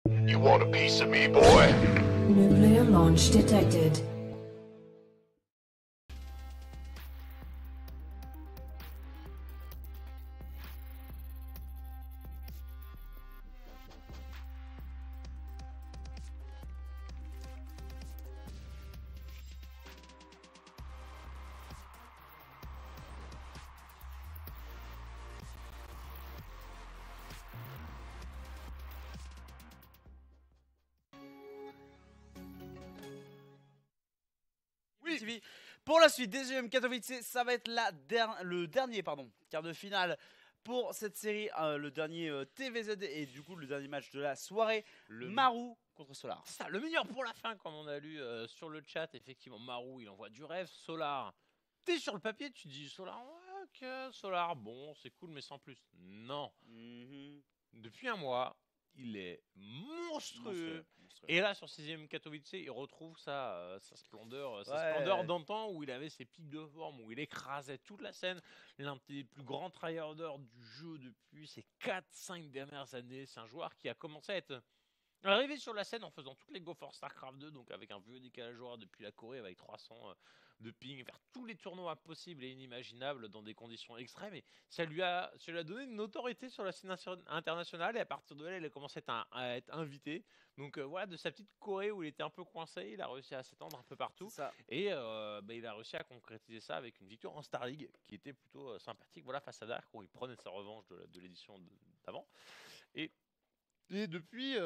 You want a piece of me, boy? Nuclear launch detected. TV. Pour la suite, DGM Katowice, ça va être le dernier quart de finale pour cette série, le dernier TVZ et du coup le dernier match de la soirée, Maru contre Solar. Ça, le meilleur pour la fin, comme on a lu sur le chat. Effectivement, Maru, il envoie du rêve. Solar, t'es sur le papier, tu dis Solar, ouais, ok, Solar, bon, c'est cool, mais sans plus. Non. Depuis un mois, il est monstrueux. Et là, sur 6ème Katowice, il retrouve sa splendeur, splendeur d'antan où il avait ses pics de forme, où il écrasait toute la scène. L'un des plus grands tryharders du jeu depuis ces 4-5 dernières années. C'est un joueur qui a commencé à être arrivé sur la scène en faisant toutes les Go for StarCraft 2, donc avec un vieux décalage horaire depuis la Corée, avec 300 de ping, faire tous les tournois possibles et inimaginables dans des conditions extrêmes. Et ça lui a donné une autorité sur la scène internationale. Et à partir de là, il a commencé à être invité. Donc voilà, de sa petite Corée où il était un peu coincé, il a réussi à s'étendre un peu partout. Et il a réussi à concrétiser ça avec une victoire en Star League qui était plutôt sympathique. Voilà, face à Dark, où il prenait sa revanche de l'édition d'avant. Et depuis,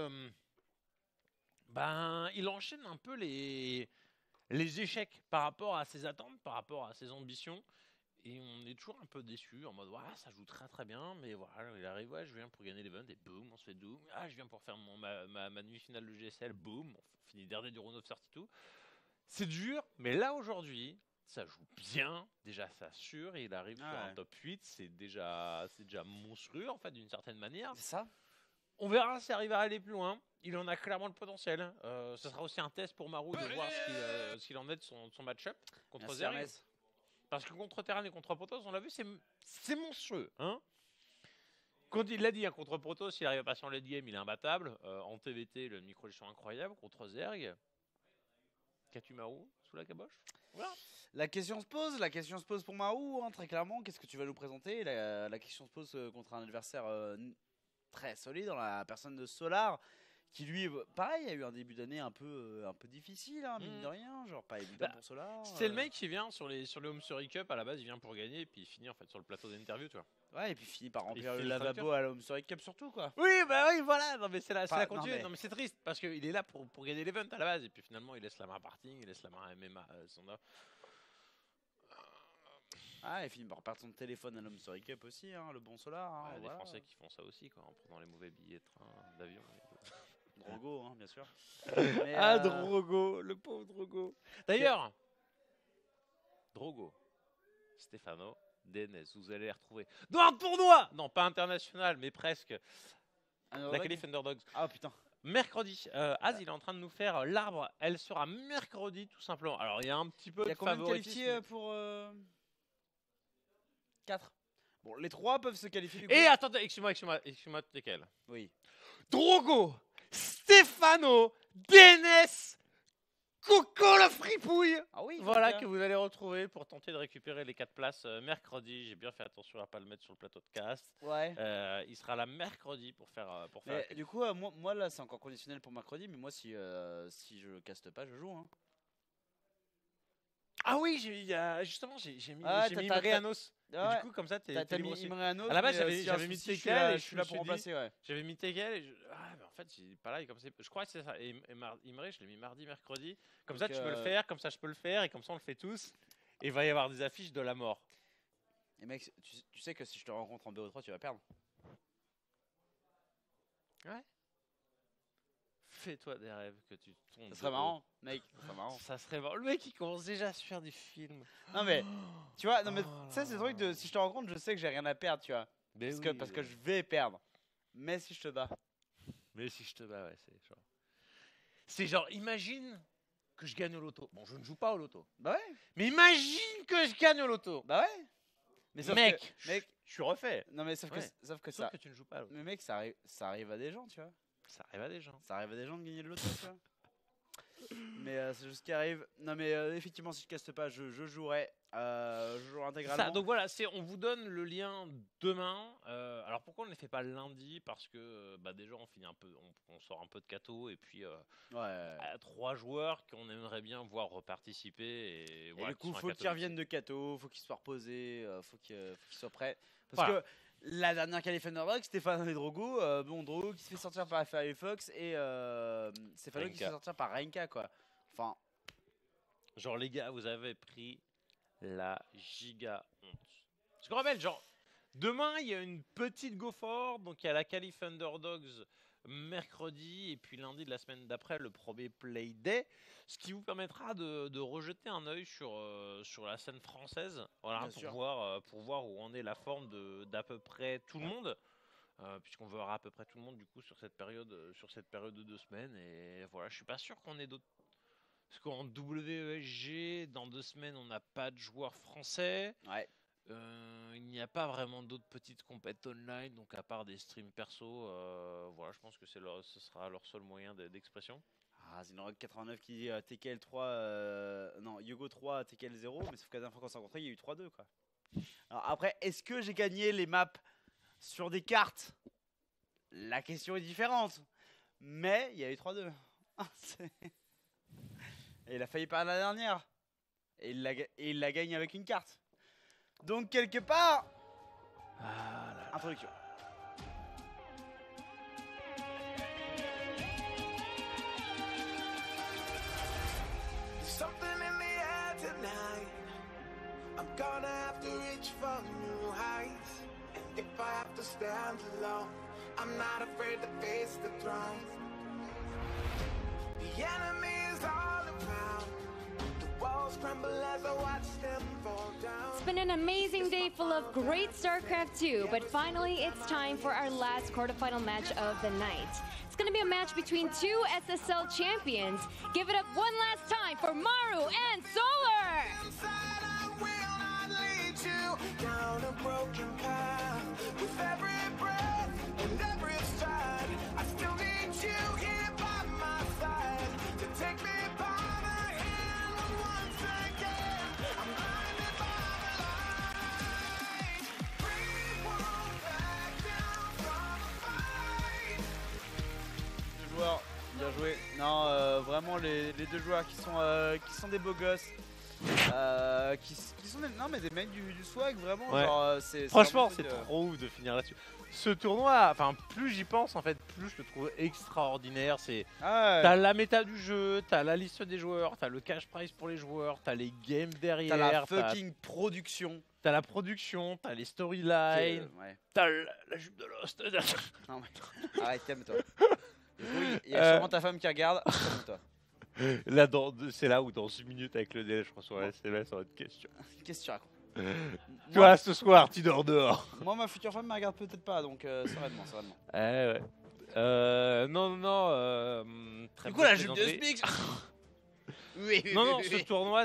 il enchaîne un peu les échecs par rapport à ses attentes, par rapport à ses ambitions. Et on est toujours un peu déçu, en mode, ouais, ça joue très très bien, mais voilà, il arrive, ouais, je viens pour gagner l'event, et boum, on se fait doom. Ah, je viens pour faire ma nuit finale de GSL, boum, on finit dernier du round of 32. C'est dur, mais là aujourd'hui, ça joue bien, déjà ça assure, et il arrive sur un top 8, c'est déjà monstrueux, en fait, d'une certaine manière. C'est ça. On verra s'il arrive à aller plus loin. Il en a clairement le potentiel. Ce sera aussi un test pour Maru de voir ce qu'il en est de son match-up contre Zerg. Parce que contre Terran et contre Protoss, on l'a vu, c'est monstrueux. Hein, quand il l'a dit, contre Protoss, s'il arrive à passer en late game, il est imbattable. En TVT, le micro-gestion incroyable. Contre Zerg, qu'as-tu Maru sous la caboche? Voilà. La question se pose pour Maru, hein, très clairement. Qu'est-ce que tu vas nous présenter? La question se pose contre un adversaire très solide dans la personne de Solar, qui lui, pareil, a eu un début d'année un peu difficile, hein, mine de rien, genre pas évident pour Solar. C'est le mec qui vient sur les Home Story Cup, à la base il vient pour gagner, et puis il finit en fait sur le plateau d'interview, tu vois. Ouais, et puis finit par remplir le lavabo à la Home Story Cup surtout, quoi. Oui, bah oui, voilà, non mais c'est la continuité. Non mais c'est triste, parce qu'il est là pour gagner l'event à la base, et puis finalement il laisse la main à parting, il laisse la main à MMA, il finit par perdre son téléphone à l'Home Story Cup aussi, hein, le bon Solar. Hein, les Français qui font ça aussi, quoi, en prenant les mauvais billets de train, d'avion. Drogo, hein, bien sûr. Mais, Drogo, le pauvre Drogo. D'ailleurs, Drogo, Stefano, DNS, vous allez les retrouver dans un tournoi, non pas international, mais presque. La qualif Underdogs. Ah putain. Mercredi, Az il est en train de nous faire l'arbre. Elle sera mercredi tout simplement. Alors il y a un petit peu de combien de qualifiés pour 4. Bon, les 3 peuvent se qualifier du coup. Et attendez, excuse-moi, lesquels? Oui. Drogo, Stefano, DNS, Coco le fripouille. Ah oui. Voilà que vous allez retrouver pour tenter de récupérer les 4 places mercredi. J'ai bien fait attention à pas le mettre sur le plateau de cast. Ouais. Il sera là mercredi pour faire. Du coup, moi là, c'est encore conditionnel pour mercredi, mais moi si je caste pas, je joue. Hein. Ah oui, justement, j'ai mis Imreanos. Ah, du coup, comme ça, t'as mis Imreanos. À la base, j'avais mis Tekel. Je suis là pour remplacer, ouais. J'avais mis Tekel. Mais en fait, j'ai pas là. Comme je crois que c'est ça. Et Imre, je l'ai mis mardi, mercredi. Comme ça, tu peux le faire. Comme ça, je peux le faire. Et comme ça, on le fait tous. Et il va y avoir des affiches de la mort. Et mec, tu sais que si je te rencontre en BO3, tu vas perdre. Ouais. Fais-toi des rêves que tu tombes. Ça serait marrant, mec. Ça serait marrant. Le mec, il commence déjà à se faire des films. Non mais, tu vois, ça c'est le truc de si je te rencontre, je sais que j'ai rien à perdre, tu vois. Parce que je vais perdre. Mais si je te bats. Ouais, c'est genre, imagine que je gagne au loto. Bon, je ne joue pas au loto. Bah ouais. Mais imagine que je gagne au loto. Bah ouais. Mais mec, je suis refait. Non mais sauf que ça. Que tu ne joues pas. Mais mec, ça arrive à des gens, tu vois. Ça arrive à des gens. Ça arrive à des gens de gagner le loto, tu vois. Mais c'est juste ce qui arrive. Non, mais effectivement, si je caste pas, je jouerai. Je jouerai intégralement. Ça, donc voilà, on vous donne le lien demain. Alors pourquoi on ne les fait pas lundi? Parce que déjà on finit un peu, on sort un peu de cato et puis Ouais. 3 joueurs qu'on aimerait bien voir reparticiper. Et, Et voilà, du qui coup, sont à faut Katowice. qu'ils reviennent de Kato, faut qu'ils soient reposés, faut qu'ils soient prêts. Parce Voilà. que la dernière qualif Underdog, Stéphane et Drogo, Drogo qui se fait sortir par Firefox et Stéphano qui se fait Renka. sortir par Renka, quoi. Enfin, Genre les gars, vous avez pris la giga honte. Parce qu'on rappelle, genre, demain il y a une petite go forward, donc il y a la qualif Underdogs mercredi et puis lundi de la semaine d'après le premier play day, ce qui vous permettra de rejeter un œil sur la scène française, voilà, Bien sûr. pour voir où en est la forme d'à peu près tout le monde. Puisqu'on verra à peu près tout le monde du coup sur cette période de 2 semaines, et voilà, je suis pas sûr qu'on ait d'autres. Parce qu'en WESG, dans 2 semaines, on n'a pas de joueurs français. ouais. Il n'y a pas vraiment d'autres petites compètes online, donc à part des streams perso, voilà, je pense que ce sera leur seul moyen d'expression. Ah, Zinrock 89 qui dit TKL 3, non, Yogo 3, TKL 0, mais sauf qu'à la dernière fois qu'on s'est rencontrés, il y a eu 3-2, quoi. Alors après, est-ce que j'ai gagné les maps sur des cartes? La question est différente. Mais il y a eu 3-2. Et il a failli perdre la dernière. Et il la gagne avec une carte. Donc quelque part, introduction. Something in the air tonight. I'm gonna have to reach for new heights. And if I have to stand alone, I'm not afraid to face the throne. The enemy is all around. The walls crumble as I watch them fall down. It's been an amazing day full of great StarCraft 2, but finally it's time for our last quarterfinal match of the night. It's going to be a match between 2 SSL champions. Give it up one last time for Maru and Solar! Inside I will not lead you down a broken path. With every breath and every stride, I still need you here by my side to take me by the hand once again. I'm blinded by the light. Breathe, won't back down from the fight. Deux joueurs, bien joué. Non, vraiment les deux joueurs qui sont des beaux gosses. Qui sont des mecs du swag, vraiment. Ouais. Genre, Franchement, vraiment c'est truc, trop ouf de finir là-dessus. Ce tournoi, enfin, plus j'y pense, en fait, plus je le trouve extraordinaire. T'as la méta du jeu, t'as la liste des joueurs, t'as le cash prize pour les joueurs, t'as les games derrière, T'as la fucking production. t'as la production, t'as les storylines, Ouais. t'as la jupe de Lost. Non, mais... Arrête, calme-toi. Du coup, il y a sûrement ta femme qui regarde. Calme-toi. Là, c'est là où dans 1 minute avec le délai, je crois, sur la SMS, ça va être question. Qu'est-ce que tu racontes? Toi, ce soir, tu dors dehors. Moi, ma future femme me regarde peut-être pas, donc sereinement, sereinement. Ouais. Très Du coup, bonne la jupe de plaisanterie. Spix. Oui, oui, Non, oui, ce oui. tournoi,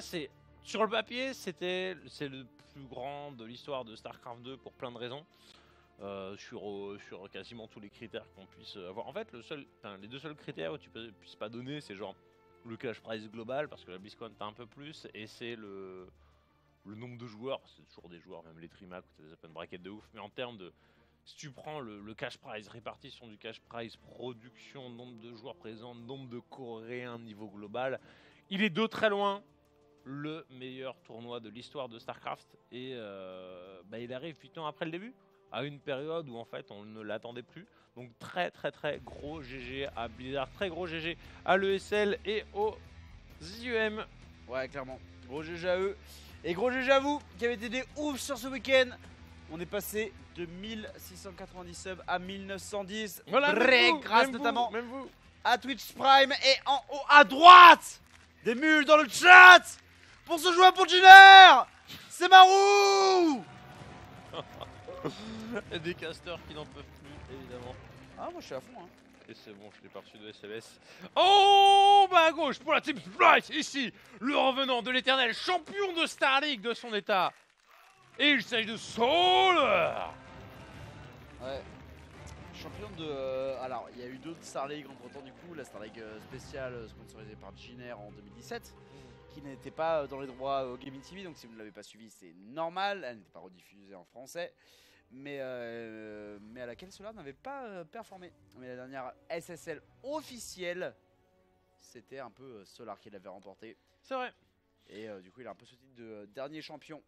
sur le papier, c'est le plus grand de l'histoire de StarCraft 2 pour plein de raisons. Sur quasiment tous les critères qu'on puisse avoir. En fait, les 2 seuls critères où tu puisses pas donner, c'est genre le cash prize global, parce que la BlizzCon t'as un peu plus, et c'est le nombre de joueurs. C'est toujours des joueurs, même les Trimac, où t'as des open brackets de ouf, mais en termes de... Si tu prends le cash prize, répartition du cash prize, production, nombre de joueurs présents, nombre de Coréens niveau global, il est de très loin le meilleur tournoi de l'histoire de StarCraft, et il arrive 8 ans après le début, à une période où en fait on ne l'attendait plus. Donc très très très gros GG à Blizzard, très gros GG à l'ESL et aux IEM. Ouais, clairement. Gros GG à eux. Et gros GG à vous qui avez été des oufs sur ce week-end. On est passé de 1690 subs à 1910. Voilà, Grâce notamment même vous. à Twitch Prime et en haut à droite des mules dans le chat pour se jouer à Pontginer. C'est Marou. Et des casters qui n'en peuvent plus, évidemment. Ah, moi je suis à fond, hein. Et c'est bon, je l'ai pas reçu de SMS. Oh, bah à gauche pour la Team Splice, ici, le revenant de l'éternel champion de Star League de son état. Et il s'agit de Solar. Ouais. champion de. Alors, il y a eu d'autres Star League entre temps, du coup, la Star League spéciale sponsorisée par Giner en 2017, qui n'était pas dans les droits au Gaming TV, donc si vous ne l'avez pas suivi, c'est normal, elle n'était pas rediffusée en français, mais à laquelle Solar n'avait pas performé. Mais la dernière SSL officielle, c'était un peu Solar qui l'avait remporté. C'est vrai. Et du coup, il a un peu ce titre de dernier champion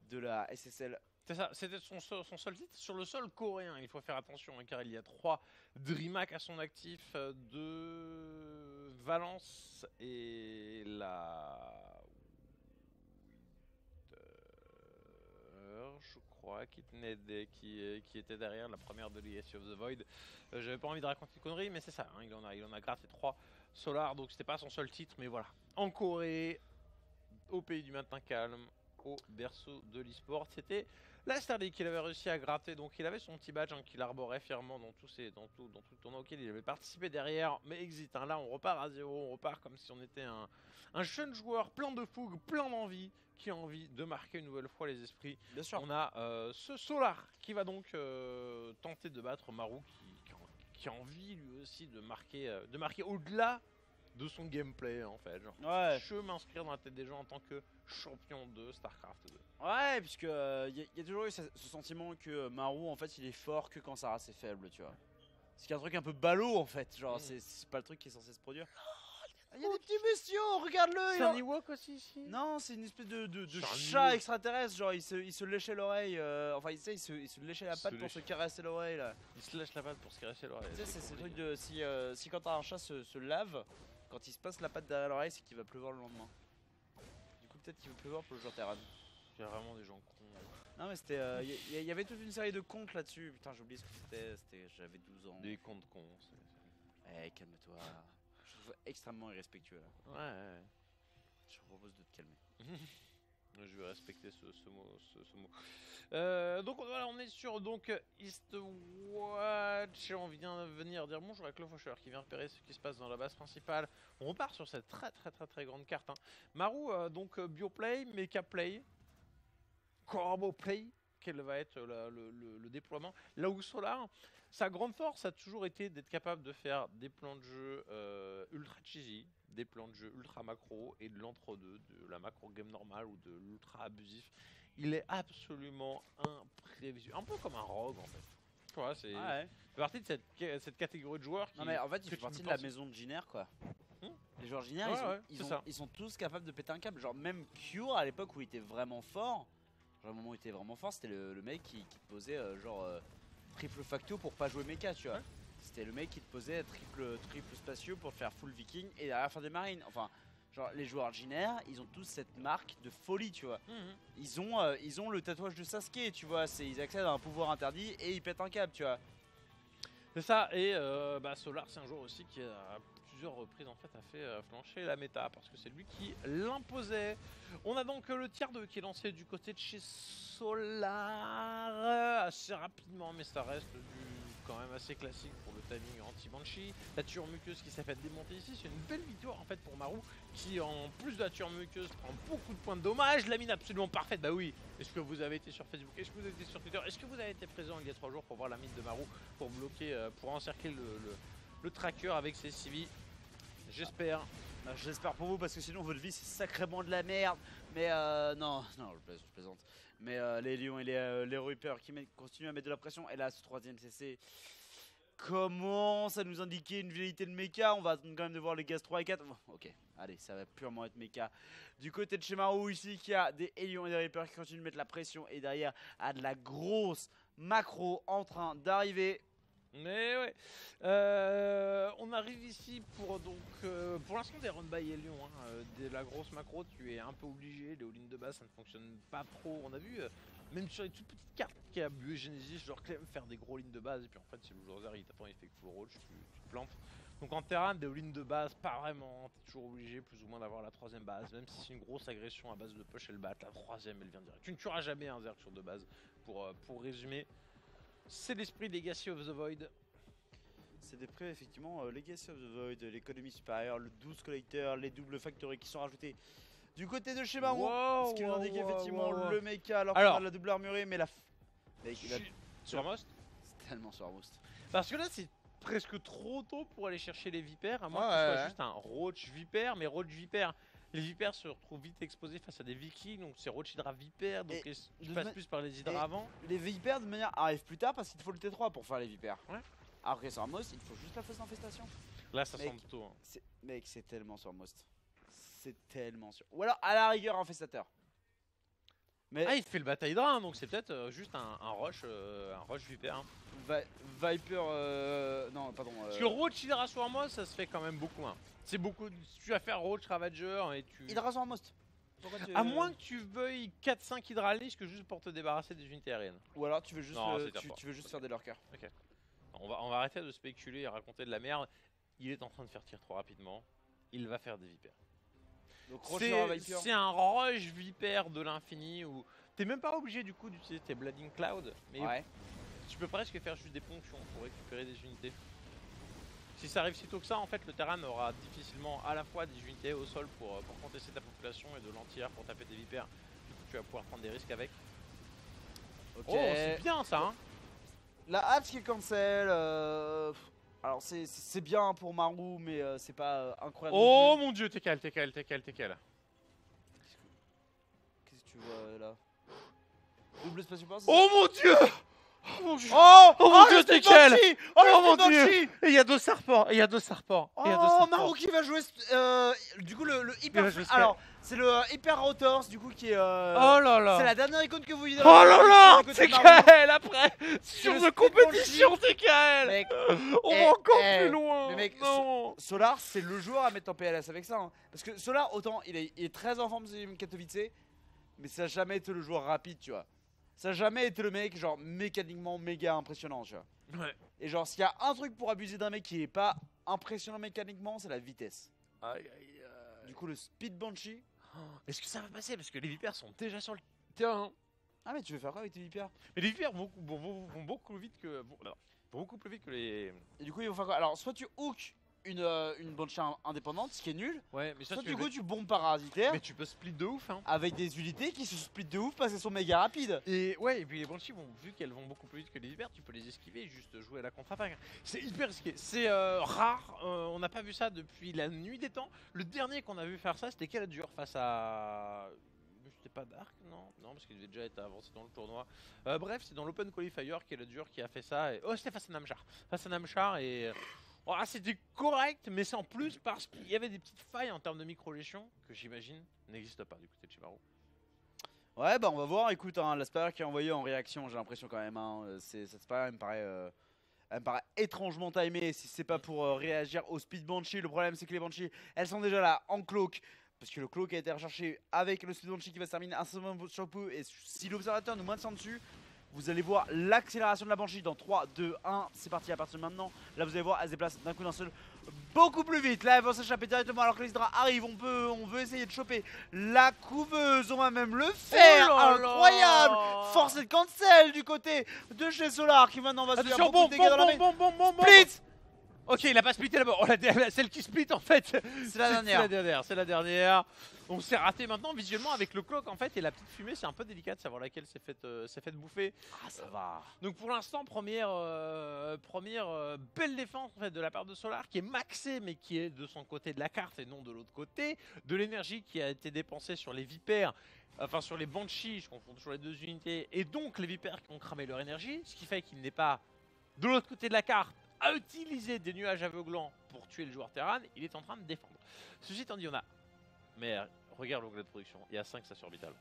de la SSL. C'est ça, c'était son seul titre sur le sol coréen. Il faut faire attention, hein, car il y a 3 DreamHack à son actif, de Valence et la je crois, qui était derrière la première de Legacy of the Void. J'avais pas envie de raconter une connerie, mais c'est ça, hein, il en a gratté 3 Solar, donc c'était pas son seul titre, mais voilà. En Corée, au pays du matin calme, au berceau de l'e-sport, c'était la Star League qu'il avait réussi à gratter. Donc il avait son petit badge, hein, qu'il arborait fièrement dans tout le tournoi auquel il avait participé derrière, mais exit, hein, là on repart à 0, on repart comme si on était un jeune joueur plein de fougue, plein d'envie, qui a envie de marquer une nouvelle fois les esprits. Bien sûr. On a ce Solar qui va donc tenter de battre Maru, qui a envie lui aussi de marquer au-delà de son gameplay, en fait. Genre, Ouais. je veux m'inscrire dans la tête des gens en tant que champion de StarCraft 2. Ouais, puisque y a toujours eu ce sentiment que Maru, en fait, il est fort que quand sa race est faible, tu vois. C'est un truc un peu ballot, en fait. Genre, c'est pas le truc qui est censé se produire. Il y a des petits bestiaux, regarde-le. C'est un Ewok aussi ici. Non, c'est une espèce de C'est un chat Ewok. extraterrestre. Genre, il se léchait l'oreille. Enfin, il se léchait la patte pour se caresser l'oreille, là. Il se lâche la patte pour se caresser l'oreille. Tu sais, c'est le truc de si quand un chat se lave, quand il se passe la patte derrière l'oreille, c'est qu'il va pleuvoir le lendemain. Du coup, peut-être qu'il va pleuvoir pour le jour Terran. Il y a vraiment des gens cons. Non, mais c'était. Il y avait toute une série de contes là-dessus. Putain, j'ai oublié ce que c'était. J'avais 12 ans. Des contes cons. Eh, calme-toi. Je trouve ça extrêmement irrespectueux là. Ouais. Je te propose de te calmer. Je vais respecter ce mot. Donc voilà, on est sur Eastwatch. On vient de venir dire bonjour à Clofosher qui vient repérer ce qui se passe dans la base principale. On repart sur cette très grande carte, hein. Maru, donc Bioplay, Mecha Play, Corbo Play. Quel va être le déploiement? Là où Solar, sa grande force a toujours été d'être capable de faire des plans de jeu ultra cheesy, des plans de jeu ultra macro et de l'entre-deux, de la macro game normale ou de l'ultra abusif. Il est absolument imprévisible, un peu comme un rogue en fait. Tu vois, c'est fait partie de cette catégorie de joueurs qui. Non, mais en fait, il que fait tu partie peux de la penser. maison de Giner quoi. Les joueurs Giner, Ouais, ils sont tous capables de péter un câble. Genre, même Cure à l'époque où il était vraiment fort. Genre, au moment où il était vraiment fort, c'était le mec qui te posait triple facto pour pas jouer mecha, tu vois. Ouais. C'était le mec qui te posait triple spatiaux pour faire full viking et derrière faire des marines. Enfin, genre les joueurs Giner, ils ont tous cette marque de folie, tu vois. Ils ont le tatouage de Sasuke, tu vois. Ils accèdent à un pouvoir interdit et ils pètent un câble, tu vois. C'est ça, et Solar, c'est un joueur aussi qui à plusieurs reprises en fait a fait flancher la méta parce que c'est lui qui l'imposait. On a donc le tiers 2 qui est lancé du côté de chez Solar assez rapidement, mais ça reste quand même assez classique pour le timing anti-Banshee. La Turmuqueuse qui s'est fait démonter ici, c'est une belle victoire en fait pour Maru qui en plus de la Turmuqueuse prend beaucoup de points de dommage. La mine absolument parfaite, bah oui. Est-ce que vous avez été sur Facebook? Est-ce que vous avez été sur Twitter? Est-ce que vous avez été présent il y a 3 jours pour voir la mine de Maru, pour bloquer, pour encercler le tracker avec ses CV? J'espère. Bah, j'espère pour vous parce que sinon votre vie c'est sacrément de la merde. Mais non, je plaisante. Mais les Lions et les Reapers qui continuent à mettre de la pression. Et là, ce 3ème CC commence à nous indiquer une velléité de mecha. On va quand même devoir les gaz 3 et 4. Bon, ok, allez, ça va purement être mecha. Du côté de chez Maru ici, qui a des Lions et des Reapers qui continuent de mettre la pression. Et derrière, a de la grosse macro en train d'arriver. Mais ouais, on arrive ici pour l'instant des run by Elion, hein. De la grosse macro, tu es un peu obligé, les all-in de base ça ne fonctionne pas trop. On a vu, même sur les toutes petites cartes qui a bué Genesis, genre Clem faire des gros lignes de base, et puis en fait, si le joueur il t'attend, il fait que full roll, tu te plantes. Donc en terrain, des all-in de base, pas vraiment, t'es toujours obligé plus ou moins d'avoir la 3ème base, même si c'est une grosse agression à base de push et le bat, la 3ème elle vient direct. Tu ne tueras jamais un Zerg sur de base, pour résumer. C'est l'esprit Legacy of the Void. C'est des prêts effectivement Legacy of the Void, l'économie supérieure, le 12 collecteur, les doubles factories qui sont rajoutés du côté de chez Maru. Ce qui nous indique effectivement le mecha alors qu'on a la double armurée, mais Sur Most. c'est tellement sur Most. Parce que là, c'est presque trop tôt pour aller chercher les vipères, à moins Ouais, que ce soit ouais. juste un roach vipère, mais roach vipère. Les vipères se retrouvent vite exposés face à des vikings, donc c'est roach hydra vipère, donc Et tu de passes ma- plus par les hydras et- avant. Les vipères de manière arrivent plus tard parce qu'il te faut le T3 pour faire les vipères. Ouais. Après sur un most, il te faut juste la fausse infestation. Là, ça Mec. semble tôt. Hein. Mec, c'est tellement sur most. C'est tellement sur. Ou alors à la rigueur infestateur. Mais Ah, il te fait le bataille hydra, hein, donc c'est peut-être juste un rush vipère. Hein. Viper, non pardon. Parce que roach hydra sur moi, ça se fait quand même beaucoup. Hein. C'est beaucoup. Tu vas faire roach ravager et tu. Hydra sur un most. Pourquoi tu- À moins que tu veuilles 4-5 hydralis que juste pour te débarrasser des unités aériennes. Ou alors tu veux juste, Non, le- c'est tu, d'accord. tu veux juste faire des lurkers. On va arrêter de spéculer et raconter de la merde. Il est en train de faire tir trop rapidement. Il va faire des vipères. Donc Roach Hydra Viper. C'est un rush vipère de l'infini où t'es même pas obligé du coup d'utiliser tes Blooding Cloud, mais Ouais. tu peux presque faire juste des ponctions pour récupérer des unités. Si ça arrive si tôt que ça, en fait, le Terran aura difficilement à la fois des unités au sol pour contester ta population et de l'anti-air pour taper des vipères. Du coup, tu vas pouvoir prendre des risques avec. Ok. Oh, c'est bien ça, hein. La hatch qui est cancel. Alors c'est bien pour Maru, mais c'est pas incroyable. Oh non plus. mon dieu, t'es quel. Qu'est-ce que tu vois là? Double spatioport. Oh mon dieu. Oh mon dieu. Oh, Oh mon dieu, le t'es Speed quel. Banshee. Oh le mon Speed dieu. Banshee. Et il y a deux serpents, Oh, Maru qui va jouer du coup le Il hyper. va jouer Alors c'est le hyper rotors du coup qui est. Oh là là. C'est la dernière icône que vous lui Oh là là, c'est c'est Kael après. Sur le de Speed compétition, c'est Kael. Mec, On eh, va encore eh, plus loin. mais mec, non. Solar, c'est le joueur à mettre en PLS avec ça. Hein. Parce que Solar, autant il est très en forme sur Katowice, mais ça n'a jamais été le joueur rapide, tu vois. Ça n'a jamais été le mec, genre, mécaniquement méga impressionnant, tu vois. Ouais. Et genre, s'il y a un truc pour abuser d'un mec qui est pas impressionnant mécaniquement, c'est la vitesse. Aïe, aïe, aïe. Du coup, le Speed Banshee. Est-ce que ça va passer? Parce que les vipères sont déjà sur le terrain. Ah, mais tu veux faire quoi avec tes vipères? Mais les vipères vont beaucoup vite que. Vont beaucoup plus vite que les. Et du coup, ils vont faire quoi? Alors, soit tu hook une Banshee indépendante, ce qui est nul. Ouais, mais ça, Soit tu du coup, tu bombes parasitaire. Mais tu peux split de ouf, hein. Avec des unités qui se split de ouf parce qu'elles sont méga rapides. Et ouais, et puis les Banshees, vu qu'elles vont beaucoup plus vite que les vipères, tu peux les esquiver et juste jouer à la contre-attaque. C'est hyper risqué. C'est rare. On n'a pas vu ça depuis la nuit des temps. Le dernier qu'on a vu faire ça, c'était Kaladur face à. C'était pas Dark, non? Non, parce qu'il devait déjà être avancé dans le tournoi. Bref, c'est dans l'Open Qualifier Kaladur qui a fait ça. Et... Oh, c'était face à Namchar. Face à Namchar et. Oh, c'était correct, mais c'est en plus parce qu'il y avait des petites failles en termes de micro-légion que j'imagine n'existent pas du côté de Chimaru. Ouais, bah on va voir. Écoute, hein, l'Asper qui est envoyé en réaction, j'ai l'impression quand même. Hein, cette Asper, elle me paraît étrangement timée. Si c'est pas pour réagir au Speed Banshee, le problème c'est que les Banshees, elles sont déjà là en cloak. Parce que le cloak a été recherché avec le Speed Banshee qui va se terminer un seul sur peu. Et si l'observateur nous maintient dessus, vous allez voir l'accélération de la Banshee dans 3, 2, 1. C'est parti à partir de maintenant. Là, vous allez voir, elle se déplace d'un coup d'un seul beaucoup plus vite. Là, elle va s'échapper directement alors que les Hydra arrivent. On veut essayer de choper la couveuse. On va même le faire. Oh là Incroyable. là. Force de cancel du côté de chez Solar qui maintenant va se faire Attention, beaucoup de dégâts dans la main. bon. Split. Ok, il a pas splitté là-bas. Oh, celle qui split en fait. C'est la dernière. C'est la dernière. On s'est raté maintenant visuellement avec le clock en fait et la petite fumée, c'est un peu délicat de savoir laquelle s'est fait bouffer. Ah, ça va. Donc pour l'instant, première belle défense en fait, de la part de Solar qui est maxée mais qui est de son côté de la carte et non de l'autre côté. De l'énergie qui a été dépensée sur les vipères, enfin sur les Banshees, je confonds toujours les deux unités, et donc les vipères qui ont cramé leur énergie, ce qui fait qu'il n'est pas de l'autre côté de la carte à utiliser des nuages aveuglants pour tuer le joueur Terran, il est en train de défendre. Ceci étant dit, on a... Mais regarde l'onglet de production, il y a 5 stations orbitales.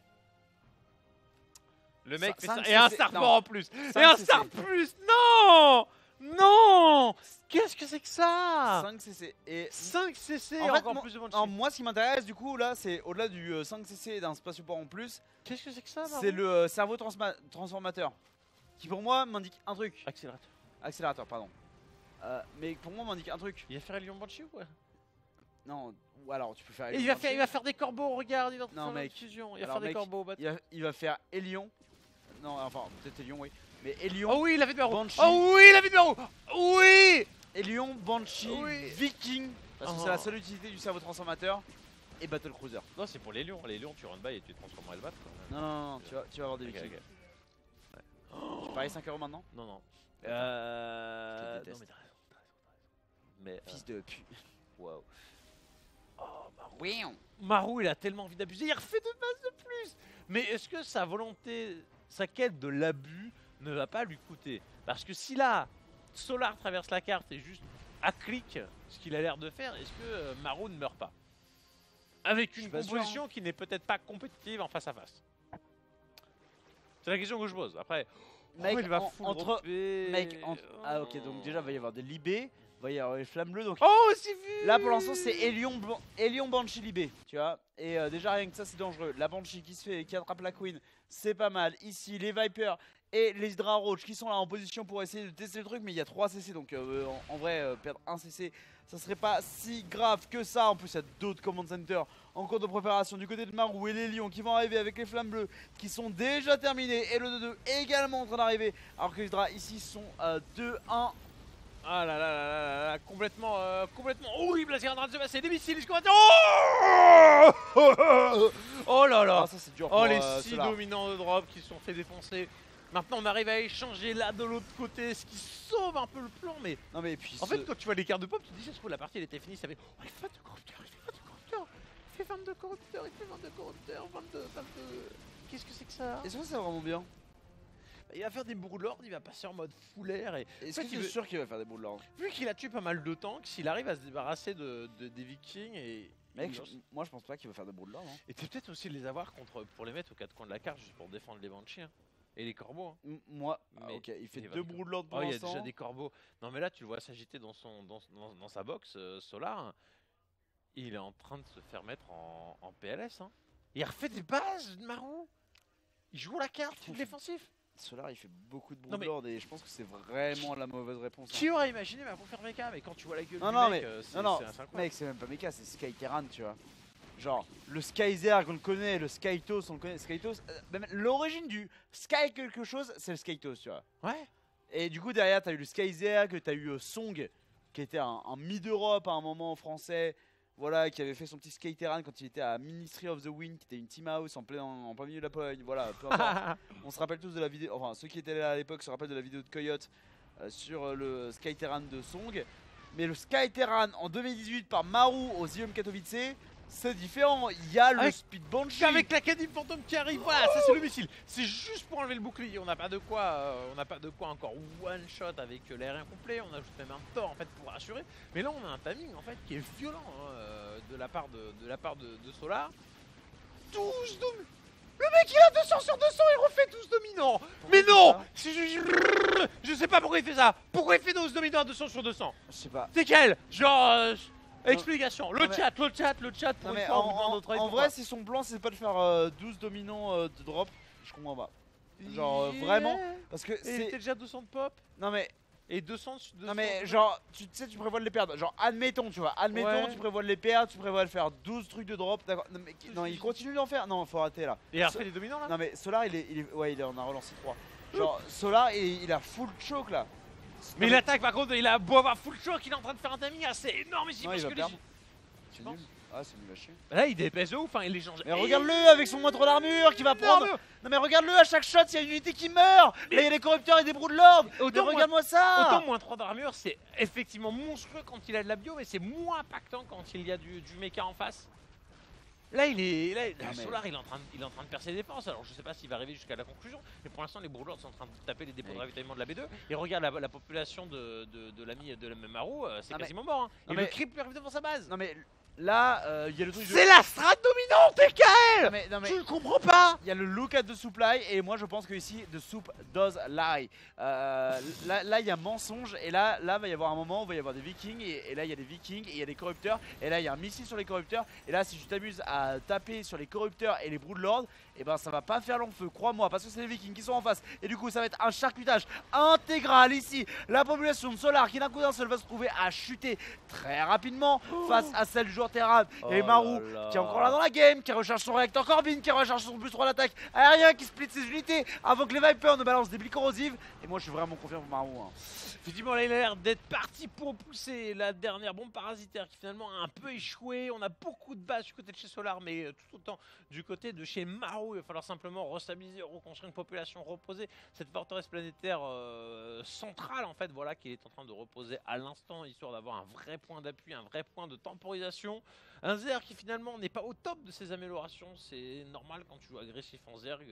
Le mec fait ça, et un starport en plus. Et un star plus. Non. Non. Qu'est-ce que c'est que ça? 5 CC. Et 5 CC, en fait, encore plus de Banshee. alors, moi, ce qui m'intéresse, du coup, là, c'est au-delà du 5 CC et d'un spatioport en plus, Qu'est-ce que c'est que ça? c'est le cerveau transformateur. Qui, pour moi, m'indique un truc. Accélérateur. Accélérateur, pardon. Mais pour moi, m'indique un truc. Il va faire Lion Banshee ou quoi? Non, ou alors tu peux faire. Et il va faire des corbeaux, regarde, il est en train Non, de faire mec. une fusion. Il va Alors, faire des mec, corbeaux au bateau. il va faire Hélion. Non, enfin, peut-être Hélion, oui. Mais Hélion, Oh oui, il avait de Barreau. Banshee. Oh oui, il avait de Barreau. Oui. Hélion, Banshee, Oui. Viking. Parce que Oh. c'est la seule utilité du cerveau transformateur. Et Battle Cruiser. Non, c'est pour les lions. Les lions, tu run by et tu les transformes en Hellbat. Non, tu vas avoir des Ok, Vikings. ok. Je parie 5 € maintenant. Non, non. Je Non déteste. mais t'as raison. Mais Fils de pu. waouh. Oh, Marou. Oui. Marou, il a tellement envie d'abuser, il refait 2 passes de plus. Mais est-ce que sa volonté, sa quête de l'abus ne va pas lui coûter? Parce que si là, Solar traverse la carte et juste à clic, ce qu'il a l'air de faire, est-ce que Marou ne meurt pas? Avec Je une suis pas sûr, composition qui n'est peut-être pas compétitive en face à face. C'est la question que je pose. Après, Mec, il va entre... dropper. Mec, ah ok, donc déjà, il va y avoir des libés, il va y avoir les flammes bleues, donc... Oh, c'est vu. Là pour l'instant c'est Elion Banshee Libé, tu vois. Et déjà rien que ça c'est dangereux. La Banshee qui se fait, qui attrape la Queen, c'est pas mal. Ici les Vipers et les Hydra Roach qui sont là en position pour essayer de tester le truc. Mais il y a 3 CC donc en vrai perdre un CC ça serait pas si grave que ça. En plus il y a d'autres command centers en cours de préparation du côté de Marou et les Lions qui vont arriver avec les flammes bleues qui sont déjà terminées. Et le 2-2 également en train d'arriver. Alors que les Hydra ici sont 2-1. Ah là là là là là, complètement horrible là, c'est en train de se passer des missiles, oh là là. Ah, ça c'est dur Oh pour, les 6 Solar. dominants de drop qui se sont fait défoncer. Maintenant on arrive à échanger là de l'autre côté, ce qui sauve un peu le plan, mais Non mais et puis en fait quand tu vois les cartes de pop, tu te dis ça se trouve la partie elle était finie, ça fait oh il fait 22 corrupteurs, il fait 22 corrupteurs, il fait 22 corrupteurs, 22. Qu'est-ce que c'est que ça? est-ce que c'est vraiment bien? Il va faire des broodlords, il va passer en mode full air et Est-ce en que fait, tu es sûr qu'il va faire des boules de l'ordre? vu qu'il a tué pas mal de tanks, s'il arrive à se débarrasser des vikings et Mec, moi je pense pas qu'il va faire des boules de l'ordre. et peut-être aussi de les avoir pour les mettre aux 4 coins de la carte juste pour défendre les banshees hein. Et les corbeaux. Hein. Moi, Mais ok, il fait il va 2 de- broodlords pour Oh, il y a l'instant. déjà des corbeaux. Non mais là tu le vois s'agiter dans sa box Solar. Il est en train de se faire mettre en PLS. Hein. Il refait des bases de Marou. Il joue la carte défensif. Solar il fait beaucoup de Non, mais- broodlords et je pense que c'est vraiment la mauvaise réponse. hein. Qui aurait imaginé pour faire mecha, mais quand tu vois la gueule Non, du non, mec, mais- c'est Non, non, incroyable. mec, c'est même pas méca, c'est Sky Terran, tu vois. Genre, le Skyzerg on le connaît, le Skytos on le connaît. Skytos, même l'origine du Sky quelque chose, c'est le Skytos, tu vois. Ouais. Et du coup, derrière, t'as eu le Skyzerg, t'as eu Song, qui était un mid-Europe à un moment français. Voilà, qui avait fait son petit Skyterran quand il était à Ministry of the Wind, qui était une team house en plein milieu de la Pologne. Voilà, peu importe. On se rappelle tous de la vidéo, enfin ceux qui étaient là à l'époque se rappellent de la vidéo de Coyote sur le Skyterran de Song. Mais le Skyterran en 2018 par Marou au Zium Katowice, c'est différent. Il y a le Avec- Speed Banshee. Avec l'Acadie Fantôme qui arrive, voilà, ça c'est le missile. C'est juste pour enlever le bouclier. On n'a pas de quoi, encore one shot avec l'aérien complet. On ajoute même un Thor en fait pour assurer. Mais là on a un timing en fait qui est violent hein, de la part de Solar. 12 dominants. Le mec il a 200 sur 200, il refait 12 dominants. Mais il fait non, ça je sais pas pourquoi il fait ça. Pourquoi il fait 12 dominants à 200 sur 200? Je sais pas. C'est quel? Genre explication. Le Non, mais- chat pour Non, une mais fois, on vous demande en notre avis, en pourquoi vrai, si son plan c'est pas de faire 12 dominants de drop, je comprends pas. Genre vraiment, parce que Et il était c'est. déjà 200 de pop Non mais. et 200 sur 200. Non mais genre, tu sais, tu prévois de les perdre. Genre, admettons, tu vois, admettons, Ouais. tu prévois de les perdre, tu prévois de faire 12 trucs de drop. D'accord. Non, mais, non, il continue d'en faire. Non, faut arrêter là. Et il a refait les dominants là. Non mais Solar, ouais, il en a relancé 3. Genre, Solar, il a full choke là. Mais Non, l'attaque par contre, il a beau avoir full shock, il est en train de faire un timing assez énorme ici Non, parce il va que perdre. Tu C'est penses nul. Ah, c'est nul à chier. là il DPS de ouf, hein, il les change. Mais regarde-le avec son moindre d'armure qui va prendre. Non mais regarde-le, à chaque shot, il y a une unité qui meurt. Là, il y a des corrupteurs et des broodlords. Mais Autant regarde-moi ça. Autant moins 3 d'armure, c'est effectivement monstrueux quand il a de la bio, mais c'est moins impactant quand il y a du mecha en face. Là, mais- Solar, il est en train de percer les défenses. Alors, je sais pas s'il va arriver jusqu'à la conclusion, mais pour l'instant, les Broodlords sont en train de taper les dépôts de Oui. ravitaillement de la B2. Et regarde la population de l'ami de la Maru, c'est Non, mais- quasiment mort. Hein. non, Et mais- le creep arrive devant sa base. Non mais là, il y a le truc de. C'est la strat dominante, TKL. Non mais Je ne comprends pas. il y a le look at the supply et moi je pense que ici the soup does lie. Là il y a mensonge et là va y avoir un moment où il va y avoir des vikings et là il y a des vikings et il y a des corrupteurs et là il y a un missile sur les corrupteurs et là si tu t'amuses à taper sur les corrupteurs et les broodlords et ben ça va pas faire long feu, crois-moi, parce que c'est les vikings qui sont en face et du coup ça va être un charcutage intégral ici. La population de Solar qui d'un coup d'un seul va se trouver à chuter très rapidement face à celle joueur Terran. Il y avait Oh Marou là là. qui est encore là dans la game, qui recharge son réacteur Corbin, qui recharge son plus 3 d'attaque aérien, qui split ses unités avant que les Vipers ne balancent des billes corrosives. Et moi je suis vraiment confiant pour Marou. Hein. Effectivement, là, il a l'air d'être parti pour pousser la dernière bombe parasitaire qui finalement a un peu échoué. On a beaucoup de bases du côté de chez Solar, mais tout autant du côté de chez Marou. Il va falloir simplement restabiliser, reconstruire une population, reposer cette forteresse planétaire centrale, en fait, voilà, qui est en train de reposer à l'instant, histoire d'avoir un vrai point d'appui, un vrai point de temporisation. Un Zerg qui finalement n'est pas au top de ses améliorations. C'est normal quand tu joues agressif en Zerg,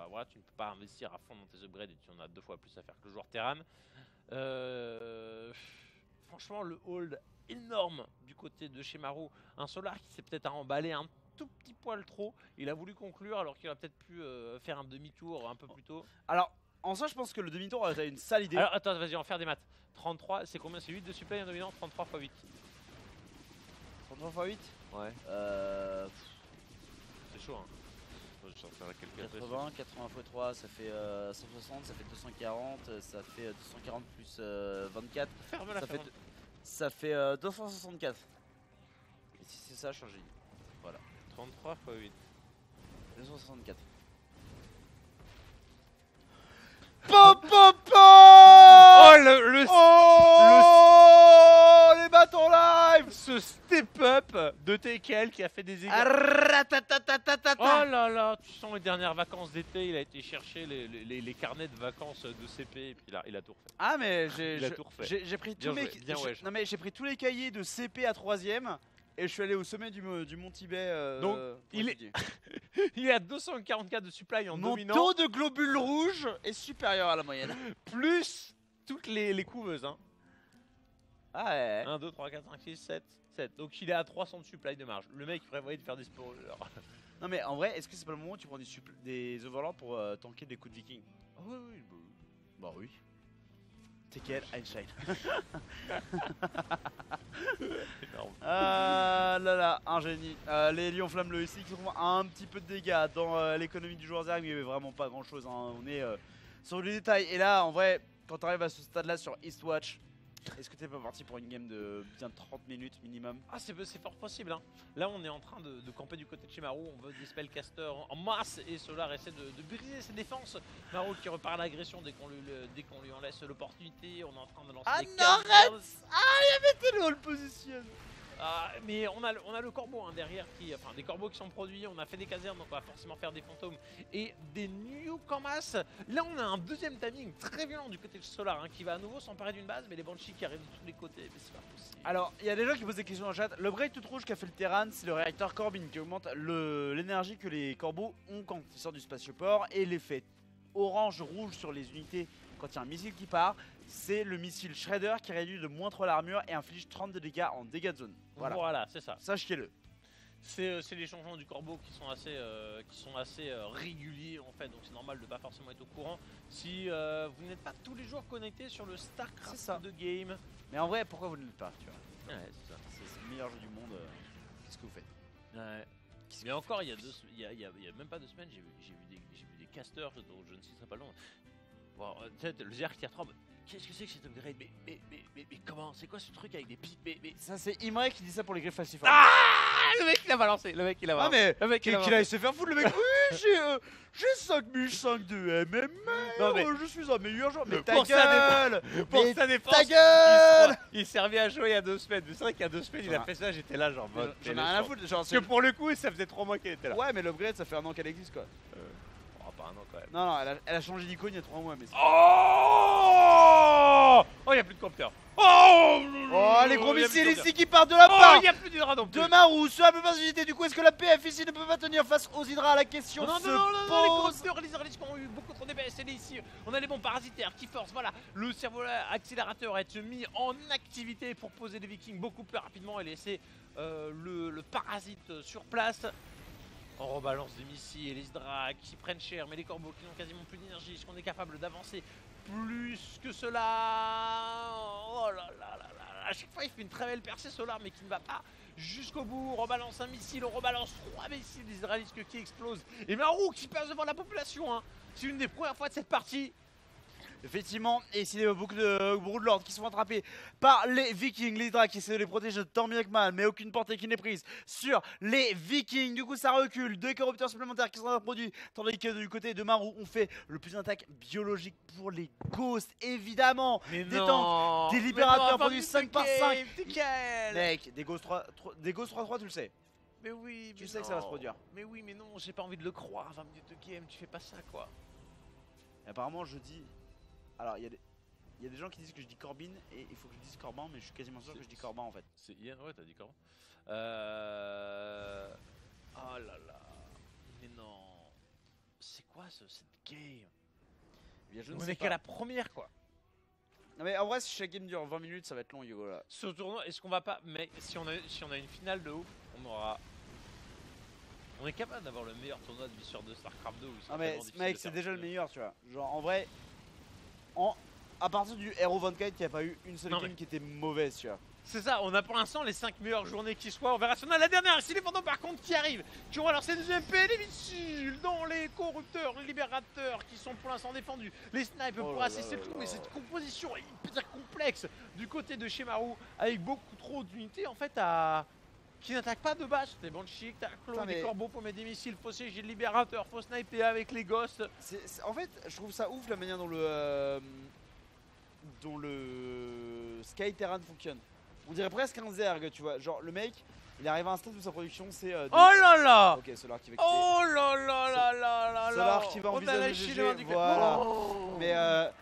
voilà, tu ne peux pas investir à fond dans tes upgrades et tu en as 2 fois plus à faire que le joueur Terran. Franchement, le hold énorme du côté de chez Marou. Un Solar qui s'est peut-être emballé un tout petit poil trop. Il a voulu conclure alors qu'il aurait peut-être pu faire un demi-tour un peu plus tôt. Alors en soi je pense que le demi-tour a une sale idée. Alors attends, vas-y, on va faire des maths. 33, c'est combien? C'est 8 de supply en dominant. 33 x 8. 33 x 8. Ouais. C'est chaud, hein. Je vais faire la calculatrice. 80, 80 x 3 ça fait 160, ça fait 240, ça fait 240 plus 24, Ferme-la, ça fait, ferme-la. ça fait 264. Et si c'est ça, je change de ligne. Voilà, 33 x 8. 264. Pop pop pop. Oh le Oh les bâtons live. ce step-up de TKL qui a fait des Ah, dégâts. Ratatatatata. Oh là là, tu sens les dernières vacances d'été, il a été chercher les carnets de vacances de CP et puis il a tout refait. Ah mais Il a tout refait. j'ai pris Bien tous mes joué, bien j'ai- wesh. non mais j'ai pris tous les cahiers de CP à 3ème et je suis allé au sommet du mont Tibet. Donc, pour il est- étudier. Il est à 244 de supply en Mon dominant, taux de globules rouges est supérieur à la moyenne. plus toutes les couveuses. Hein. Ah ouais. 1, 2, 3, 4, 5, 6, 7. Donc il est à 300 de supply de marge. Le mec prévoyait de faire des spoilers. Non mais en vrai, est-ce que c'est pas le moment où tu prends des overlords pour tanker des coups de viking? Ah oui, oui, Bah oui. TKL Einstein. énorme. Ah là là, un génie. Les lions flammes le ici qui font un petit peu de dégâts dans l'économie du joueur Zerg, mais vraiment pas grand chose. Hein. On est sur les détails. Et là, en vrai, quand tu arrives à ce stade-là sur Eastwatch, est-ce que t'es pas parti pour une game de bien 30 minutes minimum? Ah, c'est fort possible. Hein. Là, on est en train de camper du côté de chez Marou. On veut des spellcasters en masse et Solar essaie de briser ses défenses. Marou qui repart à l'agression dès qu'on lui en laisse l'opportunité. On est en train de lancer Ah des non, casers. T'es le position. Ah, mais on a le corbeau hein, derrière enfin des corbeaux qui sont produits, on a fait des casernes donc on va forcément faire des fantômes et des nukes en masse. Là on a un deuxième timing très violent du côté de Solar hein, qui va à nouveau s'emparer d'une base mais les Banshees qui arrivent de tous les côtés, mais c'est pas possible. Alors, il y a des gens qui posent des questions dans le chat. Le braid tout rouge qu'a fait le Terran, c'est le réacteur Corbin qui augmente l'énergie que les corbeaux ont quand ils sortent du spatioport. Et l'effet orange-rouge sur les unités quand il y a un missile qui part, c'est le missile Shredder qui réduit de moins 3 l'armure et inflige 30 de dégâts en dégâts de zone. Voilà, c'est ça. Sachez-le. C'est les changements du corbeau qui sont assez réguliers en fait, donc c'est normal de pas forcément être au courant si vous n'êtes pas tous les jours connecté sur le C'est ça. StarCraft de game. Mais en vrai, pourquoi vous ne l'êtes pas, tu vois? Ouais, c'est ça. C'est le meilleur jeu du monde. Qu'est-ce que vous faites? Ouais. Mais encore, il y a même pas 2 semaines, j'ai vu des casters dont je ne citerai pas le nom. Bon, tu sais, le Zerg tier 3, qu'est-ce que c'est que cet upgrade? Mais comment? C'est quoi ce truc avec des pipes? Mais... Ça, c'est Imre qui dit ça pour les griffes falsiformes. Ah, le mec il a balancé, Ah, mais le mec il a qu'il aille se faire foutre, le mec. Oui, j'ai 5005 de MMR. Non, mais- Je suis un meilleur joueur. Mais ta Pour sa gueule! Pour Mais sa défense, ta gueule! il servait à jouer il y a 2 semaines. Mais c'est vrai qu'il y a 2 semaines, il a fait ça, j'étais là genre mode. J'en ai rien à foutre. Genre, Parce que pour le coup, ça faisait 3 mois qu'elle était là. Ouais, mais l'upgrade, ça fait 1 an qu'elle existe, quoi. Oh, pas un an quand même. Non, non, elle a changé d'icône il y a 3 mois. Mais Oh, il y a plus de compteur. Oh, les gros il y a plus de missiles compteur. ici qui partent de la Oh, part il y a plus d'Hydra non plus. de Marou sur la plus basse unité. Du coup, est-ce que la PF ici ne peut pas tenir face aux Hydra? La question Non, se les pose. compteurs, les Israélites qui ont eu beaucoup trop d'EBS, et ici, on a les bombes parasitaires qui forcent, voilà, le cerveau accélérateur à être mis en activité pour poser des Vikings beaucoup plus rapidement et laisser le parasite sur place. On rebalance des missiles et les Hydra qui prennent cher, mais les corbeaux qui n'ont quasiment plus d'énergie. Est-ce qu'on est capable d'avancer plus que cela? Oh là là là là, à chaque fois il fait une très belle percée Solar mais qui ne va pas jusqu'au bout. On rebalance un missile, on rebalance 3 missiles des Israélites qui explosent. Et Marou qui passe devant la population hein. C'est une des premières fois de cette partie. Effectivement, et ici il y a beaucoup de Broodlords qui sont attrapés par les Vikings. L'Hydra qui essaie de les protéger tant bien que mal, mais aucune portée qui n'est prise sur les Vikings. Du coup, ça recule. 2 corrupteurs supplémentaires qui sont introduits, tandis que du côté de Maru, on fait le plus d'attaques biologiques pour les Ghosts, évidemment. Mais Des non, tanks, des mais libérateurs non, produits 5 par 5. Nickel. Mec, des Ghosts 3-3, tu le sais. Mais oui, Tu mais sais que ça va se non. produire. Mais oui, mais non, j'ai pas envie de le croire. 20 minutes de game, tu fais pas ça quoi. Et apparemment, je dis. Alors, il y a des gens qui disent que je dis Corbin et il faut que je dise Corban, mais je suis quasiment sûr que je dis Corban en fait. C'est Ian, ouais, t'as dit comment Oh là là. Mais non. C'est quoi cette game? Eh bien, je ne On sais est pas. qu'à la première quoi. Non, mais en vrai, si chaque game dure 20 minutes, ça va être long, Yogo là. Ce tournoi, est-ce qu'on va pas. Mais si on a une finale de ouf, on aura. On est capable d'avoir le meilleur tournoi de vie sur 2 StarCraft 2 où ils sont Non, mais tellement difficiles mec, de c'est faire déjà le fonctionner. meilleur, tu vois. Genre, en vrai, à partir du Hero 24, il n'y a pas eu une seule Non, game mais- qui était mauvaise, tu vois. C'est ça, on a pour l'instant les 5 meilleures journées qui soient. On verra si on a la dernière. C'est les fantômes par contre qui arrivent, qui ont alors ces MP, les missiles dans les corrupteurs, les libérateurs qui sont pour l'instant défendus, les snipes Oh pour là assister là le tout. là Mais là. cette composition est hyper complexe du côté de chez Maru avec beaucoup trop d'unités en fait à. Qui n'attaquent pas de base. Des Banshee, t'as Claw, Putain, des mais- corbeaux pour mettre des missiles, faut siéger le libérateur, faut sniper avec les ghosts. En fait, je trouve ça ouf la manière dont le Sky Terran fonctionne. On dirait presque un Zerg, tu vois. Genre, le mec, il arrive à un stade où sa production c'est. Oh là là. Ok, Solar qui va quitter. Oh là là là là là Solar là. qui va On a envisager lâché le le GG, handicap. voilà. Oh. Mais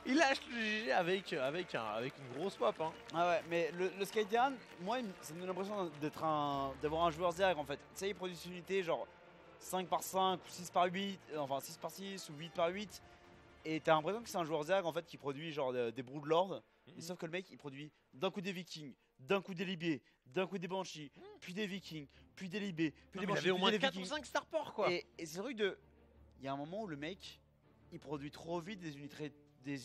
Il lâche le GG avec une grosse pop. Hein. ah ouais, mais le Sky Terran, moi, ça me donne l'impression d'avoir un joueur Zerg en fait. Tu sais, il produit une unité genre 5 par 5 ou 6 par 8, enfin 6 par 6 ou 8 par 8. Et t'as l'impression que c'est un joueur Zerg en fait qui produit genre des Broodlords. Et sauf que le mec il produit d'un coup des Vikings, d'un coup des Libés, d'un coup des Banshees, puis des Vikings, puis des Libés, puis des Non, mais Banshees, il avait au puis moins des 4 ou Vikings. 5 starports quoi. Et c'est le truc de. Il y a un moment où le mec il produit trop vite des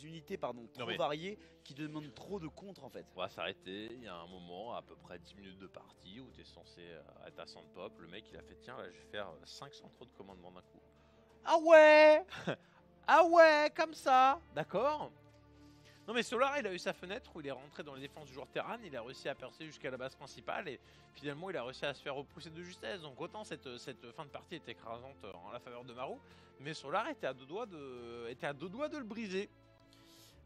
unités trop mais- variées qui demandent trop de contre en fait. On va s'arrêter, il y a un moment, à peu près 10 minutes de partie, où tu es censé être à 100 de pop. Le mec il a fait tiens là je vais faire 5 centraux de commandement d'un coup. Ah ouais. Ah ouais, comme ça. D'accord. Non mais Solar il a eu sa fenêtre où il est rentré dans les défenses du joueur Terran, il a réussi à percer jusqu'à la base principale et finalement il a réussi à se faire repousser de justesse. Donc autant cette fin de partie était écrasante en la faveur de Maru, mais Solar était à deux doigts de le briser.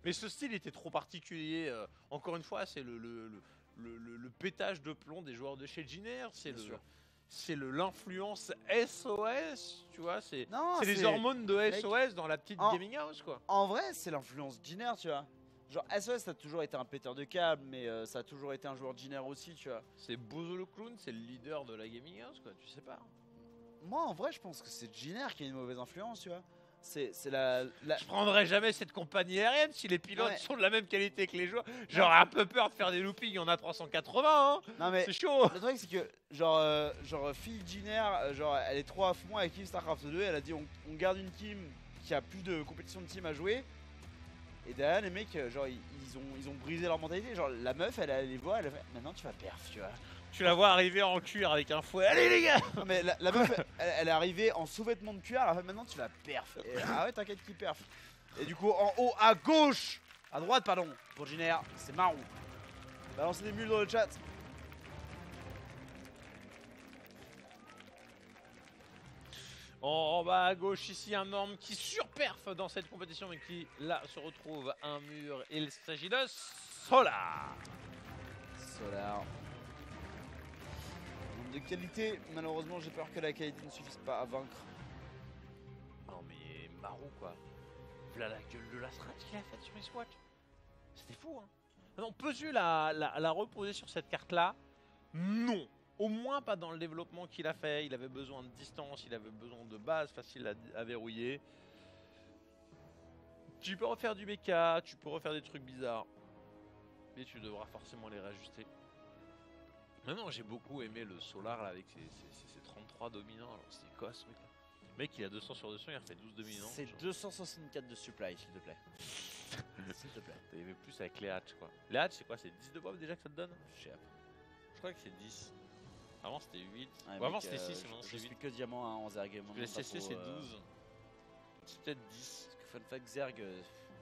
Mais ce style était trop particulier. Encore une fois, c'est le pétage de plomb des joueurs de chez Giner. C'est l'influence SOS, tu vois. C'est Non, les hormones de mec, SOS dans la petite en- gaming house, quoi. En vrai, c'est l'influence Giner, tu vois. Genre SOS ça a toujours été un péteur de câble, mais ça a toujours été un joueur Giner aussi, tu vois. C'est Bozo le clown, c'est le leader de la gaming house, quoi. Tu sais pas. Moi en vrai, je pense que c'est Giner qui a une mauvaise influence, tu vois. C'est la... Je prendrais jamais cette compagnie aérienne si les pilotes Ouais. sont de la même qualité que les joueurs. J'aurais un peu peur de faire des loopings, on a 380, hein. Non mais C'est chaud. le truc c'est que genre fille Giner, genre elle est trop à fond avec Team Starcraft 2, elle a dit on garde une team qui a plus de compétition de team à jouer. Et derrière les mecs genre ils ont brisé leur mentalité, genre la meuf elle les voit, elle a fait maintenant tu vas perf, tu vois. Tu la vois arriver en cuir avec un fouet. Allez les gars. Non mais la meuf elle est arrivée en sous-vêtements de cuir, elle a fait maintenant tu vas perf. Et, ah ouais t'inquiète qui perf. Et du coup en haut à gauche, à droite pardon, pour Giner, c'est Marron. Balancez des mules dans le chat. En bas à gauche ici un Norm qui surperf dans cette compétition mais qui là se retrouve un mur. Il s'agit de Solar. Solar. De qualité, malheureusement j'ai peur que la qualité ne suffise pas à vaincre. Non mais Maru quoi. Voilà la gueule de la strat qu'il a faite sur les SWAT. C'était fou hein. Non, peux-tu la reposer sur cette carte là? Non. Au moins pas dans le développement qu'il a fait. Il avait besoin de distance, il avait besoin de base facile à verrouiller. Tu peux refaire du BK, tu peux refaire des trucs bizarres. Mais tu devras forcément les réajuster. Maintenant j'ai beaucoup aimé le Solar là, avec ses 33 dominants. Alors c'est quoi ce truc là? Mec il a 200 sur 200, il a fait 12 dominants. C'est genre. 264 de supply s'il te plaît. S'il te plaît. Il y avait plus avec les hatches quoi. Les hatches c'est quoi? C'est 10 de pop déjà que ça te donne? Je sais pas. Je crois que c'est 10. Avant c'était 8. Ouais, Ou avant mec, c'était 6 et maintenant je c'est suis 8. que diamant hein, en Zerg. Le CC c'est 12. C'est peut-être 10. Parce que fun fact Zerg,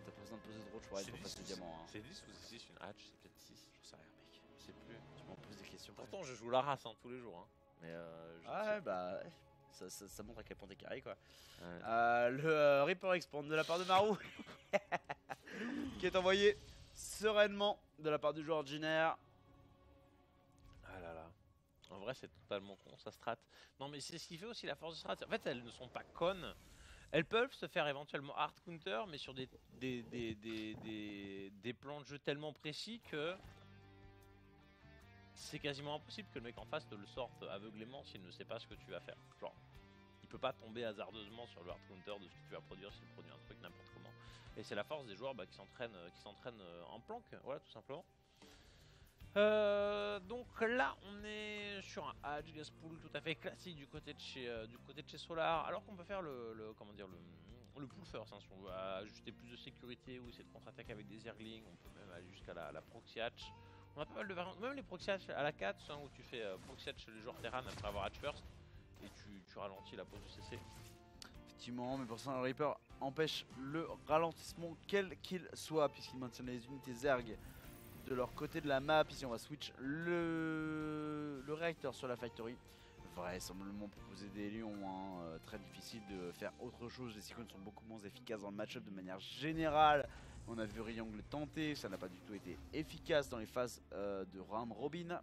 t'as pas besoin de poser de roach pour aller C'est pour passer 10 le diamant. Hein. C'est 10 ou c'est 6 une hatch? C'est peut-être 6, je sais rien, mec. Je sais plus. Tu m'en poses des questions. Pourtant, je joue la race tous les jours. Hein. Mais je Ah sais ouais, bah ouais. Ça montre à quel point t'es carré quoi. plus. Ouais. Le Reaper Expand de la part de Marou qui est envoyé sereinement de la part du joueur ordinaire. Ah là là. En vrai, c'est totalement con, ça strat. Non, mais c'est ce qui fait aussi la force de strat. En fait, elles ne sont pas connes. Elles peuvent se faire éventuellement hard counter, mais sur des plans de jeu tellement précis que c'est quasiment impossible que le mec en face te le sorte aveuglément s'il ne sait pas ce que tu vas faire. Genre, il peut pas tomber hasardeusement sur le hard counter de ce que tu vas produire s'il produit un truc n'importe comment. Et c'est la force des joueurs qui s'entraînent en planque, voilà, tout simplement. Donc là on est sur un Hatch gas pool tout à fait classique du côté de chez Solar, alors qu'on peut faire le pool first hein, si on veut ajuster plus de sécurité ou essayer de contre-attaquer avec des Zerglings, on peut même aller jusqu'à la proxy hatch. On a pas mal de variantes, même les proxy hatch à la 4 hein, où tu fais proxy hatch les joueurs terran après avoir hatch first et tu ralentis la pause du CC. Effectivement, mais pour ça le Reaper empêche le ralentissement quel qu'il soit puisqu'il maintient les unités Zerg de leur côté de la map. Ici on va switch le réacteur sur la factory. Vraisemblablement proposer des lions, hein, très difficile de faire autre chose. Les cyclones sont beaucoup moins efficaces dans le match-up de manière générale. On a vu Ryang le tenter, ça n'a pas du tout été efficace dans les phases de round robin.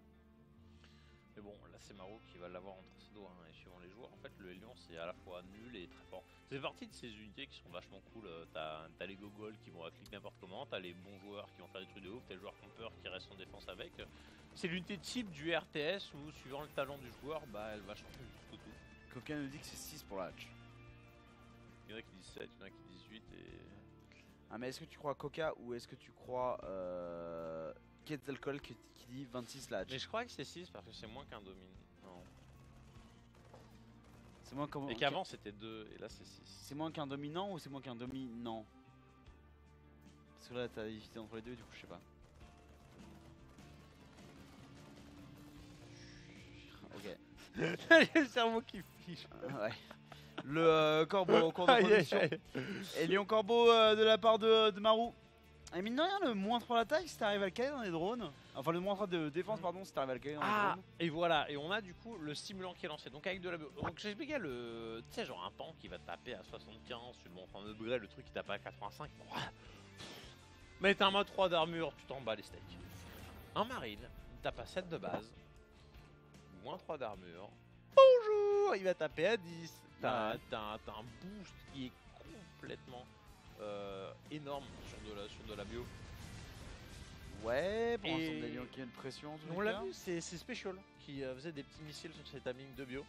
Mais bon, là c'est Marou qui va l'avoir entre ses doigts, hein, et suivant les joueurs, en fait le Hélion c'est à la fois nul et très fort. C'est partie de ces unités qui sont vachement cool, t'as les gogols qui vont cliquer n'importe comment, t'as les bons joueurs qui vont faire des trucs de ouf, t'as le joueur camper qui reste en défense avec. C'est l'unité type du RTS où suivant le talent du joueur, bah elle va changer tout tout. Coquin nous dit que c'est 6 pour la hatch. Il y en a qui disent 7, il y en a qui disent 8 et... Ah mais est-ce que tu crois Coca ou est-ce que tu crois Quetzalcoatl qui dit 26 la hatch? Mais je crois que c'est 6 parce que c'est moins qu'un domine. Non. C'est moins comme... Et qu'avant c'était 2 et là c'est 6. C'est moins qu'un dominant ou c'est moins qu'un dominant? Parce que là t'as hésité entre les deux, du coup je sais pas. Ok. Le cerveau qui fiche. Ouais. Le corbeau au cours de production. Et Lion Corbeau de la part de Marou. Et mine de rien, le moins 3 d'attaque si t'arrives à le caler dans les drones. Enfin, le moins 3 de défense, pardon, si t'arrives à le caler dans les drones. Et voilà, et on a du coup le stimulant qui est lancé. Donc avec de la bio. Donc j'expliquais le. Tu sais, genre un pan qui va te taper à 75, tu le montres en upgrade, le truc qui tape à 85. Mais t'as un mode 3 d'armure, tu t'en bats les steaks. Un marine, il tape à 7 de base. Moins 3 d'armure. Bonjour, il va taper à 10. T'as un boost qui est complètement énorme sur de la bio. Ouais, pour Et- l'instant, des lions qui a une pression. en tous On les l'a cas. vu, c'est Special qui faisait des petits missiles sur ses timings de bio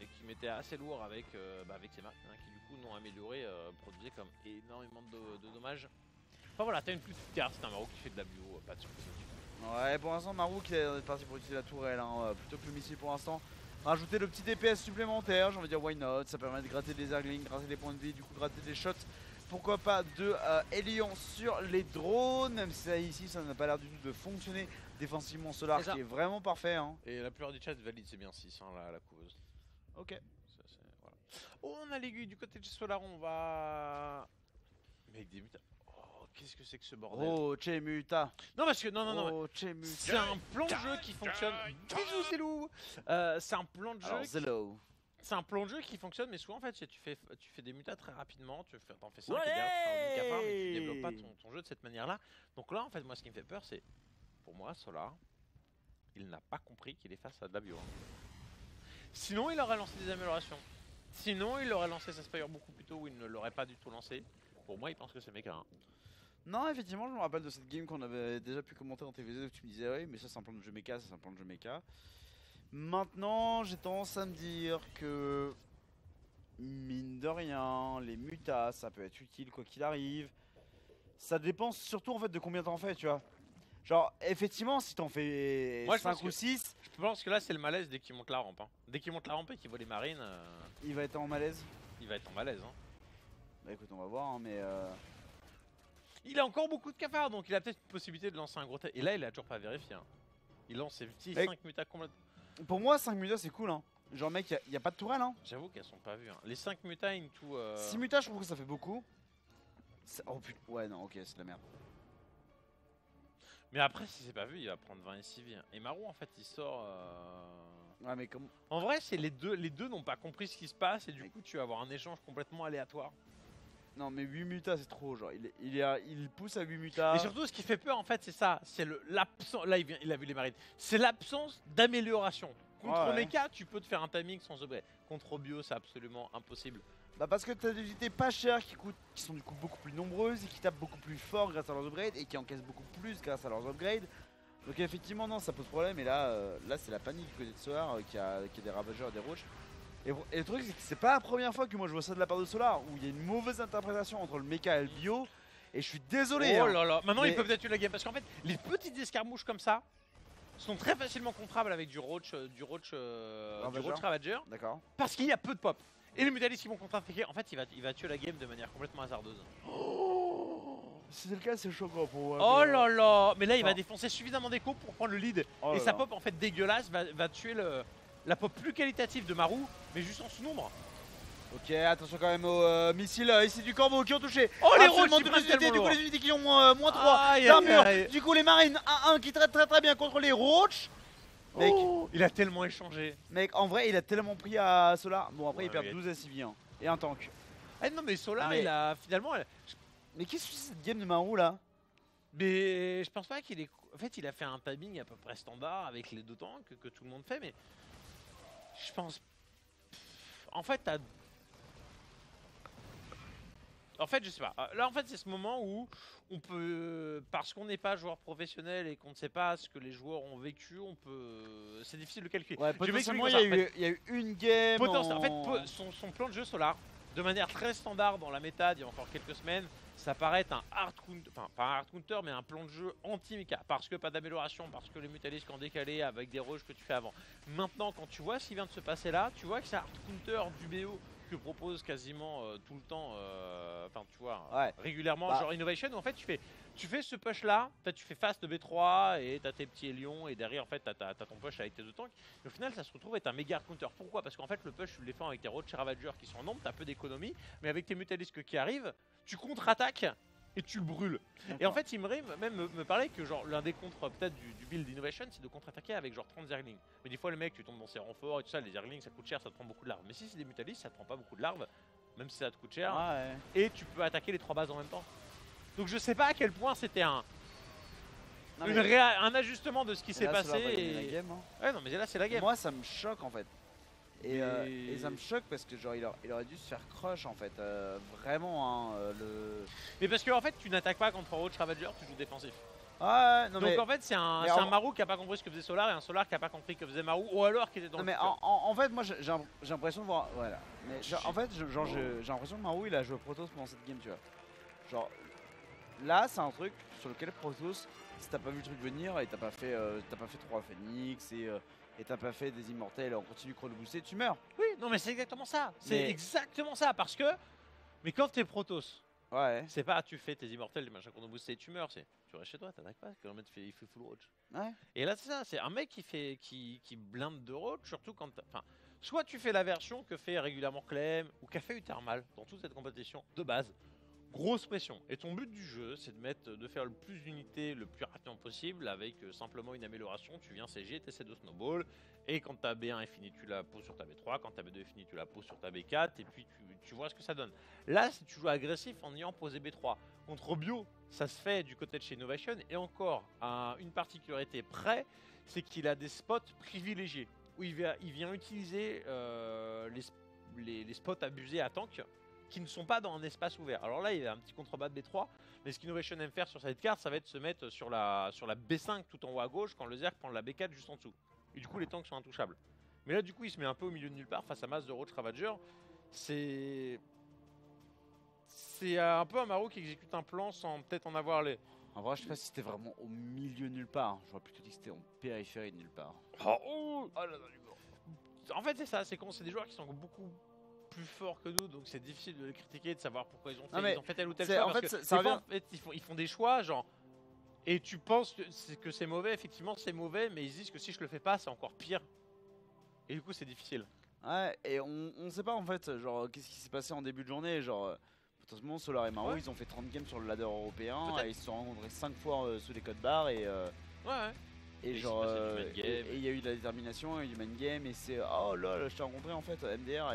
et qui mettait assez lourd avec ses marques hein, qui du coup n'ont amélioré, produisaient comme énormément de dommages. Enfin voilà, t'as une plus petite carte, c'est un Marou qui fait de la bio, pas de surprise. Ouais, pour l'instant, Marou qui est parti pour utiliser la tourelle, hein, plutôt que le missile pour l'instant. Rajouter le petit DPS supplémentaire, j'ai envie de dire why not, ça permet de gratter des Zerglings, gratter des points de vie, du coup gratter des shots. Pourquoi pas de Hélion sur les drones, même si ça, ici ça n'a pas l'air du tout de fonctionner défensivement. Solar C'est ça. qui est vraiment parfait. Hein. Et la plupart du chat valide, c'est bien 6 hein, la couveuse. Ok. Ça, voilà. Oh, on a l'aiguille du côté de chez Solar, on va. Mais avec des mutants. Oh, qu'est-ce que c'est que ce bordel? Oh, Chemuta. Non, parce que non. Oh, Chemuta. C'est un plan de jeu qui fonctionne. Bisous, c'est loup. C'est un plan de jeu. Alors, Zello. C'est un plan de jeu qui fonctionne, mais souvent en fait, tu fais des mutas très rapidement, t'en fais 5 et derrière tu fais un cafard, mais tu développes pas ton jeu de cette manière-là. Donc là, en fait, moi, ce qui me fait peur, c'est, pour moi, Solar, il n'a pas compris qu'il est face à de la bio. Sinon, il aurait lancé des améliorations. Sinon, il aurait lancé sa Spire beaucoup plus tôt, ou il ne l'aurait pas du tout lancé. Pour moi, il pense que c'est méca. Hein. Non, effectivement, je me rappelle de cette game qu'on avait déjà pu commenter en TVZ où tu me disais, oui, mais ça c'est un plan de jeu méca, ça c'est un plan de jeu méca. Maintenant, j'ai tendance à me dire que, mine de rien, les mutas, ça peut être utile quoi qu'il arrive. Ça dépend surtout en fait de combien t'en fais, tu vois. Genre, effectivement, si t'en fais Moi, je 5 pense ou que- 6, Je pense que là, c'est le malaise dès qu'il monte la rampe. Hein. Dès qu'il monte la rampe et qu'il voit les marines, il va être en malaise. il va être en malaise. Hein. Bah écoute, on va voir, hein, mais... Il a encore beaucoup de cafards, donc il a peut-être une possibilité de lancer un gros test. Et là, il a toujours pas vérifié. Hein. Il lance ses petits Mec. 5 mutas complètement. Pour moi, 5 mutas c'est cool, hein. Genre mec, y a pas de tourelle, hein. J'avoue qu'elles sont pas vues. Hein. Les 5 mutas into. 6 mutas, je trouve que ça fait beaucoup. Oh putain, ouais, non, ok, c'est de la merde. Mais après, si c'est pas vu, il va prendre 20 et CV. Et Marou, en fait, il sort. Ouais, mais comme. En vrai, c'est les deux n'ont pas compris ce qui se passe et du coup, tu vas avoir un échange complètement aléatoire. Non, mais 8 mutas, c'est trop. Genre, il pousse à 8 mutas. Et surtout, ce qui fait peur, en fait, c'est ça. C'est l'absence. Là, il a vu les marines. C'est l'absence d'amélioration. Contre Ouais. Mecha, tu peux te faire un timing sans upgrade. Contre Bio, c'est absolument impossible. Bah, parce que t'as des unités pas chères qui sont du coup beaucoup plus nombreuses et qui tapent beaucoup plus fort grâce à leurs upgrades et qui encaissent beaucoup plus grâce à leurs upgrades. Donc, effectivement, non, ça pose problème. Et là, c'est la panique du côté de Solar qui a des ravageurs et des roaches. Et le truc, c'est que c'est pas la première fois que moi je vois ça de la part de Solar où il y a une mauvaise interprétation entre le mecha et le bio. Et je suis désolé. Oh hein. là là. Maintenant, Mais- ils peuvent peut-être tuer la game. Parce qu'en fait, les petites escarmouches comme ça sont très facilement contrables avec du roach Ravager. D'accord. Parce qu'il y a peu de pop. Et les mutalistes qui vont contre-attaquer, en fait, il va tuer la game de manière complètement hasardeuse. Si c'est le cas, c'est choquant pour moi. Oh mais, là là. Mais là, il va non. défoncer suffisamment d'écho pour prendre le lead. oh Et là sa là. pop, en fait, dégueulasse, va tuer la pop plus qualitative de Marou, mais juste en sous-nombre. Ok, attention quand même aux missiles ici du corbeau qui ont touché. Oh, les Absolument roaches, ils toutes prennent les unités, tellement du coup lourd. les unités qui ont moins 3 Aïe, aïe, d'armure. aïe. Du coup les marines 1-1 qui traitent très bien contre les roaches. Mec, Oh, il a tellement échangé. mec, en vrai il a tellement pris à Solar. Bon après Ouais, il perd mais- 12 SCV hein, et un tank. Ah non, mais Solar, Mais- il a finalement. Mais qu'est-ce que c'est cette game de Marou là? Mais je pense pas qu'il ait. En fait, il a fait un timing à peu près standard avec les deux tanks que tout le monde fait, mais. Je pense. En fait, t'as. En fait, je sais pas. Là, en fait, c'est ce moment où on peut. Parce qu'on n'est pas joueur professionnel et qu'on ne sait pas ce que les joueurs ont vécu, on peut. C'est difficile de calculer. Ouais, Je vais potentiellement expliquer il ça, en fait. y a eu une game. En fait, son plan de jeu Solar, de manière très standard dans la méta d'il y a encore quelques semaines, ça paraît être un hard counter, enfin pas un hard counter, mais un plan de jeu anti-mecha, parce que pas d'amélioration, parce que les mutalistes qui ont décalé avec des rushs que tu fais avant. Maintenant, quand tu vois ce qui vient de se passer là, tu vois que c'est un hard counter du BO que propose quasiment tout le temps, enfin tu vois, Ouais. régulièrement, Bah. genre Innovation, où en fait tu fais ce push là, tu fais fast B3 et t'as tes petits lions et derrière en fait t'as ton push avec tes deux tanks. Et au final ça se retrouve être un méga counter. Pourquoi? Parce qu'en fait le push tu le défends avec tes Roach Ravagers qui sont en nombre, t'as peu d'économie, mais avec tes mutalisques qui arrivent, tu contre-attaques et tu le brûles. Et en fait il me parlait que genre l'un des contres peut-être du build d'Innovation c'est de contre-attaquer avec genre 30 Zerglings. Mais des fois le mec tu tombes dans ses renforts et tout ça, les Zerglings ça coûte cher, ça te prend beaucoup de larves. Mais si c'est des mutalistes ça te prend pas beaucoup de larves, même si ça te coûte cher, Ouais. et tu peux attaquer les trois bases en même temps. Donc je sais pas à quel point c'était un Non, mais- un ajustement de ce qui et s'est là, Solar passé. va gagner la Et... game, hein. Ouais, non, mais là, c'est la game. Moi ça me choque en fait. Et, Mais- et ça me choque parce que genre il aurait dû se faire crush en fait. Vraiment hein, le. Mais parce que en fait, tu n'attaques pas contre un Roach Ravager, tu joues défensif. Ouais, non Donc mais. en fait, c'est un mais en- Marou qui a pas compris ce que faisait Solar et un Solar qui a pas compris ce que faisait Marou, ou alors qui était dans Non le mais futur. en fait moi j'ai l'impression de voir voilà mais en fait j'ai l'impression que Marou il a joué Protoss pendant cette game tu vois genre là c'est un truc sur lequel Protoss si t'as pas vu le truc venir et t'as pas fait 3 Phoenix et t'as pas fait des immortels en continu chrono boosté tu meurs. Oui, non, mais c'est exactement ça. C'est Mais- exactement ça parce que. Mais quand t'es Protoss, Ouais. c'est pas tu fais tes immortels, les machins qu'on a boosté et tu meurs, c'est tu restes chez toi, t'attaques pas, que le mec il fait full Roach. Ouais. Et là, c'est ça, c'est un mec qui blinde de road, surtout quand. Enfin, soit tu fais la version que fait régulièrement Clem ou qu'a fait Uthermal dans toute cette compétition de base. Grosse pression. Et ton but du jeu, c'est de faire le plus d'unités le plus rapidement possible avec simplement une amélioration. Tu viens CG, tu essaies de snowball. Et quand ta B1 est finie, tu la poses sur ta B3. Quand ta B2 est finie, tu la poses sur ta B4. Et puis tu vois ce que ça donne. Là, si tu joues agressif en ayant posé B3 contre Bio, ça se fait du côté de chez Innovation. Et encore, une particularité près, c'est qu'il a des spots privilégiés. Où il vient utiliser les spots abusés à tank qui ne sont pas dans un espace ouvert. Alors là, il y a un petit contrebas de B3, mais ce qu'Innovation aime faire sur cette carte, ça va être de se mettre sur la B5 tout en haut à gauche quand le Zerg prend la B4 juste en dessous. Et du coup, les tanks sont intouchables. Mais là, du coup, il se met un peu au milieu de nulle part face à masse de Roach Ravager. C'est un peu un Marou qui exécute un plan sans peut-être en avoir les... En vrai je sais pas si c'était vraiment au milieu de nulle part. J'aurais plutôt dit que c'était en périphérie de nulle part. Oh là là, en fait, c'est ça, c'est quand c'est des joueurs qui sont beaucoup plus forts que nous, donc c'est difficile de les critiquer, de savoir pourquoi ils ont Non, mais fait tel ou tel c'est- choix. en Parce fait, que ça des fois, revient- en fait, ils font des choix, genre, et tu penses que c'est mauvais, effectivement c'est mauvais, mais ils disent que si je le fais pas, c'est encore pire. Et du coup, c'est difficile. Ouais, et on sait pas en fait, genre, qu'est-ce qui s'est passé en début de journée, genre, potentiellement Solar et Maro, Ouais. ils ont fait 30 games sur le ladder européen Peut-être. et ils se sont rencontrés 5 fois sous les codes barres et Ouais. et il s'est genre passé du mind game. et il y a eu de la détermination et du mind game et c'est oh là je t'ai rencontré en fait MDR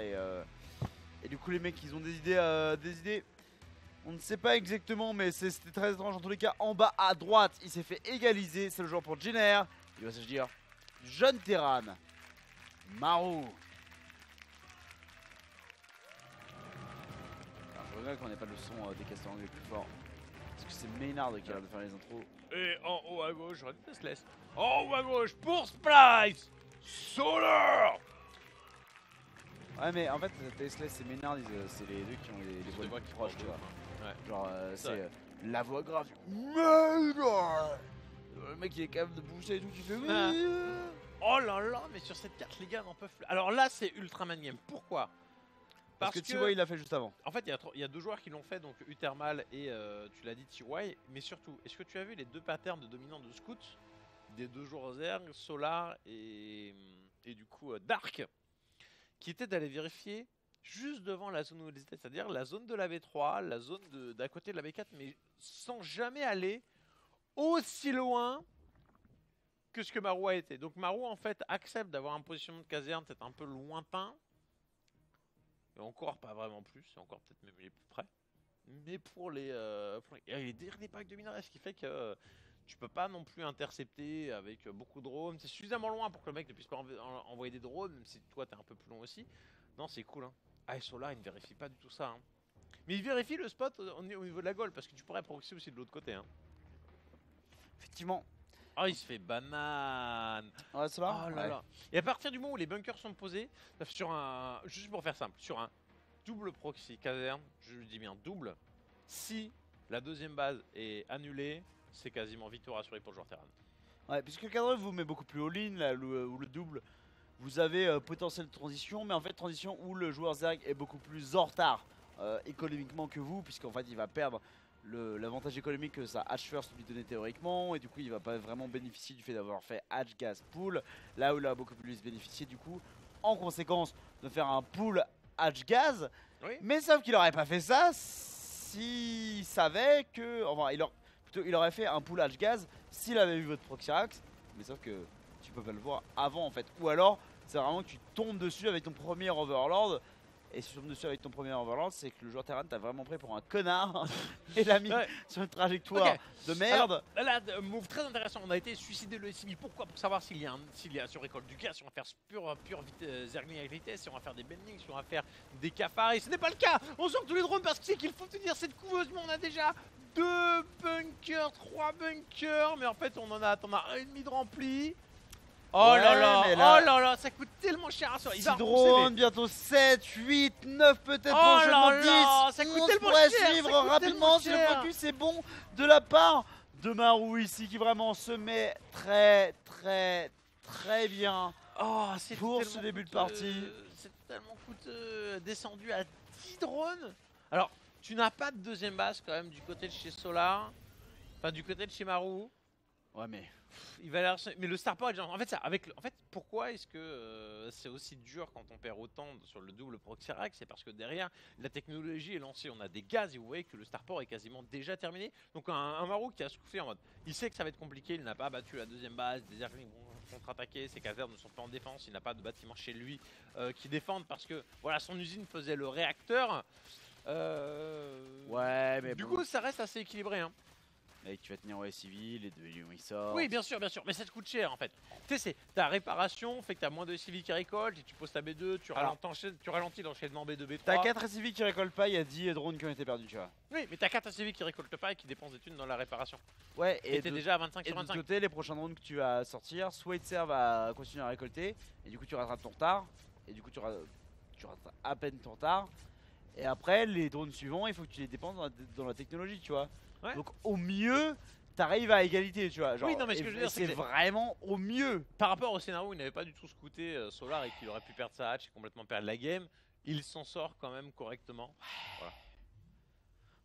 et du coup les mecs ils ont des idées on ne sait pas exactement mais c'était très étrange en tous les cas. En bas à droite il s'est fait égaliser, c'est le joueur pour Jenner, il va se dire jeune Terran Maro. Alors je regrette qu'on n'ait pas le son des casteurs anglais plus fort parce que c'est Maynard qui a l'air de faire les intros. Et en haut à gauche, j'aurais dit Tessless. En haut à gauche, pour Splice, Solar. Ouais mais en fait Tessless et Maynard c'est les deux qui ont les voix les plus proches tu vois. Ouais. Genre c'est vrai. la voix grave. Maynard. Le mec il est capable de bouger et tout qui fait oui. Ah. Oh là là, mais sur cette carte, les gars n'en peuvent plus. Alors là, c'est Ultraman Game. Pourquoi? Parce que TY il l'a fait juste avant. En fait, il y a deux joueurs qui l'ont fait, donc Uthermal et tu l'as dit TY. Mais surtout, est-ce que tu as vu les deux patterns de dominants de Scout des deux joueurs Zerg, Solar et du coup Dark, qui étaient d'aller vérifier juste devant la zone où ils étaient, c'est-à-dire la zone de la V3, la zone d'à côté de la V4, mais sans jamais aller aussi loin que ce que Marou a été. Donc Marou en fait accepte d'avoir un positionnement de caserne peut-être un peu lointain. Et encore pas vraiment plus, c'est encore peut-être même les plus près. Mais pour les il y a les derniers packs de minerais, ce qui fait que tu peux pas non plus intercepter avec beaucoup de drones. C'est suffisamment loin pour que le mec ne puisse pas envoyer des drones, même si toi t'es un peu plus long aussi. Non, c'est cool hein. Ah, et Solar il ne vérifie pas du tout ça. Hein. Mais il vérifie le spot au niveau de la goal parce que tu pourrais proxy aussi de l'autre côté. Hein. Effectivement. Oh, il se fait banane. Ouais c'est là. Oh là là. Et à partir du moment où les bunkers sont posés, sur un, juste pour faire simple, sur un double proxy caserne, je dis bien double, si la deuxième base est annulée, c'est quasiment victoire assurée pour le joueur Terran. Ouais, puisque le cadre vous met beaucoup plus all-in là, ou le double, vous avez potentiel de transition, mais en fait transition où le joueur Zerg est beaucoup plus en retard économiquement que vous, puisqu'en fait il va perdre l'avantage économique que sa Hatch First lui donnait théoriquement, et du coup il va pas vraiment bénéficier du fait d'avoir fait Hatch Gas Pool, là où il a beaucoup plus bénéficié du coup, en conséquence de faire un pool Hatch Gas, Oui. mais sauf qu'il aurait pas fait ça s'il savait que, enfin il aurait fait un pool Hatch Gas s'il avait vu votre Proxyrax, mais sauf que tu peux pas le voir avant en fait, ou alors c'est vraiment que tu tombes dessus avec ton premier Overlord. Et si tu tombes dessus avec ton premier Overlord, c'est que le joueur Terran t'a vraiment pris pour un connard et l'a mis Ouais. sur une trajectoire Ok. de merde. Alors, là, move très intéressant. On a été suicidé le SCB. Pourquoi? Pour savoir s'il y a si on récolte du gaz, si on va faire pure Zergling avec vitesse, si on va faire des bendings, si on va faire des cafards. Et ce n'est pas le cas. On sort tous les drones parce que c'est qu'il faut tenir cette couveuse. Mais on a déjà 2 bunkers, 3 bunkers. Mais en fait, t'en as un et demi de rempli. Oh Ouais, là là, mais là- oh là là, ça coûte tellement cher à soi. 6 drones, bientôt 7, 8, 9 peut-être Oh prochainement là 10. là, ça coûte 11 tellement pourrait cher, ça suivre coûte rapidement tellement si le cher. focus est bon de la part de Marou ici qui vraiment se met très bien. Oh, c'est Pour tellement ce début de coûteux, partie. c'est tellement coûteux, descendu à 10 drones. Alors, tu n'as pas de deuxième base quand même du côté de chez Solar, enfin du côté de chez Marou. Ouais mais Il va mais le Starport est déjà... En fait, ça, en fait, pourquoi est-ce que c'est aussi dur quand on perd autant sur le double Proxyrax? C'est parce que derrière, la technologie est lancée. On a des gaz et vous voyez que le Starport est quasiment déjà terminé. Donc un Marou qui a soufflé en mode, il sait que ça va être compliqué, il n'a pas battu la deuxième base, des Zerglings vont contre-attaquer, ses casernes ne sont pas en défense, il n'a pas de bâtiment chez lui qui défendent parce que voilà, son usine faisait le réacteur. ouais mais Du bon. coup, ça reste assez équilibré. Hein. Mec, tu vas tenir au civil, les deux lions ils sortent. Oui, bien sûr, mais ça te coûte cher en fait. Tu sais, c'est ta réparation fait que tu as moins de civils qui récoltent et tu poses ta B2, tu ralentis l'enchaînement B2, B3. T'as 4 civils qui récoltent pas, il y a 10 drones qui ont été perdus, tu vois. Oui, mais t'as 4 civils qui récoltent pas et qui dépensent des thunes dans la réparation. Ouais, Et t'es déjà à 25 et sur de l'autre 25. côté, les prochains drones que tu vas sortir, soit ils te servent à continuer à récolter, et du coup tu rattrapes ton retard, et du coup tu rattrapes à peine ton retard, et après les drones suivants, il faut que tu les dépenses dans la technologie, tu vois. Ouais. Donc au mieux, t'arrives à égalité, tu vois. Genre, Oui, non, mais ce que je veux dire, c'est c'est que vraiment au mieux. Par rapport au scénario où il n'avait pas du tout scouté Solar et qu'il aurait pu perdre sa hatch et complètement perdre la game, il s'en sort quand même correctement.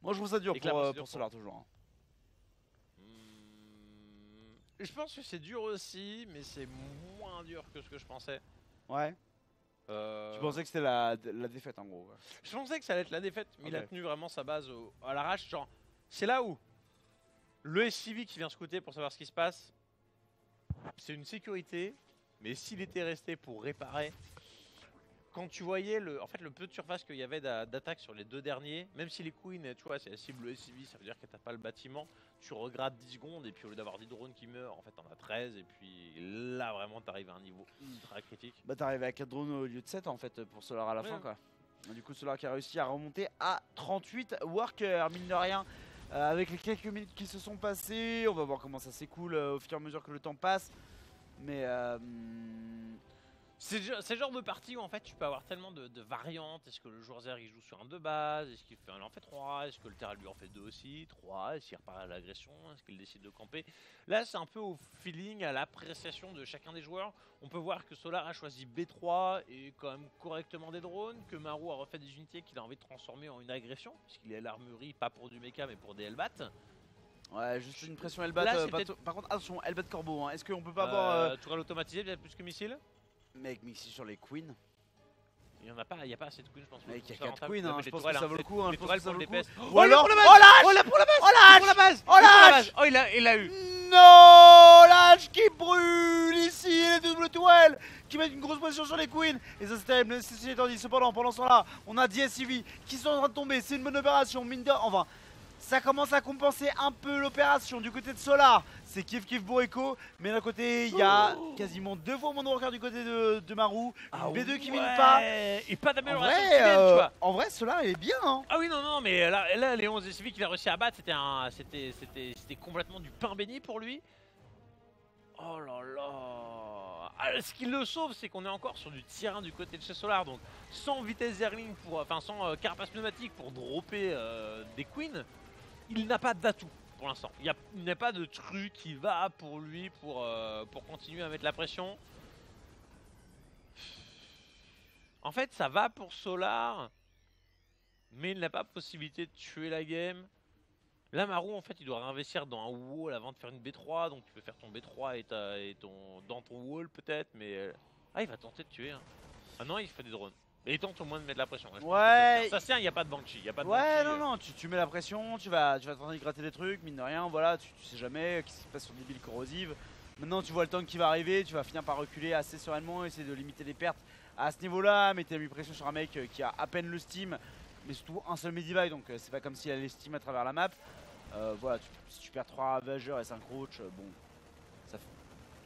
Moi je trouve ça dur Et que la procédure pour Solar toujours. Hein. Je pense que c'est dur aussi, mais c'est moins dur que ce que je pensais. Ouais. Tu pensais que c'était la défaite en gros. Quoi. Je pensais que ça allait être la défaite, mais il a Ok. tenu vraiment sa base à l'arrache. Genre, c'est là où le SCV qui vient scouter pour savoir ce qui se passe, c'est une sécurité, mais s'il était resté pour réparer, quand tu voyais le peu de surface qu'il y avait d'attaque sur les deux derniers, même si les queens, tu vois, c'est la cible SCV, ça veut dire que t'as pas le bâtiment, tu regrades 10 secondes et puis au lieu d'avoir 10 drones qui meurent, en fait t'en as 13 et puis là vraiment t'arrives à un niveau ultra critique. Bah t'arrives à 4 drones au lieu de 7 en fait pour Solar à la Ouais. fin quoi. Du coup Solar qui a réussi à remonter à 38 workers mine de rien. Avec les quelques minutes qui se sont passées, on va voir comment ça s'écoule au fur et à mesure que le temps passe. Mais C'est le genre de partie où en fait tu peux avoir tellement de variantes. Est-ce que le joueur Zerg il joue sur un 2 base? Est-ce qu'il en fait 3? Est-ce que le Terra lui en fait 2 aussi? 3? Est-ce qu'il repart à l'agression? Est-ce qu'il décide de camper? Là c'est un peu au feeling, à l'appréciation de chacun des joueurs. On peut voir que Solar a choisi B3 et quand même correctement des drones. Que Maru a refait des unités qu'il a envie de transformer en une agression. Puisqu'il est à l'armurerie pas pour du mecha mais pour des Hellbat. ouais, juste une pression Hellbat. Là, c'est peut-être- Par contre, attention, Hellbat Corbeau. Hein. Est-ce qu'on peut pas avoir. Tourelle automatisée peut-être plus que missile? Mec, mixé sur les queens. Il y en a pas, il y a pas assez de queens je pense. Mec, il y a pour 4 faire queens. rentable. Hein. Mais Je les pense que tourelles, ça vaut le coup. Hein. les Je pense que tourelles ça pour vaut le le coup. DPS. Ou alors. Oh lâche! Oh là pour la base! Oh lâche! Pour la base! Oh lâche! Oh il a eu! Non, lâche qui brûle ici, les doubles tourelles qui mettent une grosse pression sur les queens. Et ça c'est terrible, ceci étant dit, cependant, pendant ce temps-là, on a DSCV qui sont en train de tomber. C'est une bonne opération, mine de... Enfin, ça commence à compenser un peu l'opération du côté de Solar. C'est kiff Boreco, mais d'un côté, il y a quasiment 2 fois moins de workers du côté de Maru. Une B2 qui mine pas. Et pas En d'amélioration vrai, de tu vois. en vrai, Solar il est bien. Hein. Ah oui, non, mais là les 11 SCV qu'il a réussi à battre, c'était complètement du pain béni pour lui. Oh là là. Ah, ce qui le sauve, c'est qu'on est encore sur du tier 1 du côté de chez Solar, donc sans vitesse Zergling, sans carapace pneumatique pour dropper des queens, il n'a pas d'atout pour l'instant. Il n'y a pas de truc qui va pour lui pour continuer à mettre la pression. En fait, ça va pour Solar, mais il n'a pas possibilité de tuer la game. Là, Maru, en fait, il doit réinvestir dans un wall avant de faire une B3, donc tu peux faire ton B3 dans ton wall peut-être, mais ah, il va tenter de tuer. Hein. Ah non, il fait des drones. Et il tente au moins de mettre la pression. Hein, je pense Ouais. que ça se tient, il n'y a pas de Banshee. Y a pas de Ouais, Banshee, non, tu mets la pression, tu vas tenter de gratter des trucs, mine de rien, voilà, tu sais jamais ce qui se passe sur des billes corrosives. Maintenant, tu vois le tank qui va arriver, tu vas finir par reculer assez sereinement, essayer de limiter les pertes à ce niveau-là, mais t'as mis pression sur un mec qui a à peine le steam, mais surtout un seul medivac, donc c'est pas comme s'il allait steam à travers la map. Voilà, si tu perds 3 ravageurs et 5 roach, bon, ça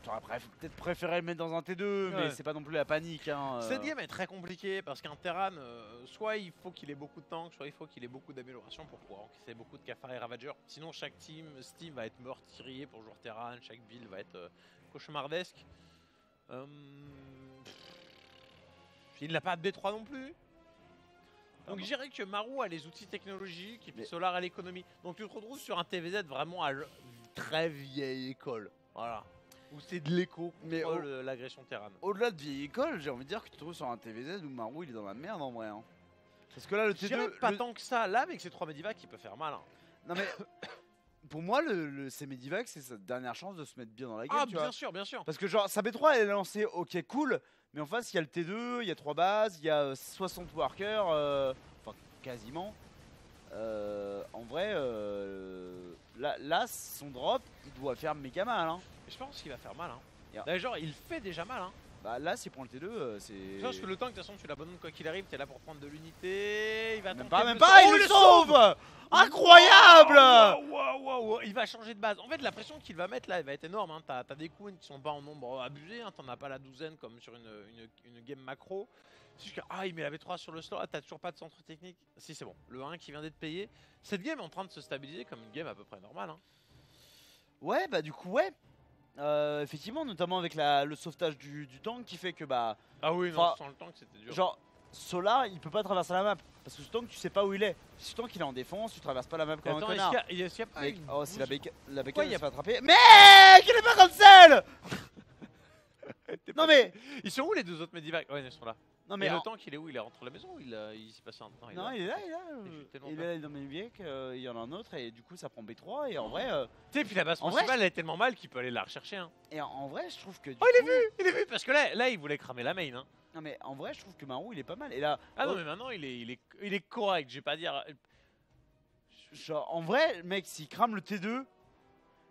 t'aurais peut-être préféré le mettre dans un T2, mais Ouais. c'est pas non plus la panique. Hein, Cette game est très compliquée parce qu'un Terran, soit il faut qu'il ait beaucoup de tanks, soit il faut qu'il ait beaucoup d'améliorations pour pouvoir encaisser beaucoup de cafards et ravageurs. Sinon, chaque Steam va être meurtrier pour joueur Terran, chaque build va être cauchemardesque. Il n'a pas de B3 non plus. Donc je dirais que Maru a les outils technologiques et puis Mais- Solar a l'économie. Donc tu te retrouves sur un TVZ vraiment à très vieille école. Voilà. Où c'est de l'écho Mais contre l'agression Terran. Au-delà de vieille école, j'ai envie de dire que tu te trouves sur un TVZ où Maru il est dans la merde en vrai. Hein. Parce que là, le Je dirais T2. pas le- tant que ça. Là, avec ces 3 Medivacs, il peut faire mal. Hein. Non mais pour moi, ces Medivac, c'est sa dernière chance de se mettre bien dans la game. Ah, tu vois. bien sûr, bien sûr. Parce que genre, sa B3 elle est lancée, ok cool, mais en face il y a le T2, il y a 3 bases, il y a 60 workers, enfin quasiment. En vrai, là, son drop, il doit faire méga mal. Hein. Et je pense qu'il va faire mal. Hein. Yeah. D'ailleurs, il fait déjà mal. Hein. Bah là, s'il prend le T2, c'est. Je pense que le tank, de toute façon, tu l'abandonnes quoi qu'il arrive. T'es là pour prendre de l'unité. Il va Même tenter pas, de même le pas, sauver. il le sauve. Incroyable. Waouh. Il va changer de base. En fait, la pression qu'il va mettre là, elle va être énorme. Hein. T'as des queens qui sont pas en nombre abusé. Hein. T'en as pas la douzaine comme sur une game macro. C'est juste que, il met la V3 sur le slot. T'as toujours pas de centre technique. Si, c'est bon. Le 1 qui vient d'être payé. Cette game est en train de se stabiliser comme une game à peu près normale. Hein. Ouais, bah du coup, ouais. Effectivement, notamment avec le sauvetage du tank qui fait que bah. Ah oui, non, Enfin, sans le tank, c'était dur. Genre, Solar, il peut pas traverser la map. Parce que ce tank, tu sais pas où il est. Si ce tank il est en défense, tu traverses pas la map comme un Attends, connard. est-ce qu'il y a pas Mec, une oh, c'est la bouche- bécane. La Pourquoi bécane, il y a il se fait attraper. Mec, il est pas comme celle. Non mais. Ils sont où les deux autres Medivac? Ouais, ils sont là. Non Mais mais. le tank, il est où? Il est rentré à la maison ou il s'est passé un temps? Non, il est là, il est là. Et j'ai tellement Il peur. est là dans mes biais il y en a un autre et du coup ça prend B3 et en vrai. Tu sais, puis la base En vrai, principale, elle est tellement mal qu'il peut aller la rechercher. Hein. Et en vrai, je trouve que. Oh, il est vu parce que là, il voulait cramer la main. Hein. Non mais en vrai je trouve que Marou il est pas mal. Et là, Ah non, mais maintenant il est correct, je vais pas dire. genre, en vrai mec s'il crame le T2,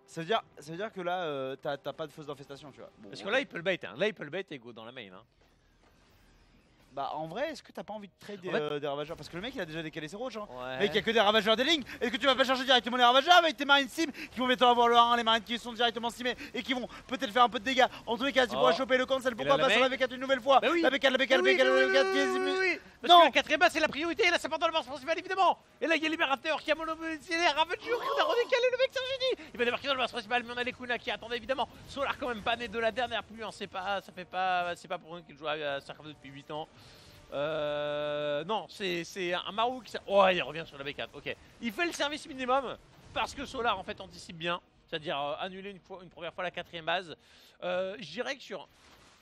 ça veut dire que là t'as pas de fausse d'infestation tu vois. Bon, Parce que là il peut le bait, hein. Là il peut le bait et go dans la main. Hein. bah en vrai est-ce que t'as pas envie de trade En fait- des ravageurs? Parce que le mec il a déjà décalé ses roches hein. Ouais. Mec, il y a que des ravageurs des lignes. Est-ce que tu vas pas chercher directement les ravageurs avec tes marines sim qui vont bientôt avoir le 1, les marines qui sont directement simées et qui vont peut-être faire un peu de dégâts. En tous les cas, tu pourras choper le cancel. Pourquoi la pas sur la main V4 une nouvelle fois? Bah oui. La V4, la V4, la Oui, V4, la oui, V4 qui est oui, simée. oui. Parce Non. que la 4ème base c'est la priorité, et là c'est pendant le boss principal évidemment. Et là il y a Libérateur qui a monopolisé les Ravageurs, on a redécalé le mec, c'est un génie. Il va débarquer dans le boss principal, mais on a les Kuna qui attendent évidemment. Solar quand même pas né de la dernière pluie, hein. C'est pas pour eux qu'il joue à StarCraft depuis 8 ans. Non, c'est un Marou qui... Oh, il revient sur la B4, ok. Il fait le service minimum, parce que Solar en fait anticipe bien. C'est-à-dire annuler une première fois la 4ème base. Je dirais que sur...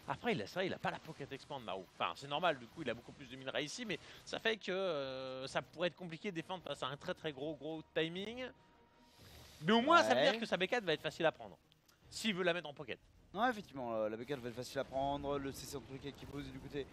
Après, il a pas la pocket expand Marou. Enfin, c'est normal, du coup, il a beaucoup plus de minerais ici, mais ça fait que ça pourrait être compliqué de défendre face à un très gros timing. Mais au moins, ça veut dire que sa B4 va être facile à prendre. S'il veut la mettre en pocket. Non, effectivement, la B4 va être facile à prendre. Le CC en tous les cas qui pose du côté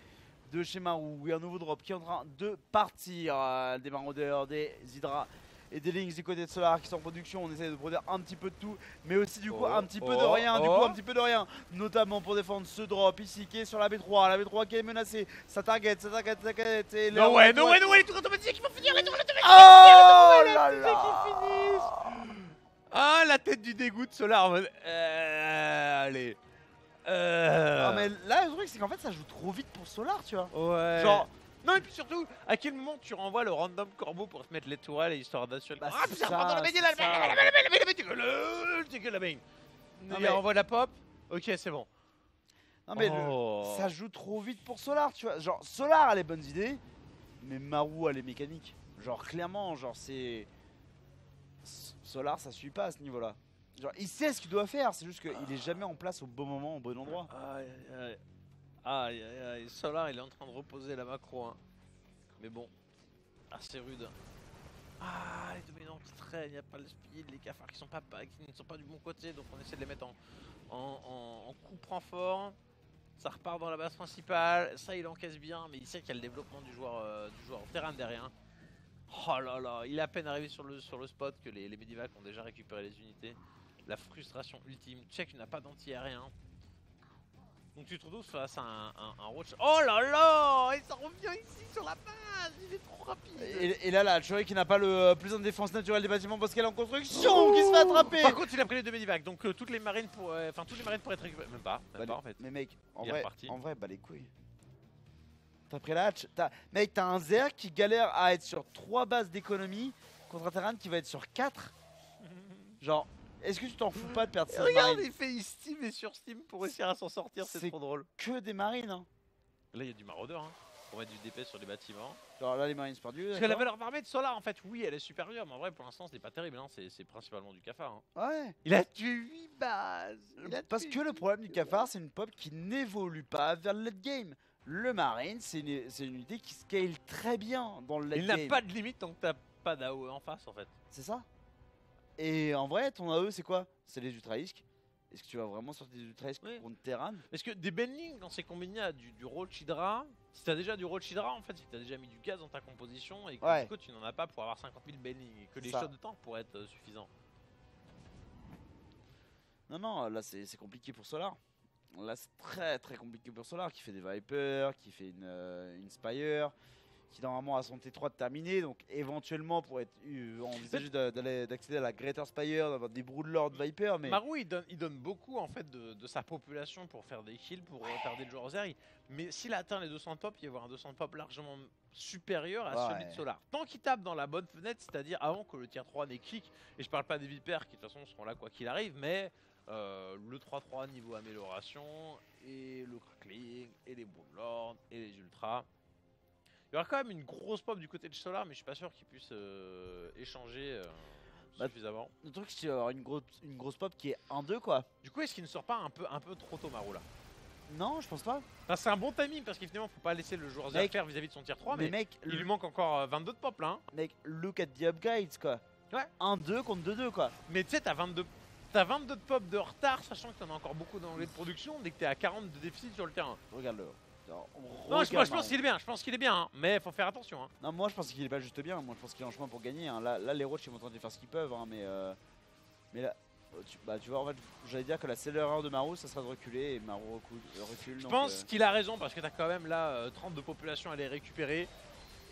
de chez Marou. Oui, un nouveau drop qui est en train de partir. Des maraudeurs, des hydras et des links du côté de Solar qui sont en production. On essaie de produire un petit peu de tout, mais aussi du coup un petit peu de rien. Du coup, un petit peu de rien, notamment pour défendre ce drop ici qui est sur la B3. La B3 qui est menacée. Ça target. Et là, No way, les tours automatiques, ils vont finir les tours automatiques. Oh là là. Ah, la tête du dégoût de Solar en mode. Allez. Ah, mais là, le truc, c'est qu'en fait, ça joue trop vite pour Solar, tu vois. Ouais. Genre, non, et puis surtout, à quel moment tu renvoies le random corbeau pour se mettre les tourelles et histoire d'assurer. Bah, Ah, c'est putain, ça, dans la main, c'est la ça. main, c'est que la main. Non, Il mais- envoie la pop. Ok, c'est bon. non, mais Oh. ça joue trop vite pour Solar, tu vois. Genre, Solar a les bonnes idées, mais Marou a les mécaniques. Genre, clairement, genre, c'est. Solar, ça suit pas à ce niveau-là. Genre, il sait ce qu'il doit faire, c'est juste qu'il est jamais en place au bon moment, au bon endroit. Aïe, aïe, aïe, aïe, aïe. Solar, il est en train de reposer la macro. Hein. Mais bon, assez rude. Ah, les dominants qui traînent, il n'y a pas le speed, les cafards qui ne sont pas du bon côté, donc on essaie de les mettre en coup prend fort. Ça repart dans la base principale, ça il encaisse bien, mais il sait qu'il y a le développement du joueur en terrain derrière. Oh là là, il est à peine arrivé sur le spot que les Medivacs ont déjà récupéré les unités. La frustration ultime, check n'a pas d'anti-aérien. Donc tu te retrouves face à un roach. Oh là là, et ça revient ici sur la base, il est trop rapide. Et là, la Chori qui n'a pas le plus en défense naturelle des bâtiments parce qu'elle est en construction, qui se fait attraper. Par contre, il a pris les 2 Medivacs, donc toutes les marines pourraient être récupérées. Même pas en fait. Mais mec, Il est reparti. en vrai, bah les couilles. T'as pris la hatch, mec, t'as un Zer qui galère à être sur 3 bases d'économie contre un terrain qui va être sur 4. Genre, est-ce que tu t'en fous pas de perdre 16 Regarde, marines? il fait Steam et sur Steam pour réussir à s'en sortir, c'est C'est- trop drôle. Que des marines, hein. Là, il y a du maraudeur, hein, pour mettre du DPS sur les bâtiments. Genre là, les marines, c'est perdu. Parce que la valeur d'armée de Solar, en fait, oui, elle est supérieure, mais en vrai, pour l'instant, c'est pas terrible, hein, c'est principalement du cafard. Hein. Ouais. Il a tué 8 bases. Parce que le problème du cafard, c'est une pop qui n'évolue pas vers le late game. Le marine, c'est une unité qui scale très bien dans le late Il game. n'a pas de limite tant que t'as pas d'AOE en face, en fait. C'est ça. Et en vrai, ton AE, c'est quoi? C'est les ultra-risques. Est-ce que tu vas vraiment sortir des ultra-risques Oui. contre Terran? Parce que des bendings, quand c'est combiné à du Roach Hydra, si t'as déjà du Roach Hydra, en fait, c'est que t'as déjà mis du gaz dans ta composition et que Ouais. du coup, tu n'en as pas pour avoir 50 000 bendings et que les Ça. shots de tank pourraient être suffisants. Non, là, c'est compliqué pour Solar. Là, c'est très compliqué pour Solar, qui fait des Vipers, qui fait une Spire, qui normalement a son T3 de terminé, donc éventuellement pour être envisagé d'accéder à la Greater Spire, d'avoir des Broodlord Viper, mais Marou, il donne beaucoup en fait de sa population pour faire des kills, pour retarder le joueur Zer. Mais s'il atteint les 200 pop, il va y avoir un 200 pop largement supérieur à celui de Ouais. Solar. Tant qu'il tape dans la bonne fenêtre, c'est-à-dire avant que le tier 3 n'ait kick, et je parle pas des Vipers qui de toute façon seront là quoi qu'il arrive, mais le 3-3 niveau amélioration, et le crackling, et les Broodlord, et les Ultras. Il y aura quand même une grosse pop du côté de Solar, mais je suis pas sûr qu'il puisse échanger Bah, suffisamment. le truc c'est qu'il va y avoir une grosse pop qui est 1-2 quoi. Du coup, est-ce qu'il ne sort pas un peu trop tôt, Marou là? Non, je pense pas. Enfin, c'est un bon timing parce qu'évidemment, faut pas laisser le joueur Zer Mec, faire vis-à-vis de son tier 3, mais mais mec, il lui manque encore 22 de pop là. Hein. mec, look at the upgrades quoi. Ouais. 1-2 contre 2-2 quoi. Mais tu sais, t'as 22 de pop de retard, sachant que t'en as encore beaucoup dans les de production dès que t'es à 40 de déficit sur le terrain. Regarde-le. Non, je pense qu'il est bien, hein, mais faut faire attention. Hein. Non, moi je pense qu'il est pas juste bien, moi je pense qu'il est en chemin pour gagner. Hein. Là, les Roach ils vont tenter de faire ce qu'ils peuvent, hein, mais là, tu vois, en fait, j'allais dire que la seule erreur de Maru, ça sera de reculer et Maru recule. Je pense qu'il a raison parce que t'as quand même là 30 de population à les récupérer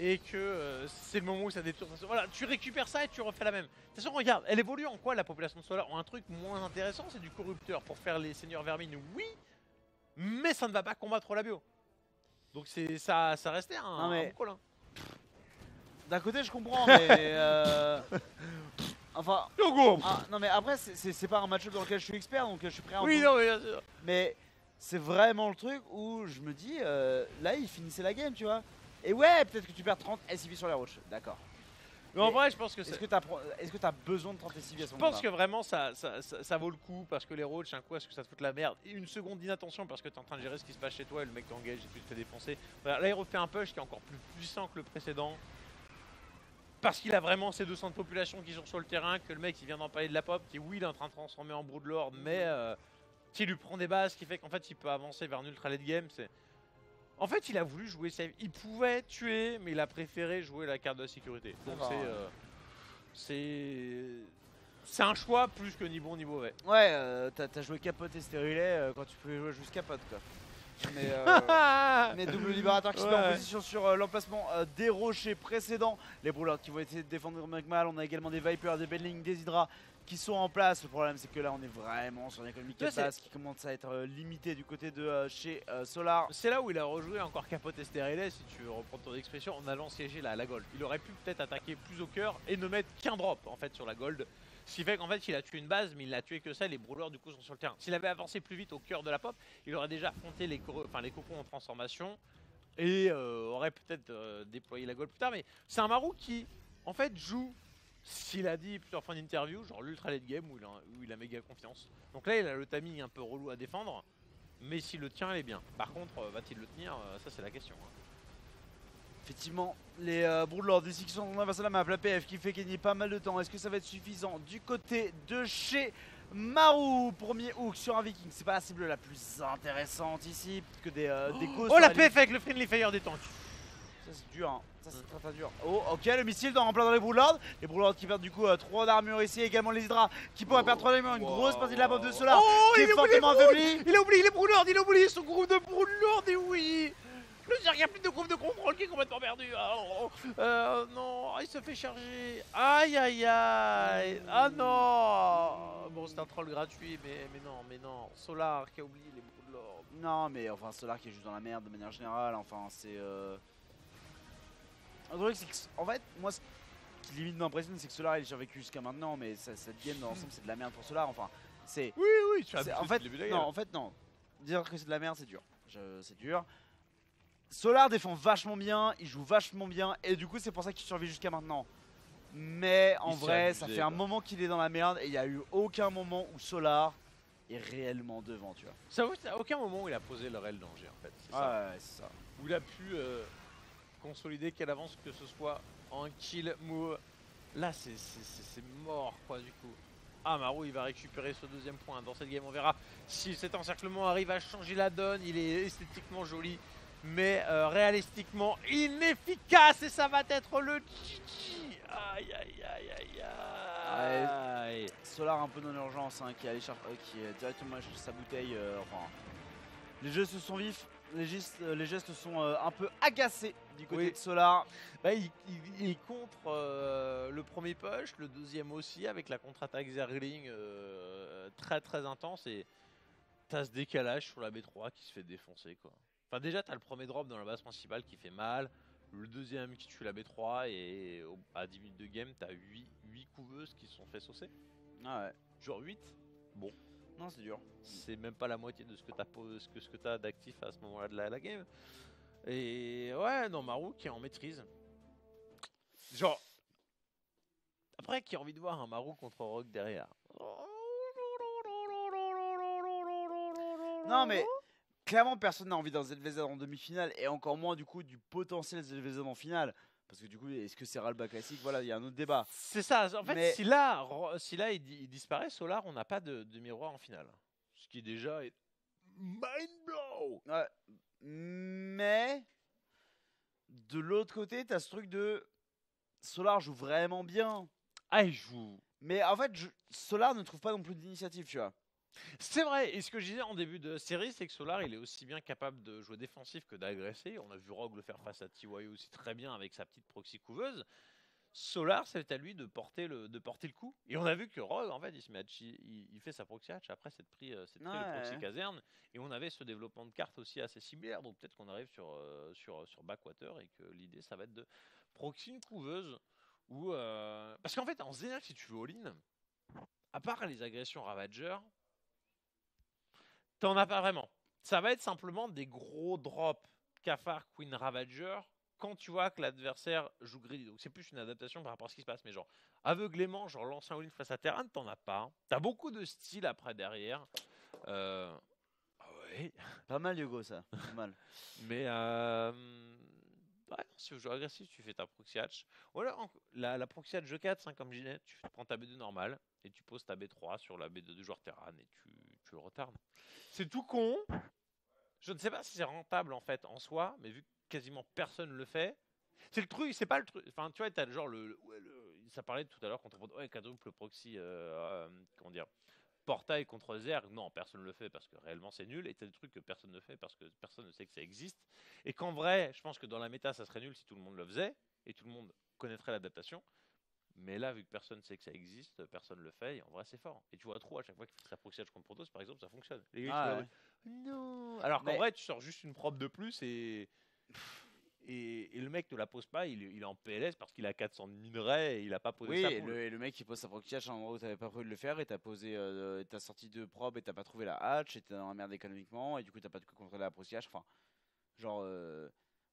et que c'est le moment où ça détourne. Voilà, tu récupères ça et tu refais la même. De toute façon, regarde, elle évolue en quoi la population de Solar? En un truc moins intéressant, c'est du corrupteur pour faire les seigneurs vermines, oui, mais ça ne va pas combattre la bio. Donc ça restait un bon call, hein. D'un côté, je comprends, mais enfin. Non, mais après, c'est pas un match-up dans lequel je suis expert, donc je suis prêt à. Oui, non, mais bien sûr. Mais c'est vraiment le truc où je me dis, là, il finissait la game, tu vois. Et ouais, peut-être que tu perds 30 SCV sur les roches, d'accord. Mais en vrai, je pense que est-ce que t'as besoin de 30 SCV à ce moment-là? Je pense que vraiment ça vaut le coup parce que les roaches, un coup, est-ce que ça te fout de la merde? Et une seconde d'inattention parce que t'es en train de gérer ce qui se passe chez toi et le mec t'engage et tu te fais défoncer. Voilà, là, il refait un push qui est encore plus puissant que le précédent. Parce qu'il a vraiment ces 200 de population qui sont sur le terrain, que le mec il vient d'en parler de la pop, qui oui il est en train de transformer en Broodlord, mais qui lui prend des bases, qui fait qu'en fait il peut avancer vers une ultra late game. En fait il a voulu jouer safe, il pouvait tuer, mais il a préféré jouer la carte de la sécurité. Donc c'est un choix plus que ni bon ni mauvais. Ouais, t'as joué capote et stérilet quand tu pouvais jouer juste capote quoi. Mais double libérateur qui se met en position sur l'emplacement des rochers précédents. Les Brawlers qui vont essayer de défendre Magmal. On a également des Vipers, des Bedling, des Hydra qui sont en place. Le problème c'est que là on est vraiment sur une économie de base qui commence à être limitée du côté de chez Solar. C'est là où il a rejoué encore capote et stérilet, si tu veux reprendre ton expression, en allant siéger la gold. Il aurait pu peut-être attaquer plus au cœur et ne mettre qu'un drop en fait sur la gold. Ce qui fait qu'en fait il a tué une base mais il n'a tué que ça, les Brawlers du coup sont sur le terrain. S'il avait avancé plus vite au cœur de la pop, il aurait déjà affronté les cocons en transformation et aurait peut-être déployé la gold plus tard. Mais c'est un Maru qui en fait joue, s'il a dit plusieurs fois en interview, genre l'ultra late game où il a méga confiance. Donc là il a le timing un peu relou à défendre, mais s'il le tient il est bien. Par contre va-t-il le tenir, ça c'est la question. Hein. Effectivement, les Broodlords ici qui sont en face à la map, la PF qui fait gagner pas mal de temps. Est-ce que ça va être suffisant du côté de chez Maru? Premier hook sur un Viking, c'est pas la cible la plus intéressante ici que des ghosts. Oh la PF avec le friendly fire des tanks. Ça c'est dur, hein. Ça c'est très dur. Oh ok, le missile en plein dans les Broodlords. Les Broodlords qui perdent du coup 3 d'armure ici, également les Hydra qui pourraient perdre 3 d'armure. Une grosse partie de la bombe de Solar qui est fortement affaiblie. Il a oublié les Broodlords, il a oublié son groupe de Broodlords et oui. Il n'y a plus de groupe de contrôle qui est complètement perdu. Non, il se fait charger. Aïe aïe aïe. Ah non. Bon, c'est un troll gratuit, mais non. Solar qui a oublié les Broodlords. Non, mais enfin, Solar qui est juste dans la merde de manière générale. Enfin, c'est. Le truc, c'est que, en fait, moi, ce qui limite m'impressionne, c'est que Solar il est survécu jusqu'à maintenant, mais cette game dans l'ensemble, c'est de la merde pour Solar. Enfin, c'est. Oui, tu as en fait, non. Dire que c'est de la merde, c'est dur. C'est dur. Solar défend vachement bien, il joue vachement bien et du coup c'est pour ça qu'il survit jusqu'à maintenant. Mais en vrai ça fait un moment qu'il est dans la merde et il n'y a eu aucun moment où Solar est réellement devant, tu vois. Ça a aucun moment où il a posé le réel danger en fait. C'est ça. Ouais, c'est ça. Où il a pu consolider qu'elle avance, que ce soit en kill move. Là c'est mort quoi du coup. Ah Maru il va récupérer ce deuxième point dans cette game, on verra si cet encerclement arrive à changer la donne. Il est esthétiquement joli, mais réalistiquement inefficace et ça va être le GG. Aïe aïe aïe aïe aïe. Solar un peu dans l'urgence, hein, qui est directement allé chercher sa bouteille. Enfin, les gestes sont vifs, les gestes sont un peu agacés du côté de Solar. Bah, il contre le premier push, le deuxième aussi avec la contre-attaque Zergling très très intense et t'as ce décalage sur la B3 qui se fait défoncer quoi. Enfin déjà t'as le premier drop dans la base principale qui fait mal, le deuxième qui tue la B3 et à 10 minutes de game t'as 8 couveuses qui se sont fait saucer. Ah ouais. Genre 8. Bon. Non c'est dur. C'est même pas la moitié de ce que t'as d'actif à ce moment-là de la game. Et ouais non Maru qui est en maîtrise. Genre. Après qui a envie de voir un Maru contre Rogue derrière. Non mais clairement personne n'a envie d'un ZVZ en demi-finale et encore moins du coup du potentiel ZVZ en finale. Parce que du coup est-ce que c'est Ralba classique? Voilà, il y a un autre débat. C'est ça, en fait mais... si là il disparaît, Solar on n'a pas de miroir en finale. Ce qui déjà est mind blow. Ouais. l'autre côté, t'as ce truc de Solar joue vraiment bien. Ah, il joue. Mais en fait, Solar ne trouve pas non plus d'initiative, tu vois. C'est vrai, et ce que je disais en début de série, c'est que Solar, il est aussi bien capable de jouer défensif que d'agresser. On a vu Rogue le faire face à TYO aussi très bien avec sa petite proxy couveuse. Solar, c'est à lui de porter le coup. Et on a vu que Rogue, en fait, il se met il fait sa proxy hatch après s'être pris le proxy caserne. Et on avait ce développement de cartes aussi assez similaire. Donc peut-être qu'on arrive sur Backwater et que l'idée, ça va être de proxy une couveuse. Parce qu'en fait, en général, si tu veux all-in, à part les agressions Ravager, t'en as pas vraiment. Ça va être simplement des gros drops Cafard, Queen, Ravager quand tu vois que l'adversaire joue greedy. Donc c'est plus une adaptation par rapport à ce qui se passe. Mais genre, aveuglément, genre lancer un all-in face à Terran, t'en as pas. T'as beaucoup de style après derrière. Ouais. Pas mal, Hugo, ça. Pas mal. Mais ouais, si tu joues agressif, tu fais ta proxy hatch. Voilà, la proxy hatch G4, hein, comme je disais, tu prends ta B2 normale et tu poses ta B3 sur la B2 du joueur Terran et tu le retardes. C'est tout con. Je ne sais pas si c'est rentable en fait en soi, mais vu que quasiment personne le fait, c'est le truc, c'est pas le truc. Enfin, tu vois, t'as genre ça parlait tout à l'heure contre quadruple proxy, comment dire, portail contre Zerg. Non, personne ne le fait parce que réellement c'est nul. Et t'as des trucs que personne ne fait parce que personne ne sait que ça existe. Et qu'en vrai, je pense que dans la méta, ça serait nul si tout le monde le faisait et tout le monde connaîtrait l'adaptation. Mais là, vu que personne ne sait que ça existe, personne ne le fait, et en vrai, c'est fort. Et tu vois trop à chaque fois qu'il fait sa proxy hatch contre Protoss, par exemple, ça fonctionne. Les gars, Ouais. non. Alors qu'en vrai, tu sors juste une prop de plus et le mec ne la pose pas, il est en PLS parce qu'il a 400 de minerais et il a pas posé Oui, sa et poule. le mec il pose sa proxy hatch à un endroit où t'avais pas prévu de le faire et t'as posé, t'as sorti deux probes et t'as pas trouvé la hatch et t'es dans la merde économiquement et du coup t'as pas de quoi contrôler la proxy hatch. Enfin, genre,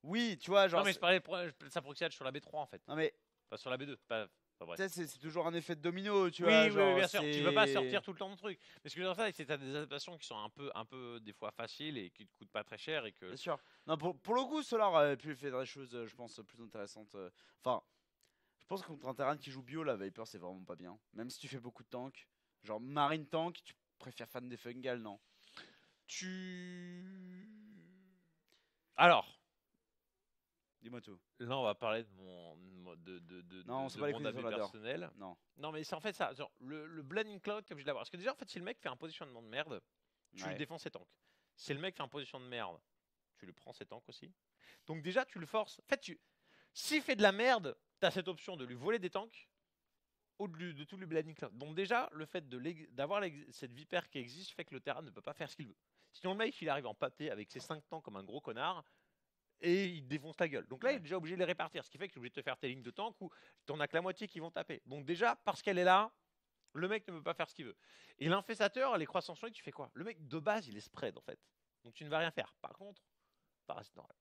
oui, tu vois, genre. Non, mais je parlais de sa proxy hatch sur la B3 en fait. Non, mais Pas sur la B2. Pas bref. tu sais, c'est toujours un effet de domino, tu Oui, vois. oui, genre, bien sûr. Tu peux pas c'est- sortir tout le temps de truc. Mais ce que je veux dire, c'est que t'as des adaptations qui sont un peu des fois faciles et qui te coûtent pas très cher et que. Bien sûr. Non, pour le coup, Solar aurait pu faire des choses, je pense, plus intéressantes. Enfin, je pense que contre un terrain qui joue bio, la Viper, c'est vraiment pas bien. Même si tu fais beaucoup de tanks. Genre, Marine tank, tu préfères fan des Fungal, non? Alors, Dis-moi tout. là, on va parler de Non, on s'en de bat les mon couilles des avis Zolador. personnel. Non. Non, mais c'est en fait ça. Genre, le Blending Cloud, comme je l'ai. Parce que déjà, en fait, si le mec fait un positionnement de merde, tu Ouais. lui défends ses tanks. Si le mec fait un position de merde, tu lui prends ses tanks aussi. Donc déjà, tu le forces. En fait, s'il fait de la merde, tu as cette option de lui voler des tanks ou de tout lui Blending Cloud. Donc déjà, le fait d'avoir cette vipère qui existe fait que le terrain ne peut pas faire ce qu'il veut. Sinon, le mec, il arrive en pâté avec ses 5 tanks comme un gros connard et il défonce la gueule. Donc là, il est déjà obligé de les répartir, ce qui fait que tu es obligé de te faire tes lignes de tank où tu n'en as que la moitié qui vont taper. Donc déjà, parce qu'elle est là, le mec ne peut pas faire ce qu'il veut. Et l'infestateur, les croissances, tu fais quoi? Le mec, de base, il est spread en fait. Donc tu ne vas rien faire. Par contre, parasite normal.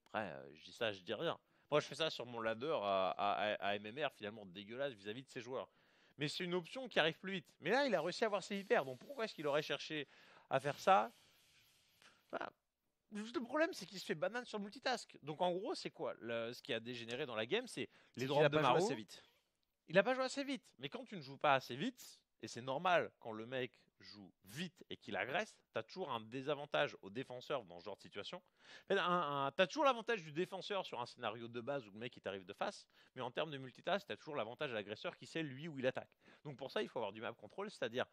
Après, je dis ça, je dis rien. Moi, je fais ça sur mon ladder à MMR, finalement dégueulasse vis-à-vis de ses joueurs. Mais c'est une option qui arrive plus vite. Mais là, il a réussi à avoir ses hyper. Donc pourquoi est-ce qu'il aurait cherché à faire ça? Voilà. Juste le problème, c'est qu'il se fait banane sur le multitask. Donc en gros, c'est quoi ce qui a dégénéré dans la game? C'est les Il drops a de pas joué Maro. assez vite. Il n'a pas joué assez vite. Mais quand tu ne joues pas assez vite, et c'est normal quand le mec joue vite et qu'il agresse, tu as toujours un désavantage au défenseur dans ce genre de situation. Tu as toujours l'avantage du défenseur sur un scénario de base où le mec il t'arrive de face, mais en termes de multitask, tu as toujours l'avantage à l'agresseur qui sait lui où il attaque. Donc pour ça, il faut avoir du map control, c'est-à-dire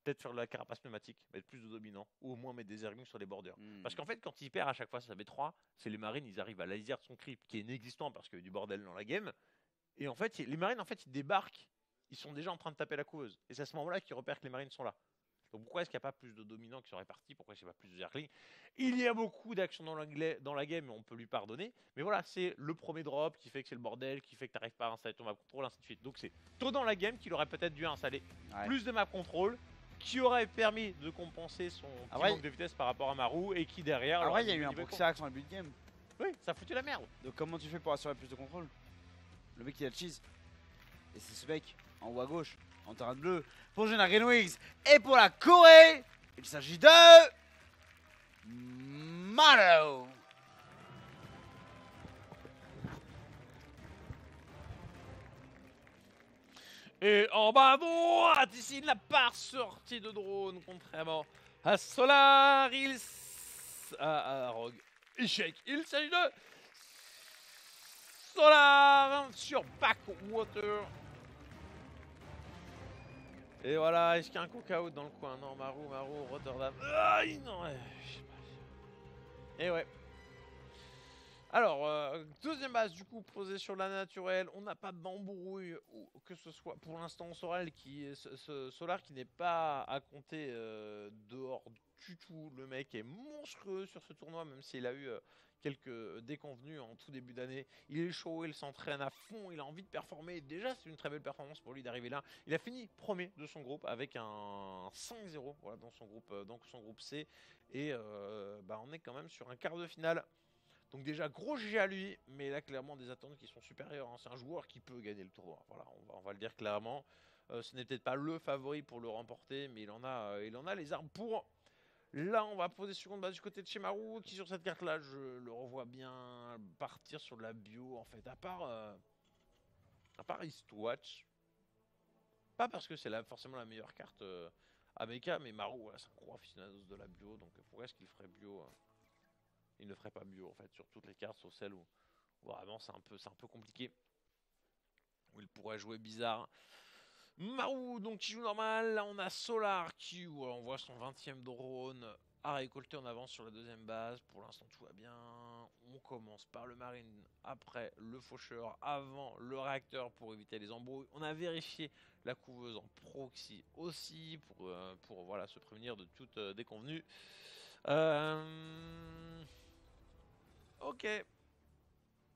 peut-être faire de la carapace pneumatique, mettre plus de dominant, ou au moins mettre des ergings sur les borders. Parce qu'en fait, quand il perd à chaque fois sa B3, c'est les marines, ils arrivent à laser son creep qui est inexistant parce qu'il y a du bordel dans la game. Et en fait, les marines, en fait, ils débarquent, ils sont déjà en train de taper la couveuse. Et c'est à ce moment-là qu'ils repèrent que les marines sont là. Donc pourquoi est-ce qu'il n'y a pas plus de dominants qui sont répartis? Pourquoi est-ce qu'il n'y a pas plus de zerglings? Il y a beaucoup d'actions dans la game, mais on peut lui pardonner. Mais voilà, c'est le premier drop qui fait que c'est le bordel, qui fait que tu n'arrives pas à installer ton map control, ainsi de suite. Donc c'est tôt dans la game qu'il aurait peut-être dû installer plus de map control, qui aurait permis de compenser son petit manque de vitesse par rapport à Marou, et qui derrière... Après, il y a eu un proxy action en début de game. Oui, ça a foutu la merde. Donc comment tu fais pour assurer plus de contrôle? Le mec il a le cheese. Et c'est ce mec en haut à gauche, en terrain de bleu, pour Jenna Greenwings. Et pour la Corée, il s'agit de Malo. Et en bas à droite, ici, il n'a pas sorti de drone, contrairement à Solar, à Rogue. Échec. Il s'agit de Solar sur Backwater. Et voilà, est-ce qu'il y a un cook-out dans le coin? Non, Maru, Rotterdam. Non, ouais, je sais pas. Et ouais. Alors, deuxième base du coup posée sur la naturelle. On n'a pas d'embrouille ou que ce soit pour l'instant Solar qui n'est pas à compter dehors du tout. Le mec est monstrueux sur ce tournoi, même s'il a eu quelques déconvenues en tout début d'année. Il est chaud, il s'entraîne à fond, il a envie de performer. Déjà, c'est une très belle performance pour lui d'arriver là. Il a fini premier de son groupe avec un 5-0 voilà, dans son groupe C. Et on est quand même sur un quart de finale. Donc déjà, gros GG à lui, mais là, clairement, des attentes qui sont supérieures. Hein. C'est un joueur qui peut gagner le tournoi. Voilà, on va le dire clairement. Ce n'est peut-être pas le favori pour le remporter, mais il en a les armes pour. Là, on va poser seconde base du côté de chez Maru, qui sur cette carte-là, je le revois bien partir sur de la bio, en fait. À part Eastwatch. Pas parce que c'est forcément la meilleure carte ABK, mais Maru, voilà, c'est un gros aficionado de la bio, donc pourquoi est-ce qu'il ferait bio Il ne ferait pas bio en fait sur toutes les cartes, sauf celles où vraiment c'est un peu compliqué. Où il pourrait jouer bizarre. Maru donc qui joue normal. Là on a Solar qui on voit son 20e drone à récolter. On avance sur la deuxième base. Pour l'instant tout va bien. On commence par le marine, après le faucheur, avant le réacteur pour éviter les embrouilles. On a vérifié la couveuse en proxy aussi pour voilà, se prévenir de toute déconvenue. Ok.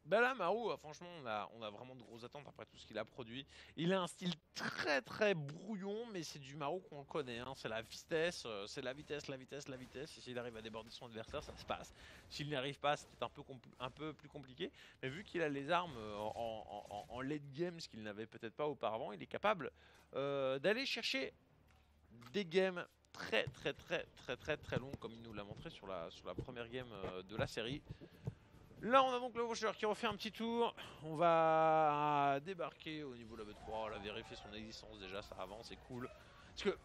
Ben là, Maru, franchement, on a vraiment de grosses attentes après tout ce qu'il a produit. Il a un style très très brouillon, mais c'est du Maru qu'on connaît. Hein. C'est la vitesse, Et s'il arrive à déborder son adversaire, ça se passe. S'il n'y arrive pas, c'est peut-être un peu plus compliqué. Mais vu qu'il a les armes en late game, ce qu'il n'avait peut-être pas auparavant, il est capable d'aller chercher des games très long, comme il nous l'a montré sur la première game de la série. Là on a donc le Watcher qui refait un petit tour. On va débarquer au niveau de la B3. On a vérifié son existence déjà, ça avance, c'est cool. Parce que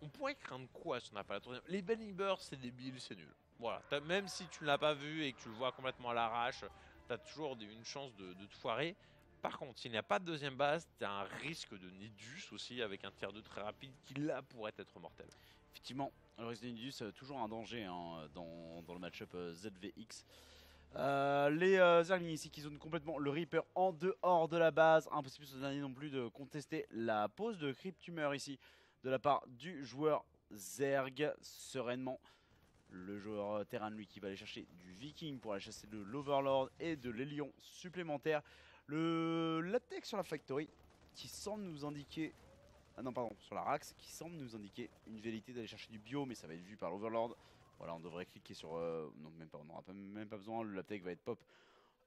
on pourrait craindre quoi si on n'a pas la troisième? Les Bending Bursts c'est débile, c'est nul. Voilà, même si tu ne l'as pas vu et que tu le vois complètement à l'arrache, t'as toujours une chance de te foirer. Par contre, s'il n'y a pas de deuxième base, tu as un risque de Nidus aussi avec un tiers 2 très rapide qui là pourrait être mortel. Effectivement, le risque de Nidus, toujours un danger hein, dans le match-up ZVX. Les Zerglings ici qui zonent complètement le Reaper en dehors de la base. Impossible ce dernier non plus de contester la pose de Cryptumeur ici de la part du joueur Zerg sereinement. Le joueur Terran lui qui va aller chercher du Viking pour aller chasser de l'Overlord et de l'Hélion supplémentaire. Le latex sur la Factory qui semble nous indiquer... Ah non pardon, sur la Rax qui semble nous indiquer une velléité d'aller chercher du bio, mais ça va être vu par l'Overlord. Voilà, on devrait cliquer sur... non même pas, on n'aura même pas besoin, le latex va être pop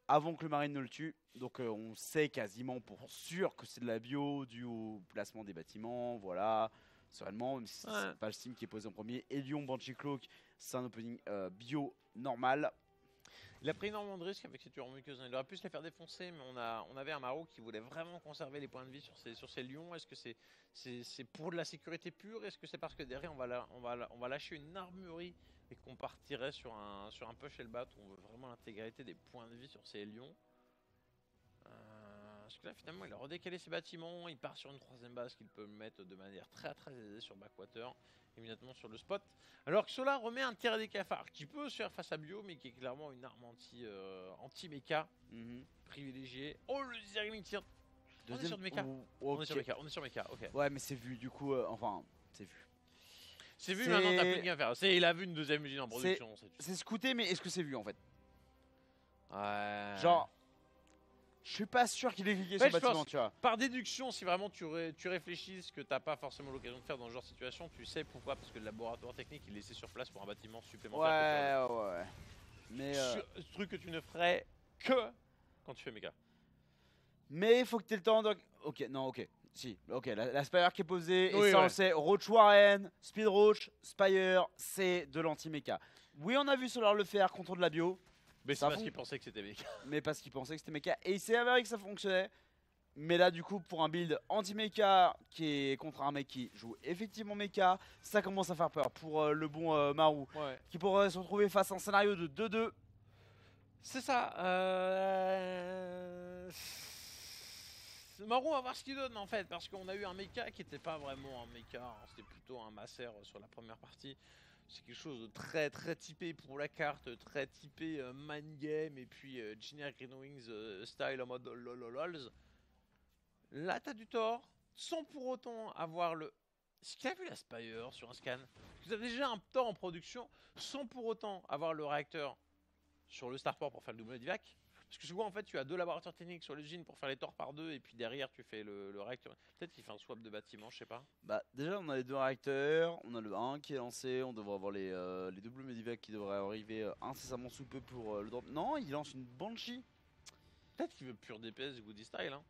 avant que le marine ne le tue. Donc on sait quasiment pour sûr que c'est de la bio dû au placement des bâtiments, voilà. Sereinement, même si c'est pas le Steam qui est posé en premier. Hélion, Banshee Cloak, c'est un opening bio normal. Il a pris énormément de risques avec ses tueurs muqueuses. Il aurait pu se les faire défoncer, mais on avait un Maru qui voulait vraiment conserver les points de vie sur ses lions. Est-ce que c'est pour de la sécurité pure? Est-ce que c'est parce que derrière on va lâcher une armurerie et qu'on partirait sur un push et le bat où on veut vraiment l'intégralité des points de vie sur ses lions? Parce que là finalement il a redécalé ses bâtiments, il part sur une troisième base qu'il peut mettre de manière très aisée sur Backwater, immédiatement sur le spot. Alors que cela remet un tir des cafards qui peut se faire face à bio, mais qui est clairement une arme anti-mecha privilégiée. Oh le Zergling tire. On est sur de mecha. On est sur mecha, ok. Ouais mais c'est vu du coup, enfin c'est vu. C'est vu maintenant, t'as plus rien à faire. Il a vu une deuxième usine en production. C'est scouté, mais est-ce que c'est vu en fait? Ouais. Genre... Je suis pas sûr qu'il ait cliqué sur le bâtiment, tu vois. Par déduction, si vraiment tu réfléchis ce que t'as pas forcément l'occasion de faire dans ce genre de situation, tu sais pourquoi, parce que le laboratoire technique il est laissé sur place pour un bâtiment supplémentaire. Ouais. Mais ce truc que tu ne ferais que quand tu fais méga. Mais il faut que tu aies le temps de... Ok, non, ok. Si, ok, la Spire qui est posée, et ça on sait, Roach Warren, Speed Roach, Spire, c'est de l'anti-méca. Oui, on a vu Solar le faire contre de la bio. Mais c'est parce qu'il pensait que c'était méca. Mais parce qu'il pensait que c'était méca. Et il s'est avéré que ça fonctionnait. Mais là, du coup, pour un build anti-méca qui est contre un mec qui joue effectivement méca, ça commence à faire peur pour le bon Maru. Ouais. Qui pourrait se retrouver face à un scénario de 2-2. C'est ça. Marron, on va voir ce qu'il donne en fait, parce qu'on a eu un mecha qui n'était pas vraiment un mecha, hein, c'était plutôt un master sur la première partie. C'est quelque chose de très très typé pour la carte, très typé mind game et puis Generic Green Wings style en mode lololols. Là, t'as du tort, sans pour autant avoir le. Est-ce qu'il a vu la Spire sur un scan? Vous avez déjà un tort en production, sans pour autant avoir le réacteur sur le starport pour faire le double Medivac. Parce que souvent en fait tu as deux laboratoires techniques sur l'usine pour faire les torts par deux et puis derrière tu fais le réacteur. Peut-être qu'il fait un swap de bâtiment, je sais pas. Bah déjà on a les 2 réacteurs, on a le 1 qui est lancé, on devrait avoir les doubles Medivac qui devraient arriver incessamment sous peu pour le drop. Non, il lance une Banshee. Peut-être qu'il veut pure DPS du Goody Style hein.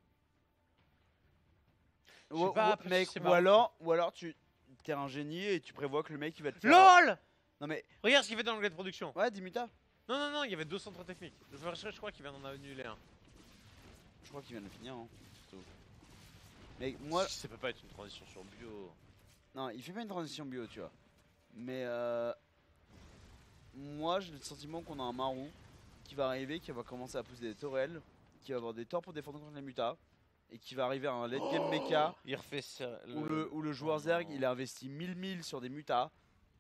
Ou, pas, ou- mec, c'est ou pas- alors tu t'es un génie et tu prévois que le mec il va te faire. LOL. Non mais Regarde ce qu'il fait dans l'onglet de production. ouais, 10 mutas. Non, il y avait 2 centres techniques. Je crois qu'il vient d'en annuler un. Je crois qu'il vient de le finir. Hein. C'est tout. Mais moi, Ça peut pas être une transition sur bio. non, il fait pas une transition bio, tu vois. Mais moi j'ai le sentiment qu'on a un Marou qui va arriver, qui va commencer à pousser des tourelles, qui va avoir des torts pour défendre contre les mutas, et qui va arriver à un late game mecha Il refait ça. où le joueur Oh Zerg non. il a investi 1000 sur des mutas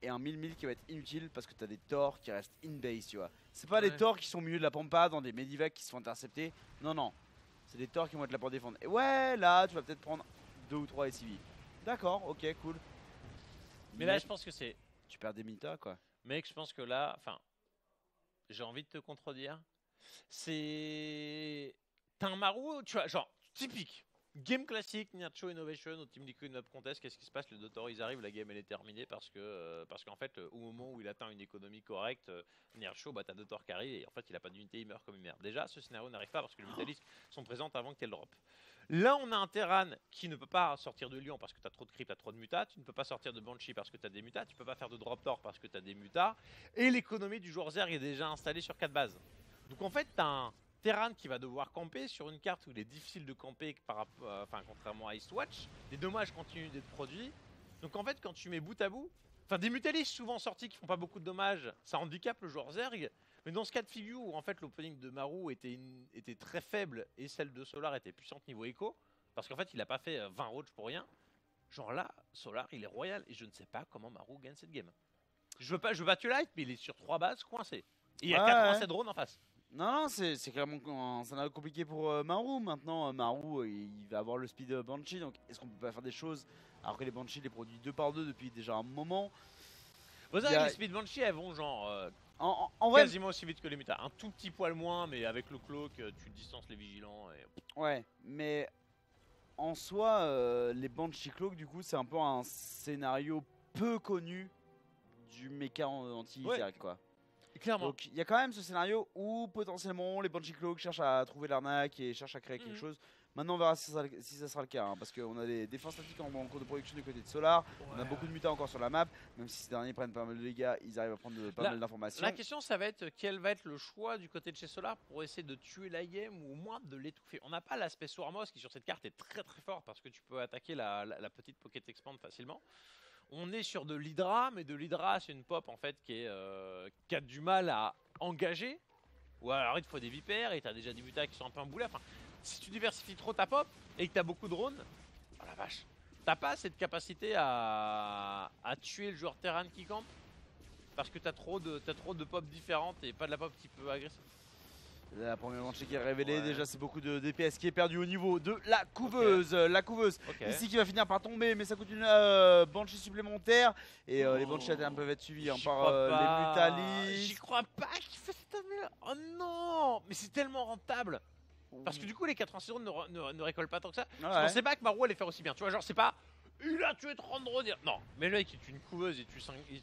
et un 1000 qui va être inutile parce que t'as des torts qui restent in base, tu vois. C'est pas des Ouais. torts qui sont au milieu de la pampa dans des medivacs qui se font intercepter. Non, c'est des torts qui vont être là pour défendre. Et ouais, là tu vas peut-être prendre 2 ou 3 SCV. D'accord, ok, cool. Mais là je pense que c'est. tu perds des mutas quoi. Mec, je pense que là, enfin, j'ai envie de te contredire. C'est. T'as un Marou, tu vois, genre, typique. Game classique, Nurture Innovation au Team Liquid Up Contest, qu'est-ce qui se passe? Les Dottor ils arrivent, la game elle est terminée parce qu'en fait, au moment où il atteint une économie correcte, Nurture, bah t'as Dottor qui arrive et en fait il a pas d'unité, il meurt comme une merde. Déjà, ce scénario n'arrive pas parce que les Mutalisks sont présents avant que t'aies le drop. Là, on a un Terran qui ne peut pas sortir de Lion parce que t'as trop de creep, t'as trop de mutas. Tu ne peux pas sortir de Banshee parce que t'as des mutas. Tu peux pas faire de drop Tor parce que t'as des mutas. Et l'économie du joueur Zerg est déjà installée sur 4 bases. Donc en fait, t'as un Terran qui va devoir camper sur une carte où il est difficile de camper contrairement à Eastwatch. Les dommages continuent d'être produits. Donc en fait, quand tu mets bout à bout, des Mutalisks souvent sortis qui font pas beaucoup de dommages, ça handicape le joueur Zerg. Mais dans ce cas de figure où en fait l'opening de Marou était très faible et celle de Solar était puissante niveau écho, parce qu'en fait il a pas fait 20 roaches pour rien. Genre là, Solar il est royal et je ne sais pas comment Marou gagne cette game. Je veux pas tuer light, mais il est sur 3 bases coincé. Et il y a Ouais, 87 drones en face. Non, c'est clairement un scénario compliqué pour Marou. Maintenant, Marou, il va avoir le speed Banshee. Donc, est-ce qu'on peut pas faire des choses alors que les Banshee les produit 2 par 2 depuis déjà un moment? Vous Il y savez a- les Speed Banshee elles vont genre En vrai, quasiment aussi vite que les mutas. Un tout petit poil moins, mais avec le cloak, tu distances les vigilants. Et... ouais, mais en soi, les Banshee Cloak, du coup, c'est un peu un scénario peu connu du mecha anti-Zerg, quoi. Clairement. Donc il y a quand même ce scénario où potentiellement les Banshee Cloak cherchent à trouver l'arnaque et cherchent à créer quelque chose. Maintenant on verra si ça sera le cas, hein, parce qu'on a des défenses statiques en cours de production du côté de Solar. On a beaucoup de mutas encore sur la map, même si ces derniers prennent pas mal de dégâts, ils arrivent à prendre pas mal d'informations. La question, ça va être quel va être le choix du côté de chez Solar pour essayer de tuer la game ou au moins de l'étouffer. On n'a pas l'aspect Swarmos qui sur cette carte est très très fort parce que tu peux attaquer la petite Pocket Expand facilement. On est sur de l'Hydra, mais de l'Hydra c'est une pop en fait qui a du mal à engager. Ou alors il te faut des vipères et t'as déjà des mutas qui sont un peu un boulet. Enfin, si tu diversifies trop ta pop et que t'as beaucoup de drones, oh la vache, t'as pas cette capacité à tuer le joueur Terran qui campe parce que t'as trop de pop différentes et pas de la pop qui peut agresser. La première Banshee qui est révélée, Ouais. déjà c'est beaucoup de DPS qui est perdu au niveau de la couveuse. La couveuse Ok. ici qui va finir par tomber, mais ça coûte une Banshee supplémentaire. Et les Banshee à peuvent être suivis J'y par crois pas. les J'y Mutalisks. crois pas qu'il fait cette merde. Oh non, mais c'est tellement rentable. Parce que du coup les 86 drones ne récoltent pas tant que ça. Je Ouais. pensais pas que Marou allait faire aussi bien. Tu vois, genre c'est pas il a tué 30 drones. Non, mais le mec il tue une couveuse, il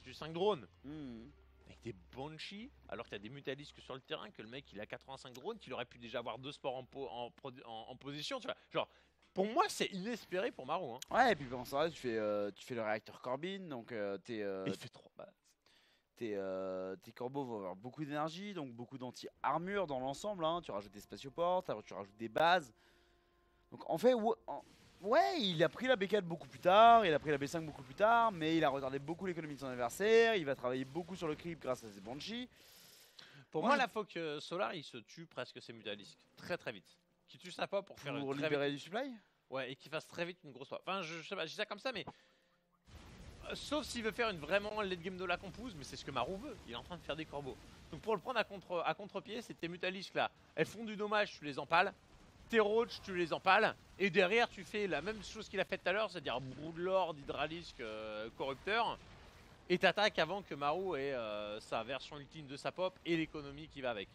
tue 5 drones. Mhm. Avec des Banshee, alors que t'as des Mutalisks sur le terrain, que le mec il a 85 drones, qu'il aurait pu déjà avoir 2 sports en position, tu vois. Genre, pour moi c'est inespéré pour Marou. Hein. Ouais, et puis pendant ça, tu fais le réacteur Corbin, donc Et il fait 3 bases. tes corbeaux vont avoir beaucoup d'énergie, donc beaucoup d'anti-armure dans l'ensemble. Hein. Tu rajoutes des spatioportes, tu rajoutes des bases. Donc en fait, ouais, il a pris la B4 beaucoup plus tard, il a pris la B5 beaucoup plus tard, mais il a retardé beaucoup l'économie de son adversaire. Il va travailler beaucoup sur le creep grâce à ses Banshee. Pour Moi, moi, je- là, faut que Solar il se tue presque ses Mutalisques très très vite. Qu'il tue sa pop pour faire Pour très libérer vite. du supply. Ouais, et qu'il fasse très vite une grosse pop. Enfin, je sais pas, je dis ça comme ça, mais. Sauf s'il veut faire une vraiment late game de la compousse, mais c'est ce que Marou veut. Il est en train de faire des corbeaux. Donc pour le prendre à contre-pied, c'est tes Mutalisques là. Elles font du dommage, tu les empales. Tes Roach, tu les empales. Et derrière, tu fais la même chose qu'il a fait tout à l'heure, c'est-à-dire Broodlord, Hydralisk, Corrupteur. Et t'attaques avant que Marou ait sa version ultime de sa pop et l'économie qui va avec.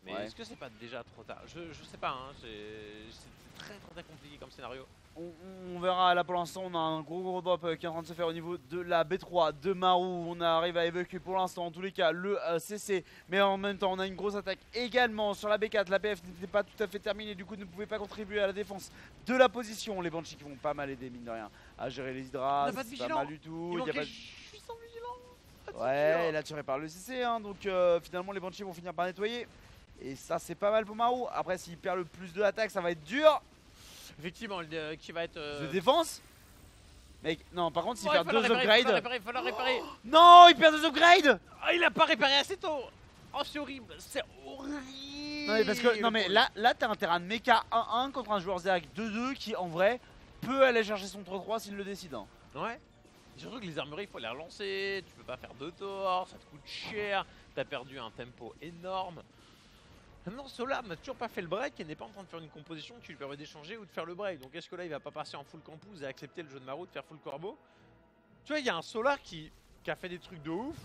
Mais Ouais. est-ce que c'est pas déjà trop tard? Je sais pas, hein. C'est très très compliqué comme scénario. On verra là pour l'instant, on a un gros drop qui est en train de se faire au niveau de la B3 de Marou. On arrive à évacuer pour l'instant en tous les cas le CC, mais en même temps on a une grosse attaque également sur la B4. La BF n'était pas tout à fait terminée, du coup ne pouvait pas contribuer à la défense de la position. Les Banshees qui vont pas mal aider mine de rien à gérer les Hydras, On a pas de c'est pas vigilant. mal du tout. Il Il y a manquait pas... juste en vigilant. Ouais, il a tiré par le CC, hein, donc finalement les Banshees vont finir par nettoyer. Et ça c'est pas mal pour Marou. Après s'il perd le plus de attaque ça va être dur. Effectivement, qui va être. De défense. Mec, non par contre s'il Ouais, perd deux upgrades. Il faut la réparer. Non, il perd deux upgrades. Ah, il a pas réparé assez tôt. Oh, c'est horrible. C'est horrible. Non mais parce que non mais là t'as un terrain de mecha 1-1 contre un joueur Zerg 2-2 qui en vrai peut aller chercher son 3-3 s'il le décide. Hein. Ouais. Et surtout que les armureries, il faut les relancer. Tu peux pas faire de tort. Ça te coûte cher. T'as perdu un tempo énorme. Maintenant, Solar n'a toujours pas fait le break et n'est pas en train de faire une composition qui lui permet d'échanger ou de faire le break. Donc est-ce que là il va pas passer en full campus et accepter le jeu de Marou de faire full corbeau? Tu vois, il y a un Solar qui a fait des trucs de ouf.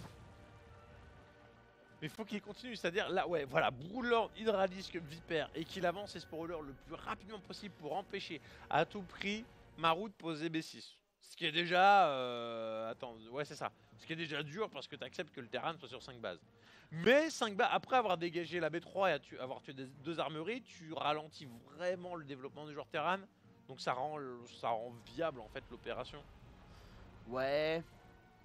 Mais il faut qu'il continue, c'est-à-dire là, ouais, voilà, Broodlord, Hydralisk, Viper et qu'il avance ses Spoilers le plus rapidement possible pour empêcher à tout prix Marou de poser B6. Ce qui est déjà. Attends, ouais, c'est ça. Ce qui est déjà dur parce que tu acceptes que le terrain soit sur 5 bases. Mais 5 bases, après avoir dégagé la B3 et avoir tué deux armeries, tu ralentis vraiment le développement du joueur terrain. Donc ça rend viable en fait l'opération. Ouais.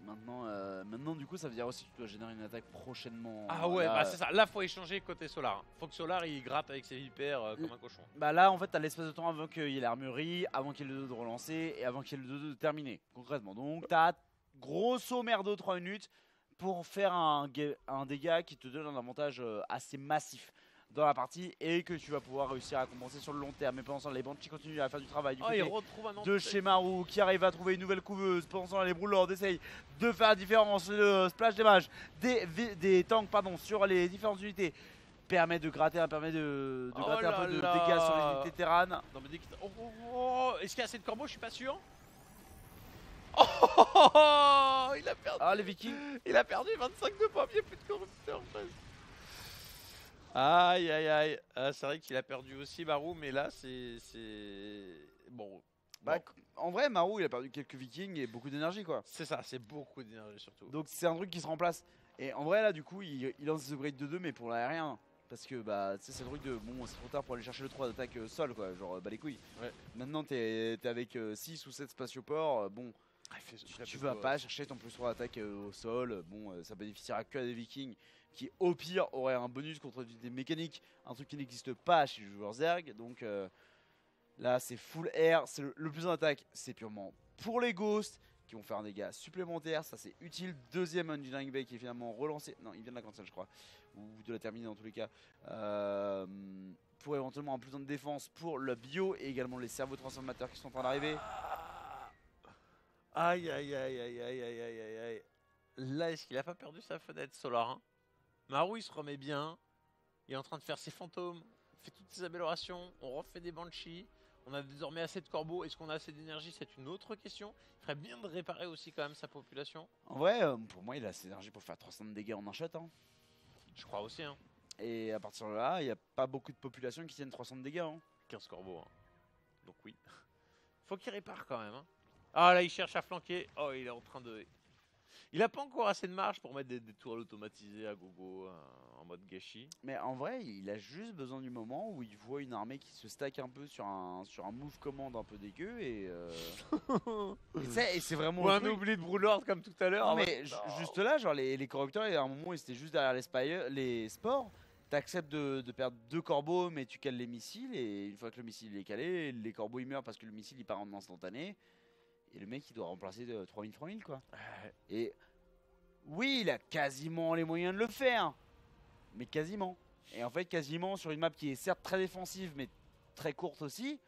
Maintenant du coup ça veut dire aussi que tu dois générer une attaque prochainement. Ah ouais, Là, bah c'est ça. Là, faut échanger côté Solar. Faut que Solar il gratte avec ses vipères comme un cochon. Bah là en fait t'as l'espace de temps avant qu'il y ait l'armurerie, avant qu'il y ait le 2 de relancer et avant qu'il y ait le 2 de terminer concrètement. Donc t'as grosso merdo 3 minutes pour faire un dégât qui te donne un avantage assez massif dans la partie et que tu vas pouvoir réussir à compenser sur le long terme. Mais pendant ce temps les Banshees continuent à faire du travail du Oh, côté il retrouve un de chez Marou qui arrive à trouver une nouvelle couveuse. Pendant ce temps les Broodlords essayent de faire la différence. Le splash des mages des tanks pardon, sur les différentes unités permet de gratter, permet de Oh gratter un là peu de là. dégâts sur les unités terrain. Non mais dès qu'il est-ce qu'il y a assez de corbeaux? Je suis pas sûr. Oh, il a perdu. Ah les Vikings. Il a perdu 25 de pommes, il n'y a plus de corrupteur presque. Aïe aïe aïe. Ah, c'est vrai qu'il a perdu aussi Marou, mais là c'est. Bon. Bah, en vrai Marou il a perdu quelques Vikings et beaucoup d'énergie quoi. C'est ça, c'est beaucoup d'énergie surtout. Donc c'est un truc qui se remplace. Et en vrai là du coup il lance des upgrades de 2 mais pour l'aérien. Parce que bah tu sais c'est le truc de bon c'est trop tard pour aller chercher le 3 d'attaque sol quoi, genre bah les couilles. Ouais. Maintenant t'es avec 6 ou 7 spatioports, bon Ah, tu vas pas chercher ton plus 3 d'attaque au sol, bon ça bénéficiera que à des Vikings qui au pire auraient un bonus contre des mécaniques, un truc qui n'existe pas chez les joueurs Zerg, donc là c'est full air, c'est le plus en attaque, c'est purement pour les ghosts qui vont faire un dégât supplémentaire, ça c'est utile. Deuxième Engineering Bay qui est finalement relancé, non il vient de la cancel je crois, ou de la terminer dans tous les cas, pour éventuellement un plus de défense pour le bio et également les cerveaux transformateurs qui sont en train d'arriver. Aïe aïe aïe aïe aïe aïe aïe aïe aïe. Là, est-ce qu'il a pas perdu sa fenêtre Solar hein? Marou il se remet bien. Il est en train de faire ses fantômes. Il fait toutes ses améliorations. On refait des Banshees. On a désormais assez de corbeaux. Est-ce qu'on a assez d'énergie? C'est une autre question. Il ferait bien de réparer aussi quand même sa population. En vrai pour moi il a assez d'énergie pour faire 300 de dégâts en un shot hein. Je crois aussi hein. Et à partir de là il n'y a pas beaucoup de populations qui tiennent 300 de dégâts hein. 15 corbeaux hein. Donc oui. Faut qu'il répare quand même hein. Ah là il cherche à flanquer. Oh il est en train de... Il a pas encore assez de marge pour mettre des tours automatisés à gogo en mode gâchis. Mais en vrai, il a juste besoin du moment où il voit une armée qui se stack un peu sur un move commande un peu dégueu et c'est vraiment Ou le un truc. oubli de Broodlord comme tout à l'heure. Non, en mais mode, non. juste là, genre les corrupteurs, il y a un moment où ils étaient juste derrière les sports. T'acceptes de perdre 2 corbeaux, mais tu cales les missiles et une fois que le missile est calé, les corbeaux ils meurent parce que le missile il part en instantané. Et le mec il doit remplacer 3000 quoi. Et oui, il a quasiment les moyens de le faire. mais quasiment. Et en fait, quasiment sur une map qui est certes très défensive, mais très courte aussi,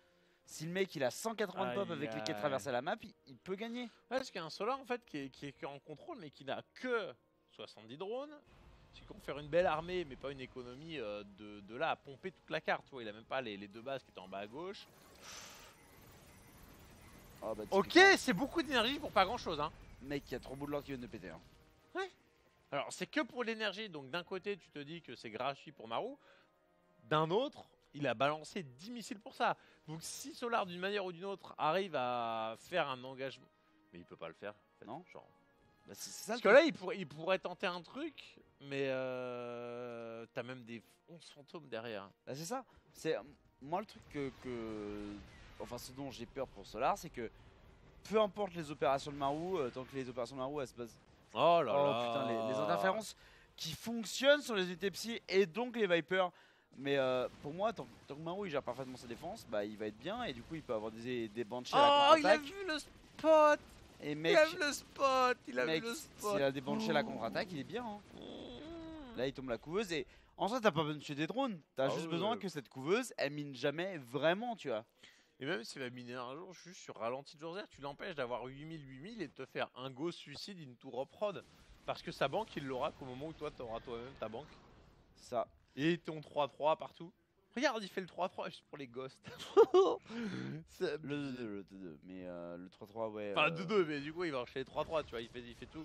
si le mec il a 180 de pop avec lesquels traverser la map, il peut gagner. Ouais, parce qu'il y a un Solar en fait qui est en contrôle mais qui n'a que 70 drones. C'est qu'on faire une belle armée mais pas une économie de là à pomper toute la carte. Tu vois, il a même pas les deux bases qui étaient en bas à gauche. Oh, bah, Ok, c'est beaucoup d'énergie pour pas grand chose. Hein. Mec, il y a 3 bouts de l'or qui viennent de péter. Hein. Alors c'est que pour l'énergie, donc d'un côté tu te dis que c'est gratuit pour Marou, d'un autre il a balancé 10 missiles pour ça. Donc si Solar d'une manière ou d'une autre arrive à faire un engagement, mais il peut pas le faire. En fait, Non. genre. Bah, c'est ça. Parce que là il pourrait tenter un truc, mais t'as même des 11 fantômes derrière. Bah, c'est ça. C'est moi le truc enfin ce dont j'ai peur pour Solar, c'est que peu importe les opérations de Marou, tant que les opérations de Marou elles se passent. Oh là Oh là. putain, les interférences qui fonctionnent sur les unités psy et donc les Vipers. Mais pour moi, tant que Marou il gère parfaitement sa défense, bah il va être bien et du coup il peut avoir des banshees à la Oh il a contre-attaque. vu le spot. Et mec, Il a vu le spot. Il a mec, vu le spot. s'il a des banshees à la contre-attaque, il est bien. Hein. Là il tombe la couveuse et en soi t'as pas besoin de tuer des drones. T'as Ah juste ouais. besoin que cette couveuse elle mine jamais vraiment, tu vois. Et même s'il va miner un jour, juste sur ralenti de jour zéro, tu l'empêches d'avoir 8000 et de te faire un go suicide into reprod. Parce que sa banque, il l'aura qu'au moment où toi, t'auras toi-même ta banque. Ça. Et ton 3-3 partout. Regarde, il fait le 3-3 juste pour les ghosts. C'est- Le 2-2, mais le 3-3, ouais. Enfin, 2-2, mais du coup, il va enchaîner 3-3, tu vois, il fait tout.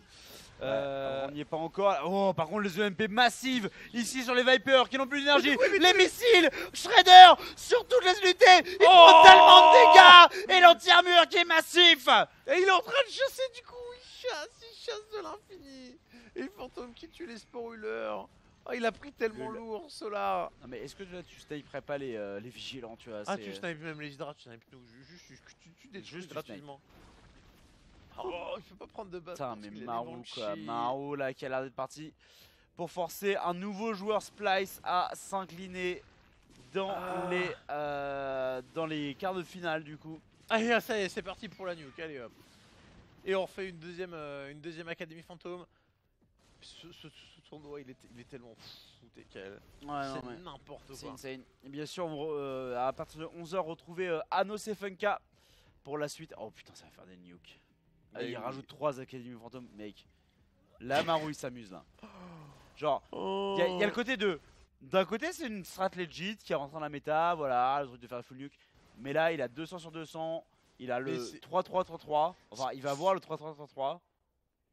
On n'y est pas encore. Oh, par contre, les EMP massives ici sur les Vipers qui n'ont plus d'énergie. Les missiles Shredder sur toutes les unités. Ils font tellement de dégâts. Et l'anti-armure qui est massif. Et il est en train de chasser du coup, il chasse de l'infini. Et le fantôme qui tue les spoilers. Oh, il a pris tellement Gueule. lourd, Solar. Non, mais est-ce que là tu sniperais pas les vigilants, tu vois Ah, c'est- tu snipes même les hydras, tu snipes nous. Juste, tu détruis Juste, tu gratuitement. Oh, il faut pas prendre de base. Putain, parce mais qu'il a des Marou Banshees. quoi. Marou là qui a l'air d'être parti pour forcer un nouveau joueur Splice à s'incliner dans, dans les quarts de finale du coup. Allez, ça y est, c'est parti pour la nuke. Allez hop. Et on refait une deuxième Académie Fantôme. Ce tournoi, il est tellement fou, TKL. Ouais, non, C'est mais n'importe c'est quoi. insane. Et bien sûr, à partir de 11h, retrouver Anos et Funka pour la suite. Oh putain, ça va faire des nukes. Ah, il rajoute 3 Académies Fantômes, mec. Là, Marou il s'amuse là. Genre, il y a le côté de. D'un côté, c'est une strat legit qui rentre dans la méta, voilà, le truc de faire full nuke. Mais là, il a 200 sur 200. Il a le 3-3-3-3. Enfin, il va voir le 3-3-3-3.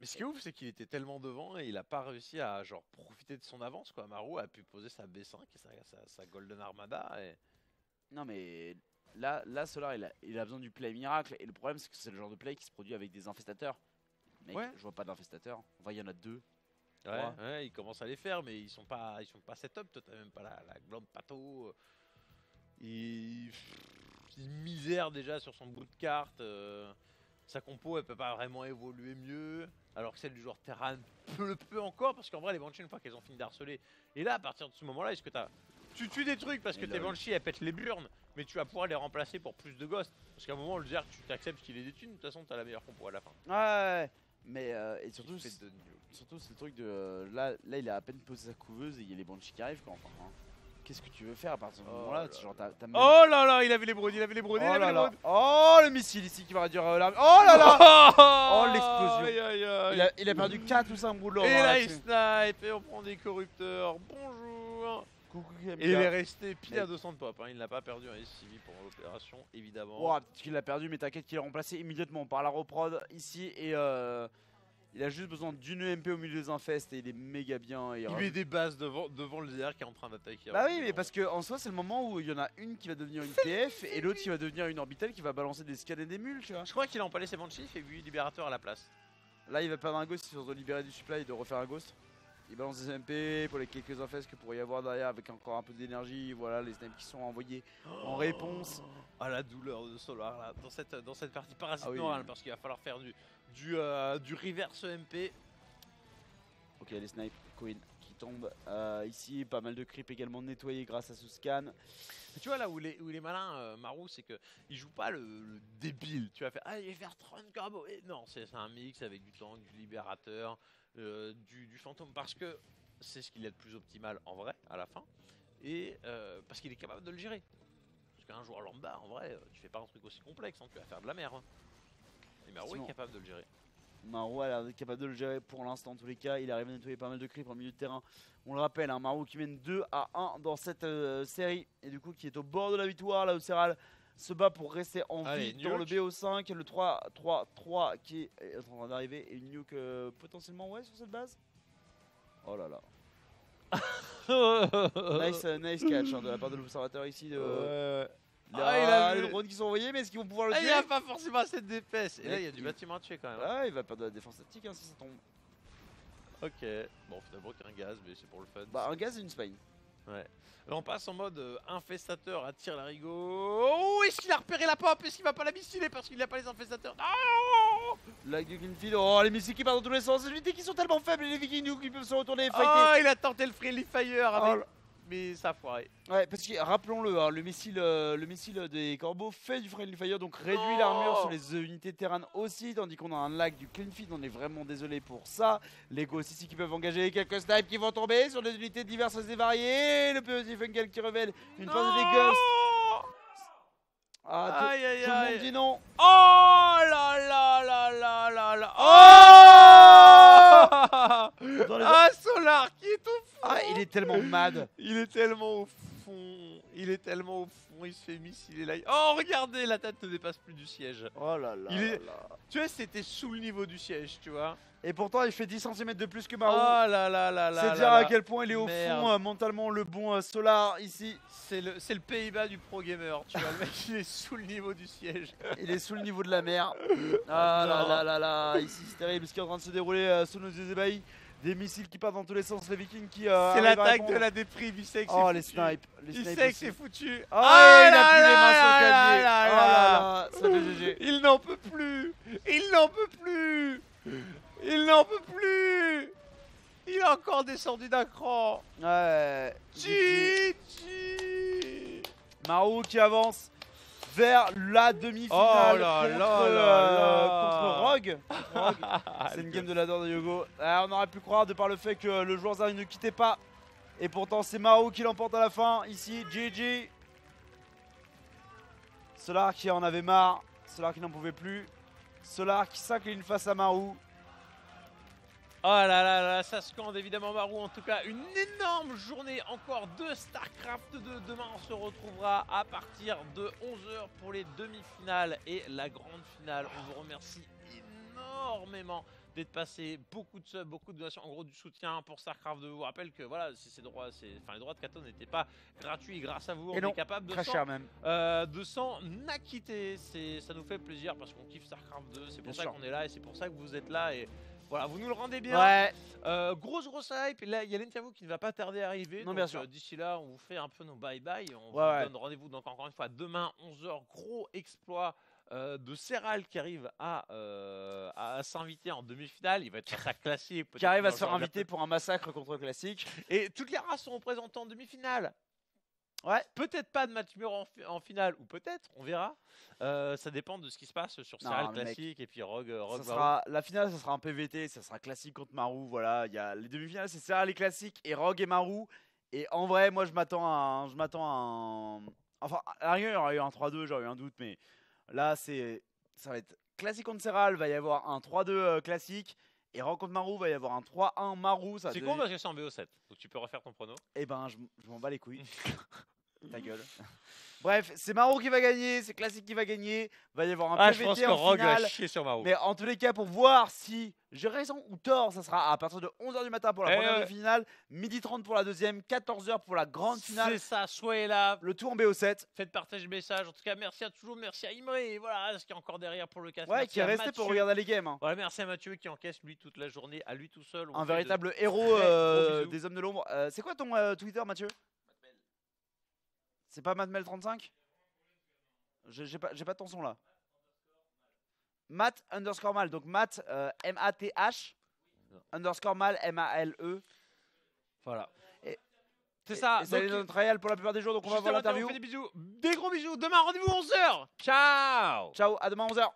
Mais ce qui est ouf, c'est qu'il était tellement devant et il a pas réussi à genre profiter de son avance quoi. Marou a pu poser sa B5 et sa Golden Armada et... Non, mais là Solar, il a besoin du play miracle. Et le problème, c'est que c'est le genre de play qui se produit avec des infestateurs. Mec, Ouais. je vois pas d'infestateurs. Enfin, il y en a 2. Ouais, il commence à les faire, mais ils sont pas setup. Toi, t'as même pas la globe pato. Il misère déjà sur son bout de carte. Sa compo, elle peut pas vraiment évoluer mieux. Alors que celle du joueur Terran peut encore, parce qu'en vrai, les Banshees, une fois qu'elles ont fini d'harceler. Et là, à partir de ce moment-là, est-ce que tu tues des trucs parce que tes Banshees, elles pètent les burnes, mais tu vas pouvoir les remplacer pour plus de ghosts. Parce qu'à un moment, le Zerg, tu t'acceptes qu'il ait des thunes, de toute façon, t'as la meilleure compo à la fin. Ouais, mais et surtout, Il fait de nuke. surtout c'est le truc de là il a à peine posé sa couveuse et il y a les Banshees qui arrivent quoi. Enfin, hein. Qu'est-ce que tu veux faire à partir de ce moment-là? C'est genre t'as même- Oh là là, il avait les braudes, Oh là là. Oh le missile ici qui va réduire l'arme. Oh là là. Oh l'explosion. Aïe, aïe, aïe. Il a perdu 4 ou 5 bouts de l'or. Et dans là la il team. snipe et on prend des corrupteurs. Bonjour. Coucou Et il Kamila. est resté pile à 200 de pop. Hein. Il n'a pas perdu un SCV pour l'opération, évidemment. Ouah, peut-être qu'il l'a perdu, mais t'inquiète qu'il est remplacé immédiatement par la reprod ici et il a juste besoin d'une EMP au milieu des infestes et il est méga bien. Et Il met des bases devant le ZR qui est en train d'attaquer. bah oui, mais parce que en soi c'est le moment où il y en a une qui va devenir une TF et l'autre qui va devenir une orbitale qui va balancer des scans et des mules, tu vois. Je crois qu'il a empalé ses Banshees et vu Libérateur à la place. Là il va perdre un ghost, il doit libérer du supply, il doit refaire un ghost. Il balance des MP pour les quelques infestes que pourrait y avoir derrière avec encore un peu d'énergie. Voilà les snipes qui sont envoyés en réponse. Ah la douleur de Solar là, dans cette partie parasite Ah oui. morale parce qu'il va falloir faire du reverse MP. Ok, les snipes, Queen qui tombe ici, pas mal de creep également nettoyés grâce à ce scan. Mais tu vois là où il est malin, Marou, c'est que il joue pas le débile. Tu vas faire ah il va faire 30 combos. Et non, c'est un mix avec du tank, du libérateur, du fantôme parce que c'est ce qu'il y a de plus optimal en vrai à la fin. Et parce qu'il est capable de le gérer. Parce qu'un joueur lambda, en vrai, tu fais pas un truc aussi complexe, hein, tu vas faire de la merde. Hein. Et Marou est capable de le gérer. Marou a l'air d'être capable de le gérer pour l'instant en tous les cas. Il arrive à nettoyer pas mal de creeps en milieu de terrain. On le rappelle, hein, Marou qui mène 2-1 dans cette série. Et du coup qui est au bord de la victoire. Là où Serral se bat pour rester en vie dans le BO5. Le 3-3-3 qui est en train d'arriver. Et une nuke potentiellement sur cette base. Oh là là. nice catch hein, de la part de l'observateur ici. Il a les drones qui sont envoyés, mais est-ce qu'ils vont pouvoir le tuer? Il a pas forcément assez de DPS. Et là, il y a du bâtiment à tuer quand même. Ouais, il va perdre de la défense statique hein, si ça tombe. Ok, bon, finalement, qu'un gaz, mais c'est pour le fun. Bah, un gaz et une spine. Ouais. Là, on passe en mode infestateur à tir larigot. Oh, est-ce qu'il a repéré la pop? Est-ce qu'il va pas la missiler parce qu'il n'a pas les infestateurs? Non! Lag du Greenfield, oh les missiles qui partent dans tous les sens, les unités qui sont tellement faibles et les vikings qui peuvent se retourner et fighter. Oh, il a tenté le Friendly Fire avec... mais ça a foiré. Ouais, parce que rappelons-le, hein, le missile des corbeaux fait du Friendly Fire, donc réduit l'armure sur les unités de terrain aussi, tandis qu'on a un lag du Clean Feed, on est vraiment désolé pour ça. Les Ghosts ici qui peuvent engager quelques snipes qui vont tomber sur des unités diverses et variées. Le petit Funkel qui révèle une phase des Ghosts. Ah, tout le monde dit non. Oh là là là là là là. Oh Ah, Solar qui est au fond. Ah, il est tellement mad. Il est tellement au fond. Il est tellement au fond. Il se fait missiler là. Oh, regardez, la tête ne dépasse plus du siège. Oh là là. Tu vois, c'était sous le niveau du siège, tu vois. Et pourtant, il fait 10 cm de plus que Marou. Oh là là là là. C'est dire à quel point il est au fond mentalement, le bon Solar ici. C'est le Pays-Bas du pro gamer. Tu vois, le mec, il est sous le niveau du siège. Il est sous le niveau de la mer. Ah là là là là. Ici, c'est terrible ce qui est en train de se dérouler sous nos yeux ébahis. Des missiles qui partent dans tous les sens, les vikings qui. C'est l'attaque de la déprime, il sait que c'est foutu. Oh, les snipes. Il sait que c'est foutu. Oh, il a plus les mains sur le clavier. Oh là là, ça fait GG. Il n'en peut plus. Il n'en peut plus. Il n'en peut plus. Il a encore descendu d'un cran. Ouais. GG. Marou qui avance vers la demi-finale contre Rogue. C'est une game de l'adore de Yogo. On aurait pu croire de par le fait que le joueur Zari ne quittait pas. Et pourtant c'est Marou qui l'emporte à la fin. Ici, GG. Solar qui en avait marre. Solar qui n'en pouvait plus. Solar qui s'incline face à Marou. Oh là là là, ça scande évidemment Marou. En tout cas, une énorme journée encore de StarCraft 2. Demain, on se retrouvera à partir de 11h pour les demi-finales et la grande finale. On vous remercie énormément d'être passé, beaucoup de subs, beaucoup de donations, en gros du soutien pour StarCraft 2. Je vous rappelle que voilà, les droits de Kato n'étaient pas gratuits. Grâce à vous, on est capable de s'en acquitter. Ça nous fait plaisir parce qu'on kiffe StarCraft 2. C'est pour ça qu'on est là et c'est pour ça que vous êtes là. Et voilà, vous nous le rendez bien. Ouais. Grosse hype. Et là, il y a l'interview qui ne va pas tarder à arriver. Non, donc, bien sûr. D'ici là, on vous fait un peu nos bye-bye. On vous donne rendez-vous donc encore une fois demain 11h. Gros exploit de Serral qui arrive à s'inviter en demi-finale. Il va être sa classique. Qui arrive à se faire inviter pour un massacre contre classique. Et toutes les races seront présentées en demi-finale. Ouais. Peut-être pas de match numéro en finale, ou peut-être, on verra. Ça dépend de ce qui se passe sur Serral classique et puis Rogue. La finale, ça sera un PVT, ça sera classique contre Marou. Voilà, il y a les demi-finales, c'est Serral les classiques et Rogue et Marou. Et en vrai, moi, je m'attends à un. Enfin, à la rigueur, il y aurait eu un 3-2, j'aurais eu un doute, mais là, ça va être classique contre Serral, va y avoir un 3-2 classique. Et Rogue contre Marou, va y avoir un 3-1 Marou. C'est con parce que c'est en BO7, donc tu peux refaire ton prono. Eh ben, je m'en bats les couilles. Ta gueule. Bref, c'est Marou qui va gagner, c'est classique qui va gagner. Va y avoir un PVT je pense que en Rogue finale. va chier sur Marou. Mais en tous les cas, pour voir si j'ai raison ou tort, ça sera à partir de 11h du matin pour la première finale, 12h30 pour la deuxième, 14h pour la grande finale. C'est ça, soyez là. Le tout en BO7. Faites partager le message. En tout cas, merci à toujours, merci à Imre. Et voilà, ce qui est encore derrière pour le cast. Ouais, qui est resté pour regarder les games. Hein. Voilà, merci à Mathieu qui encaisse lui toute la journée, à lui tout seul. Un véritable héros des hommes de l'ombre. C'est quoi ton Twitter, Mathieu? C'est pas Matmel35? J'ai pas ton son là. Matt_mal, donc Matt M-A-T-H underscore mal M-A-L-E. Voilà. C'est ça. C'est notre trial pour la plupart des jours, donc on va voir l'interview. Des bisous. Des gros bisous. Demain, rendez-vous 11h. Ciao. Ciao, à demain 11h.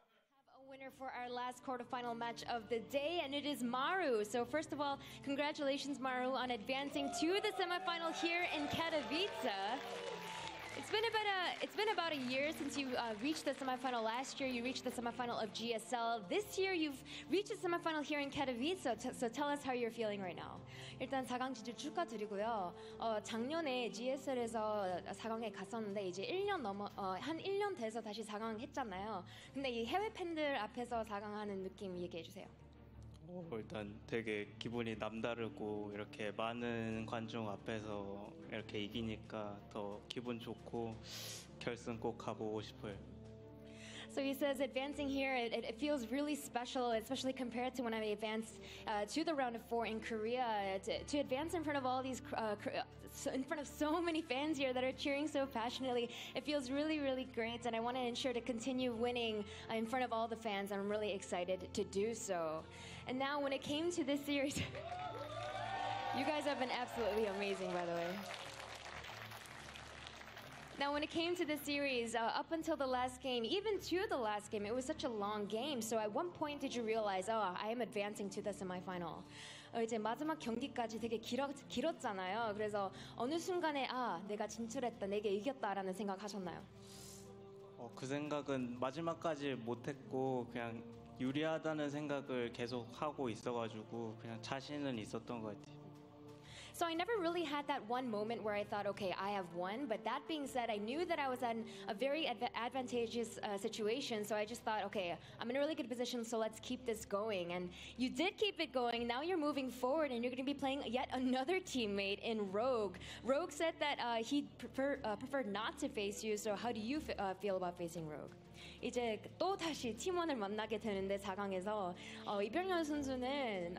winner for our last quarterfinal match of the day, and it is Maru. So first of all, congratulations, Maru, on advancing to the semifinal here in Katowice. It's been about a year since you reached the semifinal. Last year, you reached the semifinal of GSL. This year, you've reached the semifinal here in Katowice. So tell us how you're feeling right now. 일단 4강 진출 축하드리고요. 작년에 GSL에서 4강에 갔었는데 이제 한 1년 돼서 다시 4강 했잖아요. 근데 이 해외 팬들 앞에서 4강 하는 느낌 얘기해 주세요. 일단 되게 기분이 남다르고 이렇게 많은 관중 앞에서 이렇게 이기니까 더 기분 좋고 결승 꼭 가보고 싶어요. So he says advancing here, it feels really special, especially compared to when I advanced to the round of 4 in Korea. To advance in front of all these, in front of so many fans here that are cheering so passionately, it feels really, really great. And I want to ensure to continue winning in front of all the fans. I'm really excited to do so. And now when it came to this series, you guys have been absolutely amazing, by the way. Now, when it came to this series, up until the last game, even to the last game, it was such a long game. So at one point did you realize, oh, I am advancing to the semifinal? 이제 마지막 경기까지 되게 길었잖아요. 그래서 어느 순간에 내가 진출했다, 내가 이겼다라는 생각하셨나요? 그 생각은 마지막까지 못했고 그냥 유리하다는 생각을 계속 하고 있어가지고 그냥 자신은 있었던 것 같아요. So I never really had that one moment where I thought, okay, I have won. But that being said, I knew that I was in a very advantageous situation. So I just thought, okay, I'm in a really good position, so let's keep this going. And you did keep it going. Now you're moving forward, and you're going to be playing yet another teammate in Rogue. Rogue said that he preferred not to face you. So how do you feel about facing Rogue? 이제 또 다시 팀원을 만나게 되는데 4강에서 이병렬 선수는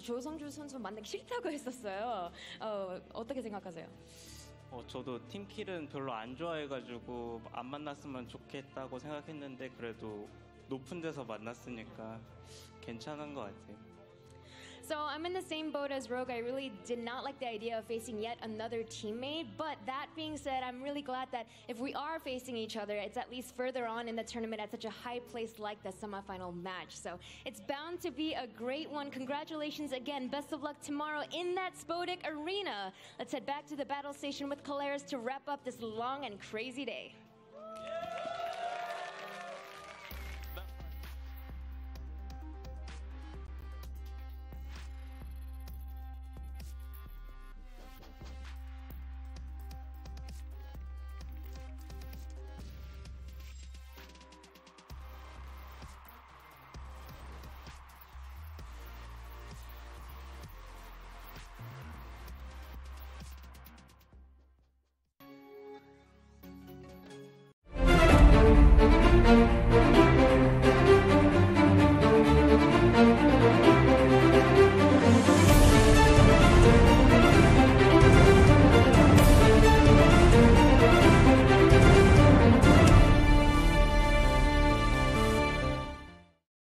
조성주 선수 만나기 싫다고 했었어요. 어떻게 생각하세요? 저도 팀킬은 별로 안 좋아해가지고 안 만났으면 좋겠다고 생각했는데 그래도 높은 데서 만났으니까 괜찮은 것 같아요. So I'm in the same boat as Rogue. I really did not like the idea of facing yet another teammate. But that being said, I'm really glad that if we are facing each other, it's at least further on in the tournament at such a high place like the semifinal match. So it's bound to be a great one. Congratulations again. Best of luck tomorrow in that Spodek Arena. Let's head back to the battle station with Caleres to wrap up this long and crazy day.